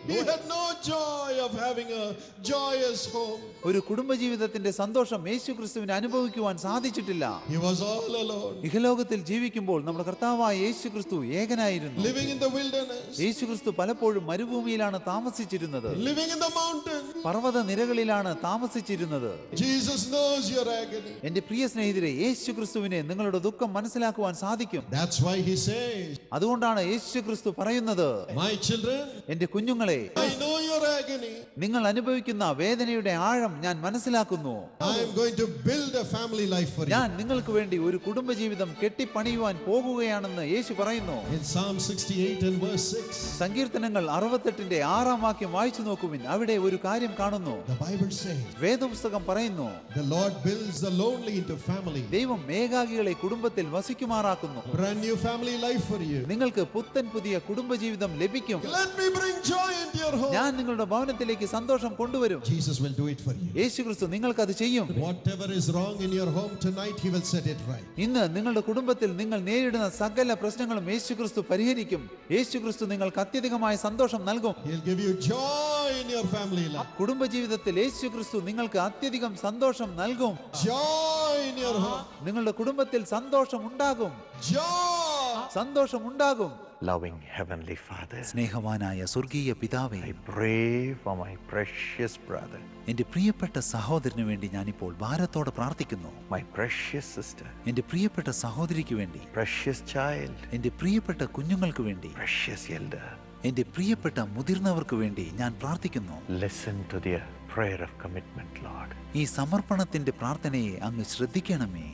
He had no joy of having a joyous home. ഒരു കുടുംബജീവിതത്തിന്റെ സന്തോഷം യേശു ക്രിസ്തുവിന് അനുഭവിക്കുവാൻ സാധിച്ചിട്ടില്ല. He was all alone. ഇഹലോകത്തിൽ ജീവിക്കുമ്പോൾ നമ്മുടെ കർത്താവായ യേശു ക്രിസ്തു ഏകനായിരുന്നു. Living in the wilderness. യേശു ക്രിസ്തു പലപ്പോഴും മരുഭൂമിയിലാണ് താമസിച്ചിരുന്നത്. Living in the mountain. പർവ്വത നിരകളിലാണ് താമസിച്ചിരുന്നത്. Jesus knows your agony. എന്റെ പ്രിയ സ്നേഹിതരെ, യേശു ക്രിസ്തുവിനെ നിങ്ങളുടെ ദുഃഖം മനസ്സിലാക്കുവാൻ സാധിക്കും. That's why he says, അതുകൊണ്ടാണ് യേശു ക്രിസ്തു പറയുന്നത്, my children, എന്റെ കുഞ്ഞുങ്ങളെ, I know your agony. നിങ്ങൾ അനുഭവിക്കുന്ന വേദനയുടെ ആഴം ഞാൻ മനസ്സിലാക്കുന്നു. I am going to build a family life for you. ഞാൻ നിങ്ങൾക്ക് വേണ്ടി ഒരു കുടുംബജീവിതം കെട്ടിപ്പണിയുവാൻ പോകുകയാണെന്ന് യേശു പറയുന്നു. In Psalm 68 and verse 6, സങ്കീർത്തനങ്ങൾ 68 വാക്യം വായിച്ചു നോക്കുവിൻ. അവിടെ ഒരു കാര്യം കാണുന്നു. the Bible says, വേദപുസ്തകം പറയുന്നു, the Lord builds the lonely into family. ദൈവം ഏകാകികളെ കുടുംബത്തിൽ വസിക്കുമാറാക്കുന്നു. Brand new family life for you. നിങ്ങൾക്ക് പുത്തൻ പുതിയ കുടുംബജീവിതം ലഭിക്കും. Let me bring joy into your home. ഞാൻ നിങ്ങളുടെ ഭവനത്തിലേക്ക് സന്തോഷം കൊണ്ടുവരും. Jesus will do it for you. യേശു ക്രിസ്തു നിങ്ങൾക്ക് അത് ചെയ്യും. Whatever is wrong in your home tonight, he will set it right. ഇന്ന് നിങ്ങളുടെ കുടുംബത്തിൽ നിങ്ങൾ നേരിടുന്ന സകല പ്രശ്നങ്ങളും യേശു ക്രിസ്തു പരിഹരിക്കും. യേശു ക്രിസ്തു നിങ്ങൾക്ക് അത്യധികമായ സന്തോഷം നൽകും. He'll give you joy in your family life. കുടുംബജീവിതത്തിൽ യേശു ക്രിസ്തു നിങ്ങൾക്ക് അത്യധികം സന്തോഷം നൽകും. Joy in your home. നിങ്ങളുടെ കുടുംബത്തിൽ സന്തോഷം ഉണ്ടാകും. Joy. സന്തോഷം ഉണ്ടാകും. Loving Heavenly Father, സ്നേഹവാനായ സ്വർഗീയ പിതാവേ, I pray for my precious brother, എന്റെ പ്രിയപ്പെട്ട സഹോദരന് വേണ്ടി ഞാനിപ്പോൾ ഭാരത്തോടെ പ്രാർത്ഥിക്കുന്നു. my precious sister, എന്റെ പ്രിയപ്പെട്ട സഹോദരിക്ക് വേണ്ടി, precious child, എന്റെ പ്രിയപ്പെട്ട കുഞ്ഞുങ്ങൾക്ക് വേണ്ടി, precious elder. എന്റെ പ്രിയപ്പെട്ട മുതിർന്നവർക്ക് വേണ്ടി ഞാൻ പ്രാർത്ഥിക്കുന്നു. Listen to their prayer of commitment, Lord. ഈ സമർപ്പണത്തിന്റെ പ്രാർത്ഥനയെ അങ്ങ് ശ്രദ്ധിക്കണമേ.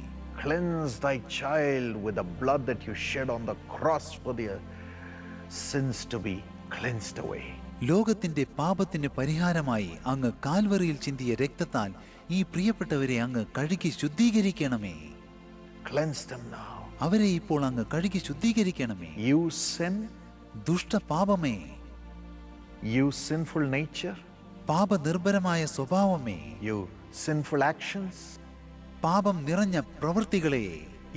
Cleanse thy child with the blood that you shed on the cross for their sins to be cleansed away. ലോകത്തിന്റെ പാപത്തിന് പരിഹാരമായി അങ്ങ് കാൽവറിയിൽ ചിന്തിയ രക്തത്താൽ ഈ പ്രിയപ്പെട്ടവരെ അങ്ങ് കഴുകി ശുദ്ധീകരിക്കണമേ. Cleanse them now. അവരെ ഇപ്പോൾ അങ്ങ് കഴുകി ശുദ്ധീകരിക്കണമേ. You sin, ദുഷ്ടപാപമേ, you sinful nature, പാപനിർഭരമായ സ്വഭാവമേ, you sinful actions, പാപം നിറഞ്ഞ പ്രവൃത്തികളെ,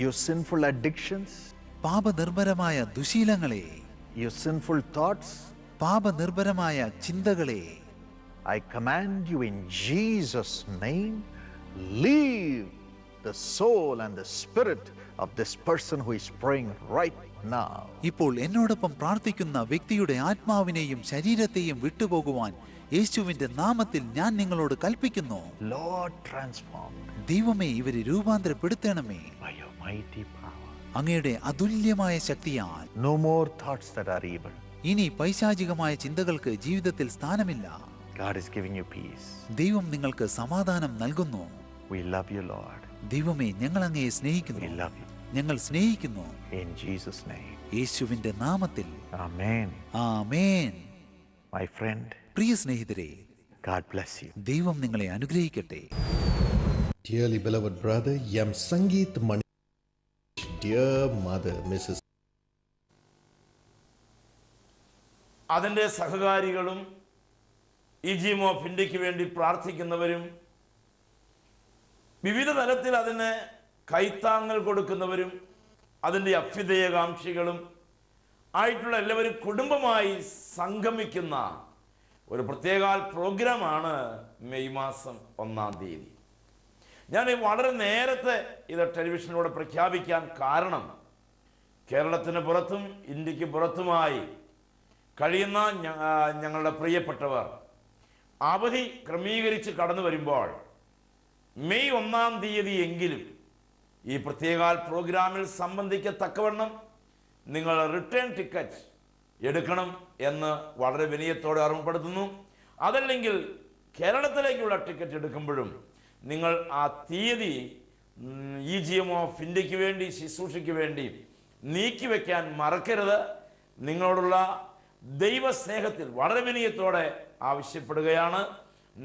you sinful addictions, പാപനിർഭരമായ ദുശീലങ്ങളെ, you sinful thoughts, പാപനിർഭരമായ ചിന്തകളെ, I command you in Jesus' name, leave the soul and the spirit of this person who is praying right now. ഇപ്പോൾ എന്നോടൊപ്പം പ്രാർത്ഥിക്കുന്ന വ്യക്തിയുടെ ആത്മാവിനെയും ശരീരത്തെയും വിട്ടുപോകുവാൻ യേശുവിന്റെ നാമത്തിൽ ഞാൻ നിങ്ങളോട് കൽപ്പിക്കുന്നു. Lord, transform ദൈവമേ, ഇവരെ രൂപാന്തരപ്പെടുത്തണമേ. by your mighty power. അങ്ങയുടെ അതുല്യമായ ശക്തിയാൽ No more thoughts that are evil. ഇനി പൈശാചികമായ ചിന്തകൾക്ക് ജീവിതത്തിൽ സ്ഥാനമില്ല. God is giving you peace. ദൈവം നിങ്ങൾക്ക് സമാധാനം നൽകുന്നു. We love you, Lord. ദൈവമേ, ഞങ്ങൾ അങ്ങയെ സ്നേഹിക്കുന്നു. We love you. ഞങ്ങൾ സ്നേഹിക്കുന്നു. In Jesus' name. യേശുവിന്റെ നാമത്തിൽ. Amen. ആമേൻ. My friend. പ്രിയ സ്നേഹിതരെ, God bless you. ദൈവം നിങ്ങളെ അനുഗ്രഹിക്കട്ടെ. Dearly beloved brother M. Sangeet Manish, dear mother Mrs. അതിൻ്റെ സഹകാരികളും ഈജിയം ഓഫ് ഇന്ത്യക്ക് വേണ്ടി പ്രാർത്ഥിക്കുന്നവരും വിവിധ തലത്തിൽ അതിന് കൈത്താങ്ങൽ കൊടുക്കുന്നവരും അതിൻ്റെ അഭ്യുദയകാംക്ഷികളും ആയിട്ടുള്ള എല്ലാവരും കുടുംബമായി സംഗമിക്കുന്ന ഒരു പ്രത്യേക പ്രോഗ്രാമാണ് മെയ് മാസം 1-ാം തീയതി. ഞാൻ വളരെ നേരത്തെ ഇത് ടെലിവിഷനിലൂടെ പ്രഖ്യാപിക്കാൻ കാരണം കേരളത്തിന് പുറത്തും ഇന്ത്യക്ക് പുറത്തുമായി കഴിയുന്ന ഞങ്ങളുടെ പ്രിയപ്പെട്ടവർ അവധി ക്രമീകരിച്ച് കടന്നു വരുമ്പോൾ മെയ് 1-ാം തീയതി എങ്കിലും ഈ പ്രത്യേക പ്രോഗ്രാമിൽ സംബന്ധിക്കത്തക്കവണ്ണം നിങ്ങൾ റിട്ടേൺ ടിക്കറ്റ് എടുക്കണം എന്ന് വളരെ വിനയത്തോടെ ഓർമ്മപ്പെടുത്തുന്നു. അതല്ലെങ്കിൽ കേരളത്തിലേക്കുള്ള ടിക്കറ്റ് എടുക്കുമ്പോഴും നിങ്ങൾ ആ തീയതി ഈജിയം ഓഫ് ഇന്ത്യക്ക് വേണ്ടി ശുശ്രൂഷയ്ക്ക് വേണ്ടി നീക്കി വയ്ക്കാൻ മറക്കരുത്. നിങ്ങളോടുള്ള ദൈവസ്നേഹത്തിൽ വളരെ വിനയത്തോടെ ആവശ്യപ്പെടുകയാണ്.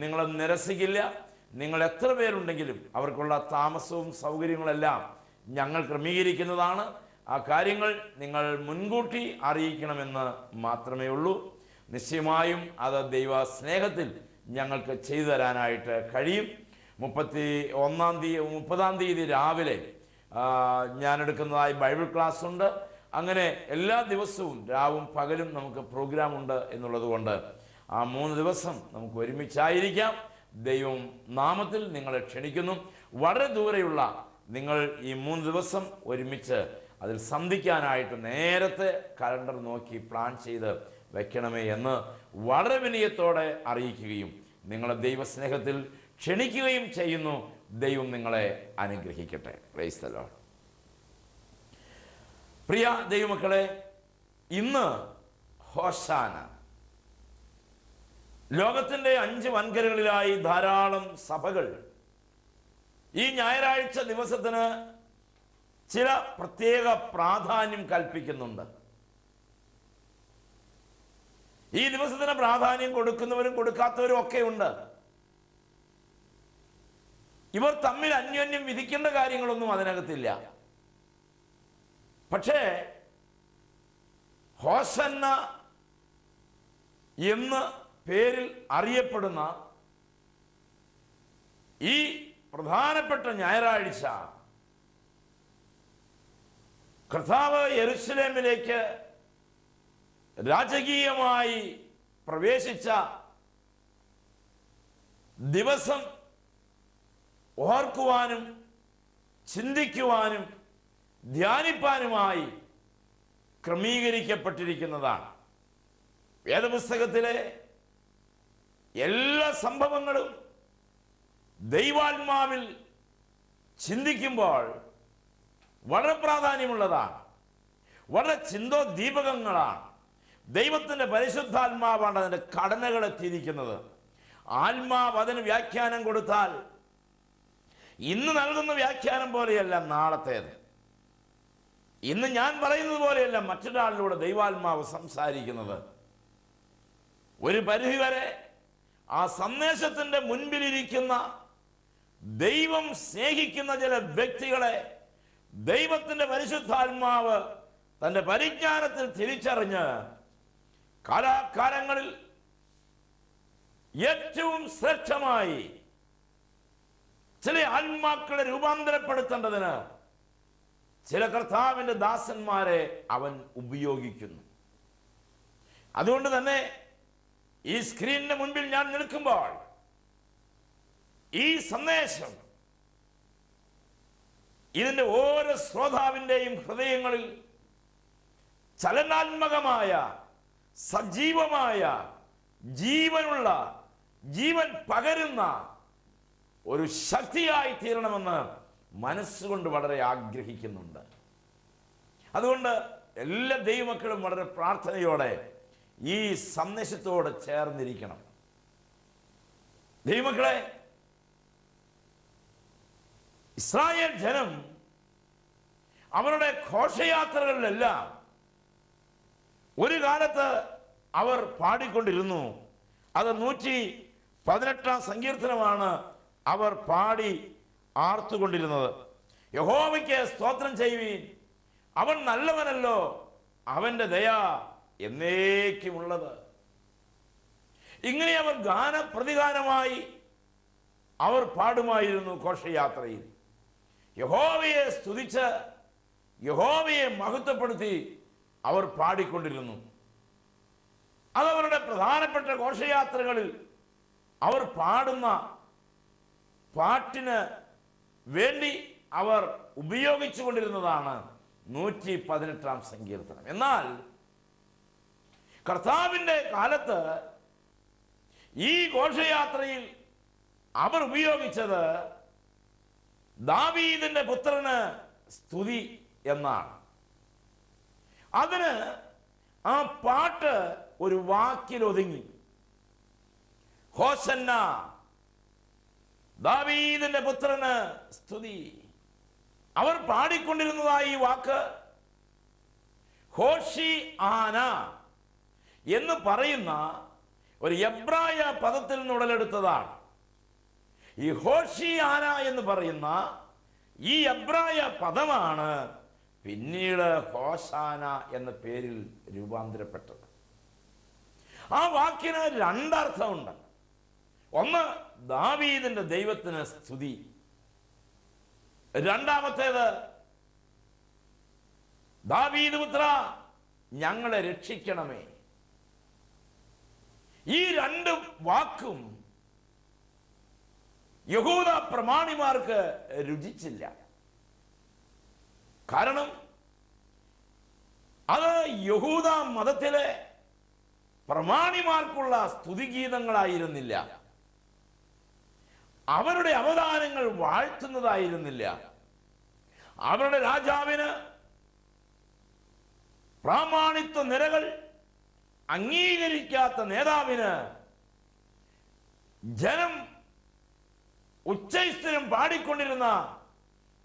നിങ്ങളെ നിരസിക്കില്ല. നിങ്ങൾ എത്ര പേരുണ്ടെങ്കിലും അവർക്കുള്ള താമസവും സൗകര്യങ്ങളെല്ലാം ഞങ്ങൾ ക്രമീകരിക്കുന്നതാണ്. ആ കാര്യങ്ങൾ നിങ്ങൾ മുൻകൂട്ടി അറിയിക്കണമെന്ന് മാത്രമേ ഉള്ളൂ. നിശ്ചയമായും അത് ദൈവ സ്നേഹത്തിൽ ഞങ്ങൾക്ക് ചെയ്തു തരാനായിട്ട് കഴിയും. 30-ാം തീയതി രാവിലെ ഞാൻ എടുക്കുന്നതായി ബൈബിൾ ക്ലാസ് ഉണ്ട്. അങ്ങനെ എല്ലാ ദിവസവും രാവും പകലും നമുക്ക് പ്രോഗ്രാം ഉണ്ട് എന്നുള്ളത് കൊണ്ട് ആ 3 ദിവസം നമുക്ക് ഒരുമിച്ചായിരിക്കാം. ദൈവം നാമത്തിൽ നിങ്ങളെ ക്ഷണിക്കുന്നു. വളരെ ദൂരെയുള്ള നിങ്ങൾ ഈ 3 ദിവസം ഒരുമിച്ച് അതിൽ സന്ധിക്കാനായിട്ട് നേരത്തെ കലണ്ടർ നോക്കി പ്ലാൻ ചെയ്ത് വെക്കണമേ എന്ന് വളരെ വിനയത്തോടെ അറിയിക്കുകയും നിങ്ങളെ ദൈവസ്നേഹത്തിൽ ക്ഷണിക്കുകയും ചെയ്യുന്നു. ദൈവം നിങ്ങളെ അനുഗ്രഹിക്കട്ടെ. Price the Lord. പ്രിയ ദൈവമക്കളെ, ഇന്ന് ഹോശാന. ലോകത്തിൻ്റെ 5 വൻകരകളിലായി ധാരാളം സഭകൾ ഈ ഞായറാഴ്ച ദിവസത്തിന് ചില പ്രത്യേക പ്രാധാന്യം കൽപ്പിക്കുന്നുണ്ട്. ഈ ദിവസത്തിന് പ്രാധാന്യം കൊടുക്കുന്നവരും കൊടുക്കാത്തവരും ഒക്കെ ഉണ്ട്. ഇവർ തമ്മിൽ അന്യോന്യം വിധിക്കേണ്ട കാര്യങ്ങളൊന്നും അതിനകത്തില്ല. പക്ഷേ ഹോസന്ന എന്ന് പേരിൽ അറിയപ്പെടുന്ന ഈ പ്രധാനപ്പെട്ട ഞായറാഴ്ച കർത്താവ് യെരുശലേമിലേക്ക് രാജകീയമായി പ്രവേശിച്ച ദിവസം ഓർക്കുവാനും ചിന്തിക്കുവാനും ധ്യാനിപ്പാനുമായി ക്രമീകരിക്കപ്പെട്ടിരിക്കുന്നതാണ്. വേദപുസ്തകത്തിലെ എല്ലാ സംഭവങ്ങളും ദൈവാത്മാവിൽ ചിന്തിക്കുമ്പോൾ വളരെ പ്രാധാന്യമുള്ളതാണ്. വളരെ ചിന്തോദ്ദീപകങ്ങളാണ്. ദൈവത്തിൻ്റെ പരിശുദ്ധാത്മാവാണ് അതിൻ്റെ ഘടനകളെ തിരിക്കുന്നത്. ആത്മാവ് അതിന് വ്യാഖ്യാനം കൊടുത്താൽ ഇന്ന് നൽകുന്ന വ്യാഖ്യാനം പോലെയല്ല നാളത്തേത്. ഇന്ന് ഞാൻ പറയുന്നത് പോലെയല്ല മറ്റൊരാളിലൂടെ ദൈവാത്മാവ് സംസാരിക്കുന്നത്. ഒരു പരിധിവരെ ആ സന്ദേശത്തിൻ്റെ മുൻപിലിരിക്കുന്ന ദൈവം സ്നേഹിക്കുന്ന ചില വ്യക്തികളെ ദൈവത്തിൻ്റെ പരിശുദ്ധാത്മാവ് തൻ്റെ പരിജ്ഞാനത്തിൽ തിരിച്ചറിഞ്ഞ് കാലാകാലങ്ങളിൽ ഏറ്റവും ശ്രേഷ്ഠമായി ചില ആത്മാക്കളെ രൂപാന്തരപ്പെടുത്തേണ്ടതിന് ചില കർത്താവിൻ്റെ ദാസന്മാരെ അവൻ ഉപയോഗിക്കുന്നു. അതുകൊണ്ട് തന്നെ ഈ സ്ക്രീനിന് മുൻപിൽ ഞാൻ നിൽക്കുമ്പോൾ ഈ സന്ദേശം ഇതിൻ്റെ ഓരോ ശ്രോതാവിൻ്റെയും ഹൃദയങ്ങളിൽ ചലനാത്മകമായ സജീവമായ ജീവനുള്ള ജീവൻ പകരുന്ന ഒരു ശക്തിയായി തീരണമെന്ന് മനസ്സുകൊണ്ട് വളരെ ആഗ്രഹിക്കുന്നുണ്ട്. അതുകൊണ്ട് എല്ലാ ദൈവമക്കളും വളരെ പ്രാർത്ഥനയോടെ ഈ സന്ദേശത്തോട് ചേർന്നിരിക്കണം. ദൈവമക്കളെ, ഇസ്രായേൽ ജനം അവരുടെ ഘോഷയാത്രകളിലെല്ലാം ഒരു കാലത്ത് അവർ പാടിക്കൊണ്ടിരുന്നു. അത് 118 സങ്കീർത്തനമാണ് അവർ പാടി ആർത്തുകൊണ്ടിരുന്നത്. യഹോവയ്ക്ക് സ്തോത്രം ചെയ്യുവീൻ, അവൻ നല്ലവനല്ലോ, അവന്റെ ദയ എന്നേക്കുമുള്ളത്. ഇങ്ങനെ അവർ ഗാനപ്രതിഗാനമായി അവർ പാടുമായിരുന്നു. ഘോഷയാത്രയിൽ യഹോവയെ സ്തുതിച്ച് യഹോവയെ മഹത്വപ്പെടുത്തി അവർ പാടിക്കൊണ്ടിരുന്നു. അതവരുടെ പ്രധാനപ്പെട്ട ഘോഷയാത്രകളിൽ അവർ പാടുന്ന പാട്ടിന് വേണ്ടി അവർ ഉപയോഗിച്ചു കൊണ്ടിരുന്നതാണ് 118 സങ്കീർത്തനം. എന്നാൽ കർത്താവിൻ്റെ കാലത്ത് ഈ ഘോഷയാത്രയിൽ അവർ ഉപയോഗിച്ചത് ദാവീദിന്റെ പുത്രന് സ്തുതി എന്നാണ്. അതിന് ആ പാട്ട് ഒരു വാക്കിൽ ഒതുങ്ങി. ഹോസന്ന, ദാവീദിന്റെ പുത്രന് സ്തുതി. അവർ പാടിക്കൊണ്ടിരുന്നതായി ഈ വാക്ക് ഹോഷി ആന എന്ന് പറയുന്ന ഒരു എബ്രായ പദത്തിൽ നിന്ന് ഉടലെടുത്തതാണ്. ഈ ഹോഷി ആന എന്ന് പറയുന്ന ഈ എബ്രായ പദമാണ് പിന്നീട് ഹോസാന എന്ന പേരിൽ രൂപാന്തരപ്പെട്ടത്. ആ വാക്കിന് രണ്ടർത്ഥമുണ്ട്. ഒന്ന്, ദാവീദിന്റെ ദൈവത്തിന് സ്തുതി. രണ്ടാമത്തേത്, ദാവീദ് പുത്ര ഞങ്ങളെ രക്ഷിക്കണമേ. ഈ രണ്ട് വാക്കും യഹൂദ പ്രമാണിമാർക്ക് രുചിച്ചില്ല. കാരണം അത് യഹൂദ മതത്തിലെ പ്രമാണിമാർക്കുള്ള സ്തുതിഗീതങ്ങളായിരുന്നില്ല. അവരുടെ അവതാരങ്ങൾ വാഴ്ത്തുന്നതായിരുന്നില്ല. അവരുടെ രാജാവിന് പ്രാമാണിത്വ നിരകൾ അംഗീകരിക്കാത്ത നേതാവിന് ജനം ഉച്ചസ്ഥിരം പാടിക്കൊണ്ടിരുന്ന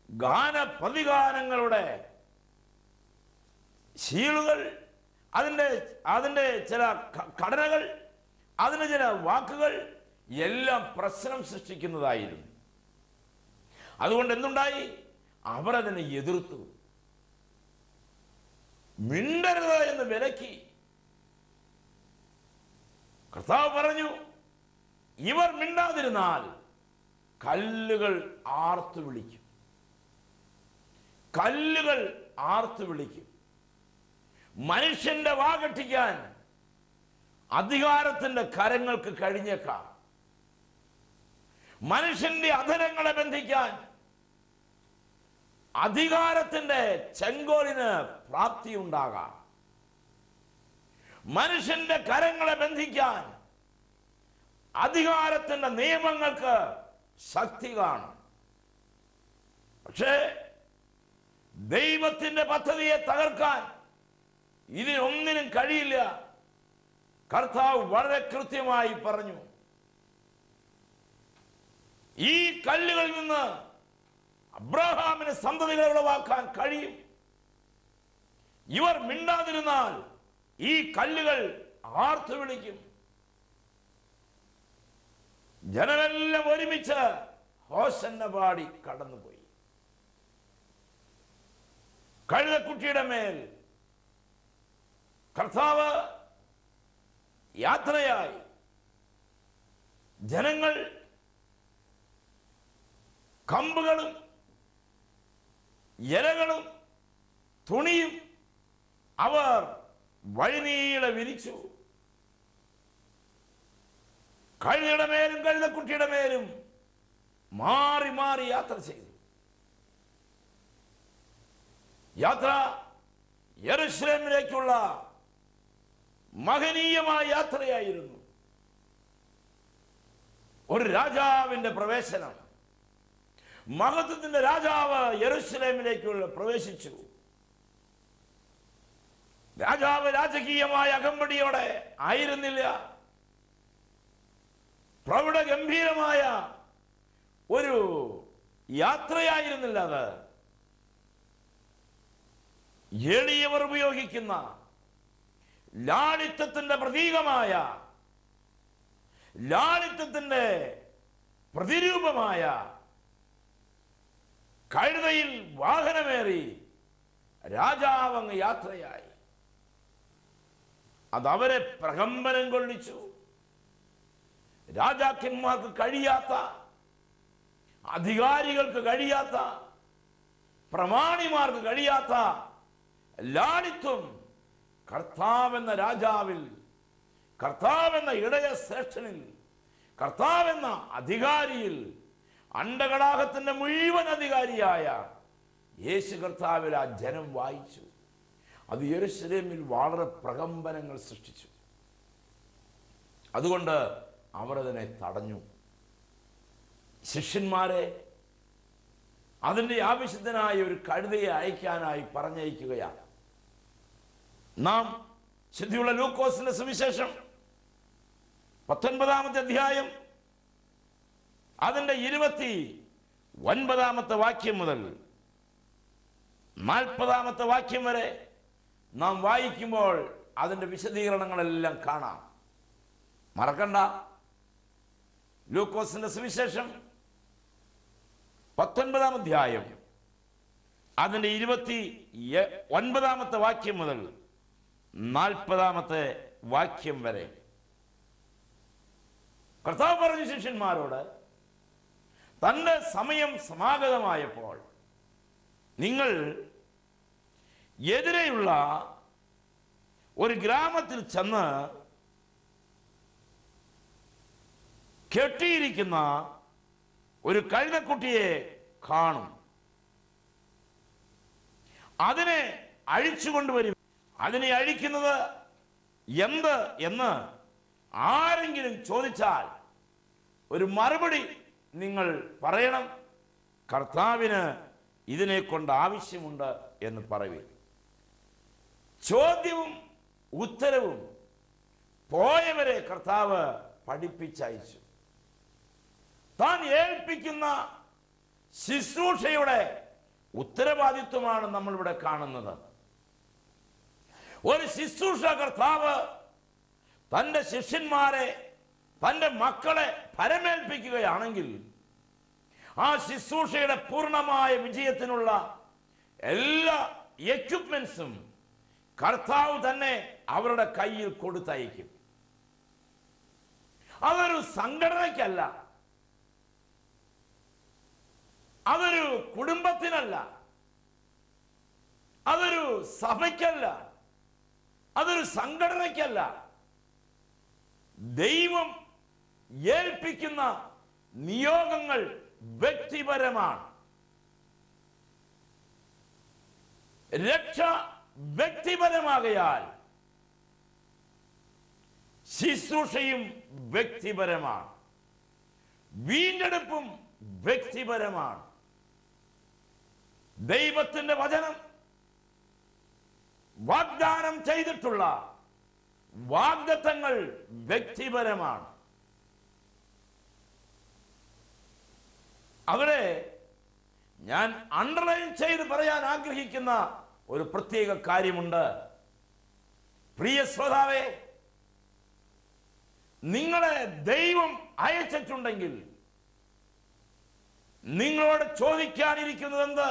ഗാനപ്രതിഗാനങ്ങളുടെ ശീലുകൾ, അതിൻ്റെ ചില ഘടനകൾ, അതിന് ചില വാക്കുകൾ എല്ലാം പ്രശ്നം സൃഷ്ടിക്കുന്നതായിരുന്നു. അതുകൊണ്ട് എന്തുണ്ടായി? അവർ അതിനെ എതിർത്തു. മിണ്ടരുത് എന്ന് വിലക്കി. കർത്താവ് പറഞ്ഞു, ഇവർ മിണ്ടാതിരുന്നാൽ കല്ലുകൾ ആർത്തു വിളിക്കും. കല്ലുകൾ ആർത്തു വിളിക്കും. മനുഷ്യന്റെ വാകട്ടിക്കാൻ അധികാരത്തിന്റെ കരങ്ങൾക്ക് കഴിഞ്ഞേക്കാം. മനുഷ്യന്റെ അധരങ്ങളെ ബന്ധിക്കാൻ അധികാരത്തിന്റെ ചെങ്കോലിന് പ്രാപ്തിയുണ്ടാകാം. മനുഷ്യന്റെ കരങ്ങളെ ബന്ധിക്കാൻ അധികാരത്തിന്റെ നിയമങ്ങൾക്ക് ശക്തി കാണും. പക്ഷേ ദൈവത്തിന്റെ പദ്ധതിയെ തകർക്കാൻ ഇതിനൊന്നിനും കഴിയില്ല. കർത്താവ് വളരെ കൃത്യമായി പറഞ്ഞു, ഈ കല്ലുകളിൽ നിന്ന് അബ്രഹാമിന് സന്തതികളെ ഉളവാക്കാൻ കഴിയും. ഇവർ മിണ്ടാതിരുന്നാൽ ഈ കല്ലുകൾ ആർത്തു വിളിക്കും. ജനമെല്ലാം ഒരുമിച്ച് ഹോസന്ന പാടി കടന്നുപോയി. കഴുതക്കുട്ടിയുടെ മേൽ കർത്താവ് യാത്രയായി. ജനങ്ങൾ കമ്പുകളും ഇലകളും തുണിയും അവർ വഴിനീളെ വിരിച്ചു. കഴുതയുടെ മേലും കഴുതക്കുട്ടിയുടെ മേലും മാറി മാറി യാത്ര ചെയ്തു. യാത്ര യെരൂശലേമിലേക്കുള്ള മഹനീയമായ യാത്രയായിരുന്നു. ഒരു രാജാവിന്റെ പ്രവേശനം. മഹത്വത്തിന്റെ രാജാവ് യെരൂശലേമിലേക്ക് പ്രവേശിച്ചു. രാജാവ് രാജകീയമായ അകമ്പടിയോടെ ആയിരുന്നില്ല. പ്രൗഢ ഗംഭീരമായ ഒരു യാത്രയായിരുന്നില്ല അത്. എളിയവർ ഉപയോഗിക്കുന്ന ലാളിത്യത്തിന്റെ പ്രതീകമായ, ലാളിത്യത്തിന്റെ പ്രതിരൂപമായ കഴുതയിൽ വാഹനമേറി രാജാവ് അങ്ങ് യാത്രയായി. അതവരെ പ്രകമ്പനം കൊള്ളിച്ചു. രാജാക്കന്മാർക്ക് കഴിയാത്ത, അധികാരികൾക്ക് കഴിയാത്ത, പ്രമാണിമാർക്ക് കഴിയാത്ത ലാളിത്വം കർത്താവെന്ന രാജാവിൽ, കർത്താവെന്ന ഇടയ ശ്രേഷ്ഠനിൽ, കർത്താവെന്ന അധികാരിയിൽ, അണ്ടകടാഹത്തിന്റെ മുഴുവൻ അധികാരിയായ യേശു കർത്താവിൽ ആ ജനം വായിച്ചു. അത് യെരൂശലേമിൽ വളരെ പ്രകമ്പനങ്ങൾ സൃഷ്ടിച്ചു. അതുകൊണ്ട് അവർ അതിനെ തടഞ്ഞു. ശിഷ്യന്മാരെ അതിൻ്റെ ആവശ്യത്തിനായി ഒരു കഴുതയെ അയക്കാനായി പറഞ്ഞയക്കുകയാണ്. നാം ശുദ്ധിയുള്ള ലൂക്കോസിന്റെ സുവിശേഷം 19-ാമത്തെ അധ്യായം അതിൻ്റെ 29-ാമത്തെ വാക്യം മുതൽ 40-ാമത്തെ വാക്യം വരെ നാം വായിക്കുമ്പോൾ അതിൻ്റെ വിശദീകരണങ്ങളെല്ലാം കാണാം. മറക്കണ്ട, ലൂക്കോസിന്റെ സുവിശേഷം 19-ാം അധ്യായം അതിൻ്റെ 29-ാമത്തെ വാക്യം മുതൽ 40-ാമത്തെ വാക്യം വരെ കർത്താവ് പറഞ്ഞു ശിഷ്യന്മാരോട്, തന്റെ സമയം സമാഗതമായപ്പോൾ നിങ്ങൾ എതിരെയുള്ള ഒരു ഗ്രാമത്തിൽ ചെന്ന് കെട്ടിയിരിക്കുന്ന ഒരു കഴുതക്കുട്ടിയെ കാണും. അതിനെ അഴിച്ചുകൊണ്ടുവരും. അതിനെ അഴിക്കുന്നത് എന്ത് എന്ന് ആരെങ്കിലും ചോദിച്ചാൽ ഒരു മറുപടി നിങ്ങൾ പറയണം. കർത്താവിന് ഇതിനെ കൊണ്ട് ആവശ്യമുണ്ട് എന്ന് പറയുക. ചോദ്യവും ഉത്തരവും പോയവരെ കർത്താവ് പഠിപ്പിച്ചയച്ചു. താൻ ഏൽപ്പിക്കുന്ന ശുശ്രൂഷയുടെ ഉത്തരവാദിത്വമാണ് നമ്മളിവിടെ കാണുന്നത്. ഒരു ശുശ്രൂഷ കർത്താവ് തൻ്റെ ശിഷ്യന്മാരെ, തൻ്റെ മക്കളെ പരമേൽപ്പിക്കുകയാണെങ്കിൽ ആ ശുശ്രൂഷയുടെ പൂർണ്ണമായ വിജയത്തിനുള്ള എല്ലാ എക്യുപ്മെന്റ്സും കർത്താവ് തന്നെ അവരുടെ കയ്യിൽ കൊടുത്തയക്കും. അതൊരു സംഘടനയ്ക്കല്ല, അതൊരു കുടുംബത്തിനല്ല, അതൊരു സഭയ്ക്കല്ല, അതൊരു സംഘടനയ്ക്കല്ല. ദൈവം ഏൽപ്പിക്കുന്ന നിയോഗങ്ങൾ വ്യക്തിപരമാണ്. രക്ഷ വ്യക്തിപരമാകയാൽ ശുശ്രൂഷയും വ്യക്തിപരമാണ്. വീണ്ടെടുപ്പും വ്യക്തിപരമാണ്. ദൈവത്തിന്റെ വചനം വാഗ്ദാനം ചെയ്തിട്ടുള്ള വാഗ്ദത്തങ്ങൾ വ്യക്തിപരമാണ്. അവിടെ ഞാൻ അണ്ടർലൈൻ ചെയ്ത് പറയാൻ ആഗ്രഹിക്കുന്ന ഒരു പ്രത്യേക കാര്യമുണ്ട്. പ്രിയ ശ്രോതാവേ, നിങ്ങളെ ദൈവം അയച്ചിട്ടുണ്ടെങ്കിൽ നിങ്ങളോട് ചോദിക്കാനിരിക്കുന്നതെന്ത്,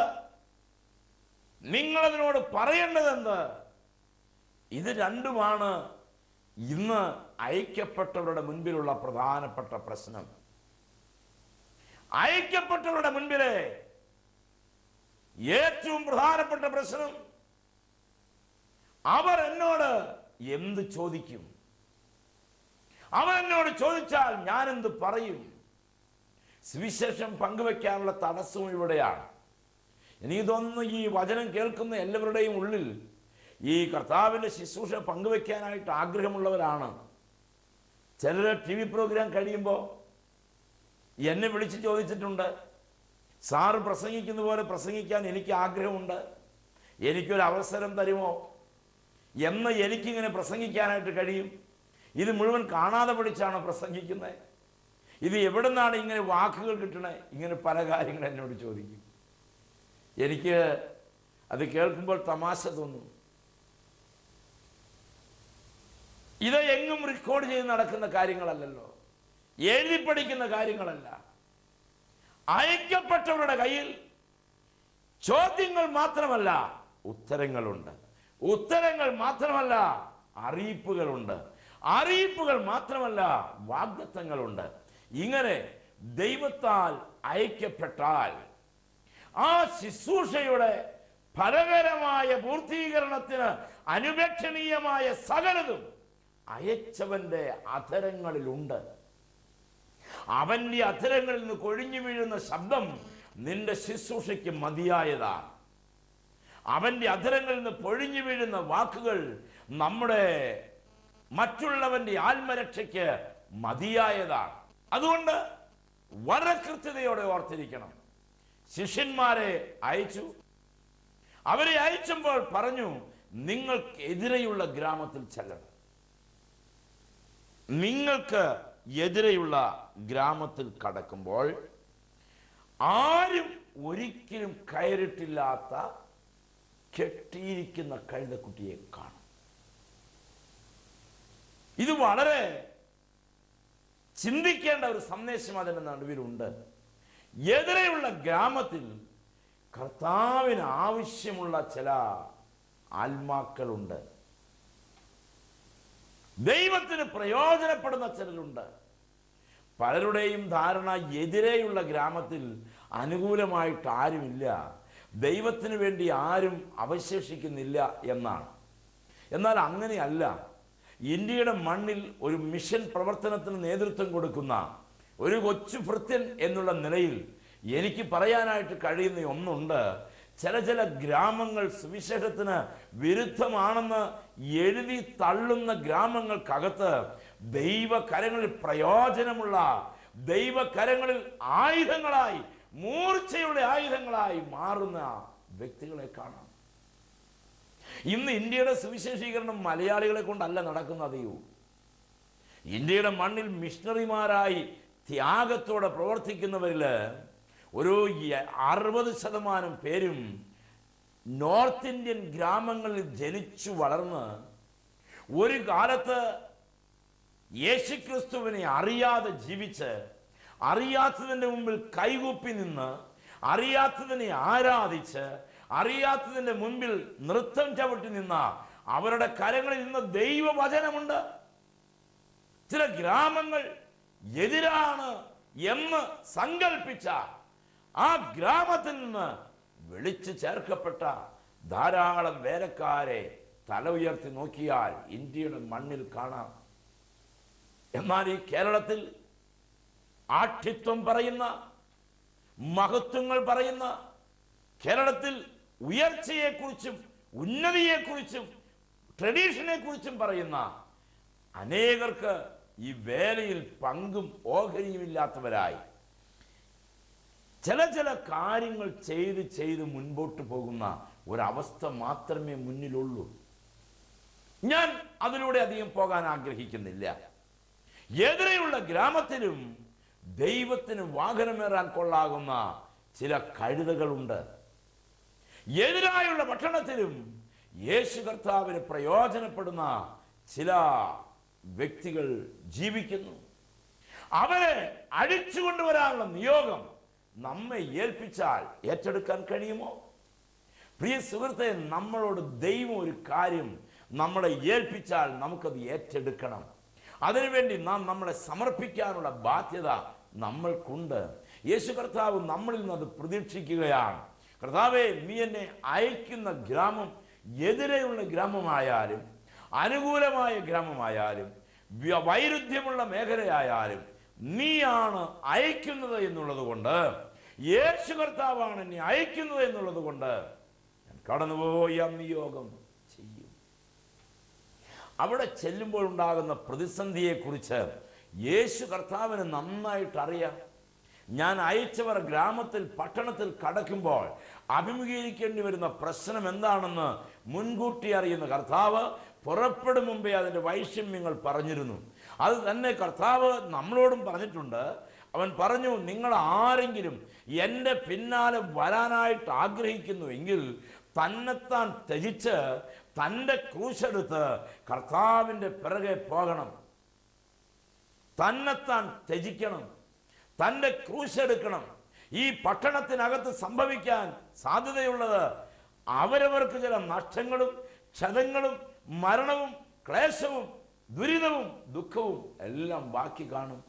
നിങ്ങളതിനോട് പറയേണ്ടതെന്ത്, ഇത് രണ്ടുമാണ് ഇന്ന് അയക്കപ്പെട്ടവരുടെ മുൻപിലുള്ള പ്രധാനപ്പെട്ട പ്രശ്നം. അയക്കപ്പെട്ടവരുടെ മുൻപിലെ ഏറ്റവും പ്രധാനപ്പെട്ട പ്രശ്നം, അവർ എന്നോട് എന്ത് ചോദിക്കും, അവർ എന്നോട് ചോദിച്ചാൽ ഞാൻ എന്ത് പറയും. സുവിശേഷം പങ്കുവെക്കാനുള്ള തടസ്സവും ഇവിടെയാണ്. എനിക്ക് തോന്നുന്നു ഈ വചനം കേൾക്കുന്ന എല്ലാവരുടെയും ഉള്ളിൽ ഈ കർത്താവിൻ്റെ ശുശ്രൂഷ പങ്കുവെക്കാനായിട്ട് ആഗ്രഹമുള്ളവരാണ്. ചിലർ TV പ്രോഗ്രാം കഴിയുമ്പോൾ എന്നെ വിളിച്ച് ചോദിച്ചിട്ടുണ്ട്, സാറ് പ്രസംഗിക്കുന്ന പോലെ പ്രസംഗിക്കാൻ എനിക്ക് ആഗ്രഹമുണ്ട്, എനിക്കൊരു അവസരം തരുമോ? എന്ന് എനിക്കിങ്ങനെ പ്രസംഗിക്കാനായിട്ട് കഴിയും? ഇത് മുഴുവൻ കാണാതെ പഠിച്ചാണോ പ്രസംഗിക്കുന്നത്? ഇത് എവിടെ നിന്നാണ് ഇങ്ങനെ വാക്കുകൾ കിട്ടണേ? ഇങ്ങനെ പല കാര്യങ്ങൾ എന്നോട് ചോദിക്കും. എനിക്ക് അത് കേൾക്കുമ്പോൾ തമാശ തോന്നും. ഇത് എങ്ങും റെക്കോർഡ് ചെയ്ത് നടക്കുന്ന കാര്യങ്ങളല്ലല്ലോ, എഴുതി പഠിക്കുന്ന കാര്യങ്ങളല്ല. അയക്കപ്പെട്ടവരുടെ കയ്യിൽ ചോദ്യങ്ങൾ മാത്രമല്ല ഉത്തരങ്ങളുണ്ട്, ഉത്തരങ്ങൾ മാത്രമല്ല അറിയിപ്പുകളുണ്ട്, അറിയിപ്പുകൾ മാത്രമല്ല വാഗ്ദത്തങ്ങളുണ്ട്. ഇങ്ങനെ ദൈവത്താൽ അയക്കപ്പെട്ടാൽ ആ ശുശ്രൂഷയുടെ ഫലകരമായ പൂർത്തീകരണത്തിന് അനുപേക്ഷണീയമായ സകലതും അയച്ചവന്റെ അധരങ്ങളിലുണ്ട്. അവന്റെ അധരങ്ങളിൽ നിന്ന് കൊഴിഞ്ഞു വീഴുന്ന ശബ്ദം നിന്റെ ശുശ്രൂഷയ്ക്ക് മതിയായതാണ്. അവന്റെ അധരങ്ങളിൽ നിന്ന് പൊഴിഞ്ഞു വീഴുന്ന വാക്കുകൾ നമ്മുടെ മറ്റുള്ളവന്റെ ആത്മരക്ഷയ്ക്ക് മതിയായതാണ്. അതുകൊണ്ട് വളരെ കൃത്യതയോടെ ഓർത്തിരിക്കണം. ശിഷ്യന്മാരെ അയച്ചു. അവരെ അയച്ചപ്പോൾ പറഞ്ഞു, നിങ്ങൾക്ക് എതിരെയുള്ള ഗ്രാമത്തിൽ ചെല്ലണം. നിങ്ങൾക്ക് എതിരെയുള്ള ഗ്രാമത്തിൽ കടക്കുമ്പോൾ ആരും ഒരിക്കലും കയറിട്ടില്ലാത്ത കെട്ടിയിരിക്കുന്ന കഴുതക്കുട്ടിയെ കാണും. ഇത് വളരെ ചിന്തിക്കേണ്ട ഒരു സന്ദേശം അതിന്റെ നടുവിലുണ്ട്. എതിരെയുള്ള ഗ്രാമത്തിൽ കർത്താവിന് ആവശ്യമുള്ള ചില ആത്മാക്കളുണ്ട്. ദൈവത്തിന് പ്രയോജനപ്പെടുന്ന ചിലരുണ്ട്. പലരുടെയും ധാരണ എതിരെയുള്ള ഗ്രാമത്തിൽ അനുകൂലമായിട്ട് ആരുമില്ല, ദൈവത്തിന് വേണ്ടി ആരും അവശേഷിക്കുന്നില്ല എന്നാണ്. എന്നാൽ അങ്ങനെയല്ല. ഇന്ത്യയുടെ മണ്ണിൽ ഒരു മിഷൻ പ്രവർത്തനത്തിന് നേതൃത്വം കൊടുക്കുന്ന ഒരു കൊച്ചു ഭൃത്യൻ എന്നുള്ള നിലയിൽ എനിക്ക് പറയാനായിട്ട് കഴിയുന്ന ഒന്നുണ്ട്. ചില ഗ്രാമങ്ങൾ സുവിശേഷത്തിന് വിരുദ്ധമാണെന്ന് എഴുതി തള്ളുന്ന ഗ്രാമങ്ങൾക്കകത്ത് ദൈവകരങ്ങളിൽ പ്രയോജനമുള്ള, ദൈവകരങ്ങളിൽ ആയുധങ്ങളായി, മൂർച്ചയുടെ ആയുധങ്ങളായി മാറുന്ന വ്യക്തികളെ കാണാം. ഇന്ന് ഇന്ത്യയുടെ സുവിശേഷീകരണം മലയാളികളെ കൊണ്ടല്ല നടക്കുന്നത്. ഇന്ത്യയുടെ മണ്ണിൽ മിഷണറിമാരായി ത്യാഗത്തോടെ പ്രവർത്തിക്കുന്നവരിൽ ഒരു 60% പേരും നോർത്ത് ഇന്ത്യൻ ഗ്രാമങ്ങളിൽ ജനിച്ചു വളർന്ന് ഒരു കാലത്ത് യേശുക്രിസ്തുവിനെ അറിയാതെ ജീവിച്ച്, അറിയാത്തതിൻ്റെ മുമ്പിൽ കൈകൂപ്പി നിന്ന്, അറിയാത്തതിനെ ആരാധിച്ച്, അറിയാത്തതിൻ്റെ മുൻപിൽ നൃത്തം ചവിട്ടി നിന്ന അവരുടെ കരങ്ങളിൽ നിന്ന് ദൈവവചനമുണ്ട്. ചില ഗ്രാമങ്ങൾ എതിരാണ് എന്ന് സങ്കൽപ്പിച്ച ആ ഗ്രാമത്തിൽ നിന്ന് വിളിച്ചു ചേർക്കപ്പെട്ട ധാരാളം വേലക്കാരെ തല ഉയർത്തി നോക്കിയാൽ ഇന്ത്യയുടെ മണ്ണിൽ കാണാം. എന്നാൽ ഈ കേരളത്തിൽ ആഠ്യത്വം പറയുന്ന, മഹത്വങ്ങൾ പറയുന്ന, കേരളത്തിൽ ഉയർച്ചയെക്കുറിച്ചും ഉന്നതിയെക്കുറിച്ചും ട്രഡീഷനെ കുറിച്ചും പറയുന്ന അനേകർക്ക് ഈ വേലയിൽ പങ്കും ഓഹരിയുമില്ലാത്തവരായി ചില കാര്യങ്ങൾ ചെയ്ത് മുൻപോട്ട് പോകുന്ന ഒരവസ്ഥ മാത്രമേ മുന്നിലുള്ളൂ. ഞാൻ അതിലൂടെ അധികം പോകാൻ ആഗ്രഹിക്കുന്നില്ല. എതിരെയുള്ള ഗ്രാമത്തിലും ദൈവത്തിന് വാഹനമേറാൻ കൊള്ളാകുന്ന ചില കഴുതകളുണ്ട്. എതിരായുള്ള പട്ടണത്തിലും യേശു കർത്താവിന് പ്രയോജനപ്പെടുന്ന ചില വ്യക്തികൾ ജീവിക്കുന്നു. അവരെ അഴിച്ചുകൊണ്ടുവരാനുള്ള നിയോഗം നമ്മെ ഏൽപ്പിച്ചാൽ ഏറ്റെടുക്കാൻ കഴിയുമോ? പ്രിയ സുഹൃത്തെ, നമ്മളോട് ദൈവം ഒരു കാര്യം നമ്മളെ ഏൽപ്പിച്ചാൽ നമുക്കത് ഏറ്റെടുക്കണം. അതിനുവേണ്ടി നാം നമ്മളെ സമർപ്പിക്കാനുള്ള ബാധ്യത നമ്മൾക്കുണ്ട്. യേശു കർത്താവ് നമ്മളിൽ നിന്ന് അത് പ്രതീക്ഷിക്കുകയാണ്. കർത്താവേ, നീ എന്നെ അയക്കുന്ന ഗ്രാമം എതിരെയുള്ള ഗ്രാമമായാലും അനുകൂലമായ ഗ്രാമമായാലും വൈരുദ്ധ്യമുള്ള മേഖലയായാലും നീയാണ് അയക്കുന്നത് എന്നുള്ളത് കൊണ്ട്, യേശു കർത്താവാണ് എന്നെ അയക്കുന്നത് എന്നുള്ളത് കൊണ്ട് ഞാൻ കടന്നുപോയി ആ നിയോഗം ചെയ്യും. അവിടെ ചെല്ലുമ്പോൾ ഉണ്ടാകുന്ന പ്രതിസന്ധിയെക്കുറിച്ച് യേശു കർത്താവിന് നന്നായിട്ട് അറിയാം. ഞാൻ അയച്ചവർ ഗ്രാമത്തിൽ പട്ടണത്തിൽ കടക്കുമ്പോൾ അഭിമുഖീകരിക്കേണ്ടി വരുന്ന പ്രശ്നം എന്താണെന്ന് മുൻകൂട്ടി അറിയുന്ന കർത്താവ് പുറപ്പെടും മുമ്പേ അതിൻ്റെ വൈഷമ്യങ്ങൾ പറഞ്ഞിരുന്നു. അത് തന്നെ കർത്താവ് നമ്മളോടും പറഞ്ഞിട്ടുണ്ട്. അവൻ പറഞ്ഞു, നിങ്ങൾ ആരെങ്കിലും എൻ്റെ പിന്നാലെ വരാനായിട്ട് ആഗ്രഹിക്കുന്നുവെങ്കിൽ തന്നെത്താൻ ത്യജിച്ച് തൻ്റെ ക്രൂശെടുത്ത് കർത്താവിൻ്റെ പിറകെ പോകണം. തന്നെത്താൻ ത്യജിക്കണം, തൻ്റെ ക്രൂശെടുക്കണം. ഈ പട്ടണത്തിനകത്ത് സംഭവിക്കാൻ സാധ്യതയുള്ളത് അവരവർക്ക് ചില നഷ്ടങ്ങളും ക്ഷതങ്ങളും മരണവും ക്ലേശവും ദുരിതവും ദുഃഖവും എല്ലാം ബാക്കി കാണും,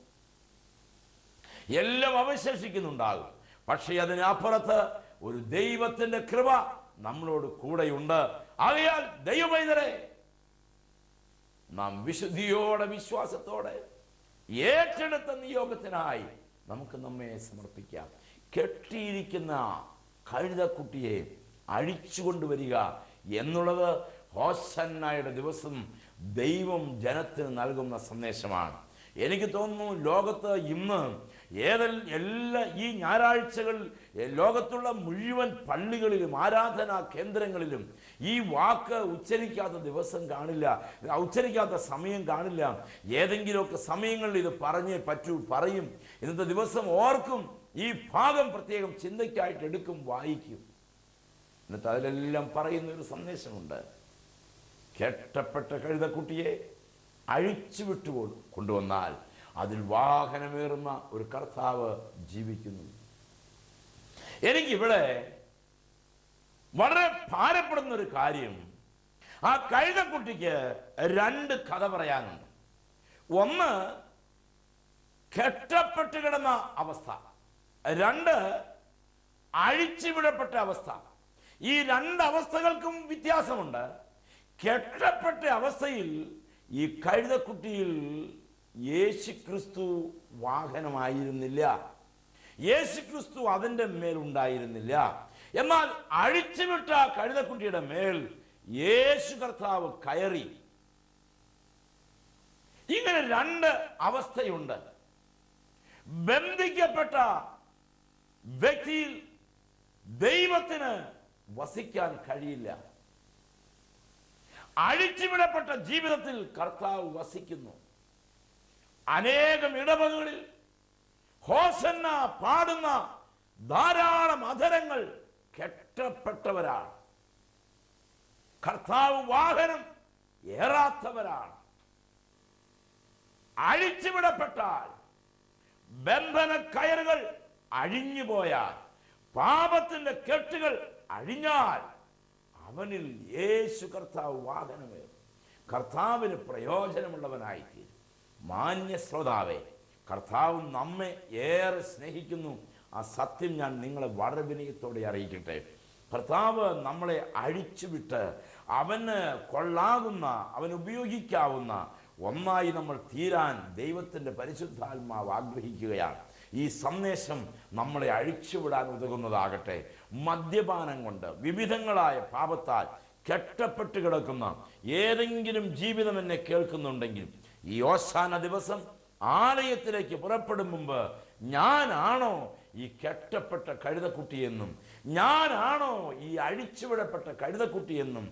എല്ലാം അവശേഷിക്കുന്നുണ്ടാകും. പക്ഷേ അതിനപ്പുറത്ത് ഒരു ദൈവത്തിൻ്റെ കൃപ നമ്മളോട് കൂടെയുണ്ട്. ആകയാൽ ദൈവമൈതരെ നാം വിശുദ്ധിയോടെ വിശ്വാസത്തോടെ ഏറ്റെടുത്ത നിയോഗത്തിനായി നമുക്ക് നമ്മെ സമർപ്പിക്കാം. കെട്ടിയിരിക്കുന്ന കഴുതക്കുട്ടിയെ അഴിച്ചുകൊണ്ടുവരിക എന്നുള്ളത് ഹോസന്നായുടെ ദിവസം ദൈവം ജനത്തിന് നൽകുന്ന സന്ദേശമാണ്. എനിക്ക് തോന്നുന്നു ലോകത്ത് ഇന്ന് എല്ലാ ഈ ഞായറാഴ്ചകൾ ലോകത്തുള്ള മുഴുവൻ പള്ളികളിലും ആരാധനാ കേന്ദ്രങ്ങളിലും ഈ വാക്ക് ഉച്ചരിക്കാത്ത ദിവസം കാണില്ല, ഉച്ചരിക്കാത്ത സമയം കാണില്ല. ഏതെങ്കിലുമൊക്കെ സമയങ്ങളിൽ ഇത് പറഞ്ഞേ പറ്റൂ, പറയും. ഇന്നത്തെ ദിവസം ഓർക്കും, ഈ ഭാഗം പ്രത്യേകം ചിന്തയ്ക്കായിട്ട് എടുക്കും, വായിക്കും. എന്നിട്ട് അതിലെല്ലാം പറയുന്ന ഒരു സന്ദേശമുണ്ട്. കെട്ടപ്പെട്ട കഴുതക്കുട്ടിയെ അഴിച്ചുവിട്ടു കൊണ്ടുവന്നാൽ അതിൽ വാഹനമേറുന്ന ഒരു കർത്താവ് ജീവിക്കുന്നു. എനിക്കിവിടെ വളരെ ഭാരപ്പെടുന്ന ഒരു കാര്യം, ആ കഴുതക്കുട്ടിക്ക് രണ്ട് കഥ പറയാനുണ്ട്. ഒന്ന് കെട്ടപ്പെട്ട് കിടന്ന അവസ്ഥ, രണ്ട് അഴിച്ചുവിടപ്പെട്ട അവസ്ഥ. ഈ രണ്ട് അവസ്ഥകൾക്കും വ്യത്യാസമുണ്ട്. കെട്ടപ്പെട്ട അവസ്ഥയിൽ ഈ കഴുതക്കുട്ടിയിൽ യേശുക്രിസ്തു വാഹനമായിരുന്നില്ല, യേശുക്രിസ്തു അതിൻ്റെ മേലുണ്ടായിരുന്നില്ല. എന്നാൽ അഴിച്ചുവിട്ട കഴുതക്കുട്ടിയുടെ മേൽ യേശു കർത്താവ് കയറി. ഇങ്ങനെ രണ്ട് അവസ്ഥയുണ്ട്. ബന്ധിക്കപ്പെട്ട വ്യക്തിയിൽ ദൈവത്തിന് വസിക്കാൻ കഴിയില്ല. അഴിച്ചുവിടപ്പെട്ട ജീവിതത്തിൽ കർത്താവ് വസിക്കുന്നു. അനേകം ഇടവകളിൽ ഹോസന്ന പാടുന്ന ധാരാളം അധരങ്ങൾ കെട്ടപ്പെട്ടവരാണ്. കർത്താവ് വാഹനം ഏറാത്തവരാണ്. അഴിച്ചുവിടപ്പെട്ടാൽ, ബന്ധന കയറുകൾ അഴിഞ്ഞുപോയാൽ, പാപത്തിന്റെ കെട്ടുകൾ അഴിഞ്ഞാൽ അവനിൽ യേശു കർത്താവ് വാഹനമേറും. കർത്താവിന് പ്രയോജനമുള്ളവനായിത്തീരും. മാന്യ ശ്രോതാവേ, കർത്താവ് നമ്മെ ഏറെ സ്നേഹിക്കുന്നു. ആ സത്യം ഞാൻ നിങ്ങളെ വളരെ വിനയത്തോടെ അറിയിക്കട്ടെ. കർത്താവ് നമ്മളെ അഴിച്ചുവിട്ട് അവന് കൊള്ളാകുന്ന, അവന് ഉപയോഗിക്കാവുന്ന ഒന്നായി നമ്മൾ തീരാൻ ദൈവത്തിൻ്റെ പരിശുദ്ധാത്മാവ് ആഗ്രഹിക്കുകയാണ്. ഈ സന്ദേശം നമ്മളെ അഴിച്ചുവിടാൻ ഉതകുന്നതാകട്ടെ. മദ്യപാനം കൊണ്ട് വിവിധങ്ങളായ പാപത്താൽ കെട്ടപ്പെട്ട് കിടക്കുന്ന ഏതെങ്കിലും ജീവിതം എന്നെ കേൾക്കുന്നുണ്ടെങ്കിൽ ഈ ഓശാന ദിവസം ആലയത്തിലേക്ക് പുറപ്പെടും മുമ്പ്, ഞാനാണോ ഈ കെട്ടപ്പെട്ട കഴുതക്കുട്ടിയെന്നും, ഞാനാണോ ഈ അഴിച്ചുവിടപ്പെട്ട കഴുതക്കുട്ടിയെന്നും,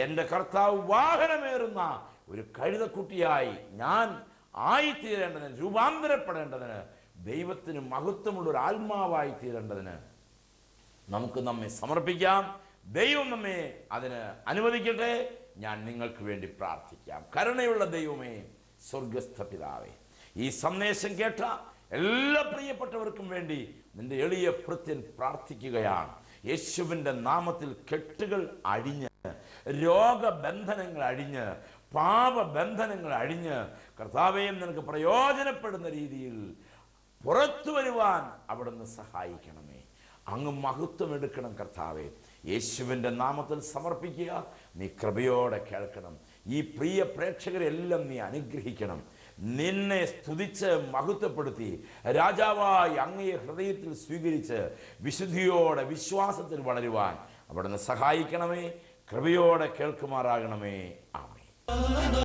എൻ്റെ കർത്താവ് വാഹനമേറുന്ന ഒരു കഴുതക്കുട്ടിയായി ഞാൻ ആയിത്തീരേണ്ടതിന്, രൂപാന്തരപ്പെടേണ്ടതിന്, ദൈവത്തിന് മഹത്വമുള്ളൊരു ആത്മാവായി തീരേണ്ടതിന് നമുക്ക് നമ്മെ സമർപ്പിക്കാം. ദൈവം നമ്മെ അതിന് അനുവദിക്കട്ടെ. ഞാൻ നിങ്ങൾക്ക് വേണ്ടി പ്രാർത്ഥിക്കാം. കരുണയുള്ള ദൈവമേ, സ്വർഗസ്ഥ പിതാവേ, ഈ സന്ദേശം കേട്ട എല്ലാ പ്രിയപ്പെട്ടവർക്കും വേണ്ടി നിന്റെ എളിയ ഭൃത്യൻ പ്രാർത്ഥിക്കുകയാണ്. യേശുവിൻ്റെ നാമത്തിൽ കെട്ടുകൾ അഴിഞ്ഞ്, രോഗബന്ധനങ്ങൾ അഴിഞ്ഞ്, പാപബന്ധനങ്ങൾ അഴിഞ്ഞ്, കർത്താവേ നിനക്ക് പ്രയോജനപ്പെടുന്ന രീതിയിൽ പുറത്തു വരുവാൻ അവിടുന്ന് സഹായിക്കണമേ. അങ്ങ് മഹത്വം എടുക്കണം കർത്താവേ. യേശുവിൻ്റെ നാമത്തിൽ സമർപ്പിക്കുക. നീ കൃപയോടെ കേൾക്കണം. ഈ പ്രിയ പ്രേക്ഷകരെല്ലാം നീ അനുഗ്രഹിക്കണം. നിന്നെ സ്തുതിച്ച് മഹത്വപ്പെടുത്തി രാജാവായി അങ്ങയെ ഹൃദയത്തിൽ സ്വീകരിച്ച് വിശുദ്ധിയോടെ വിശ്വാസത്തിൽ വളരുവാൻ അവിടുന്ന് സഹായിക്കണമേ. കൃപയോടെ കേൾക്കുമാറാകണമേ. ആമേൻ.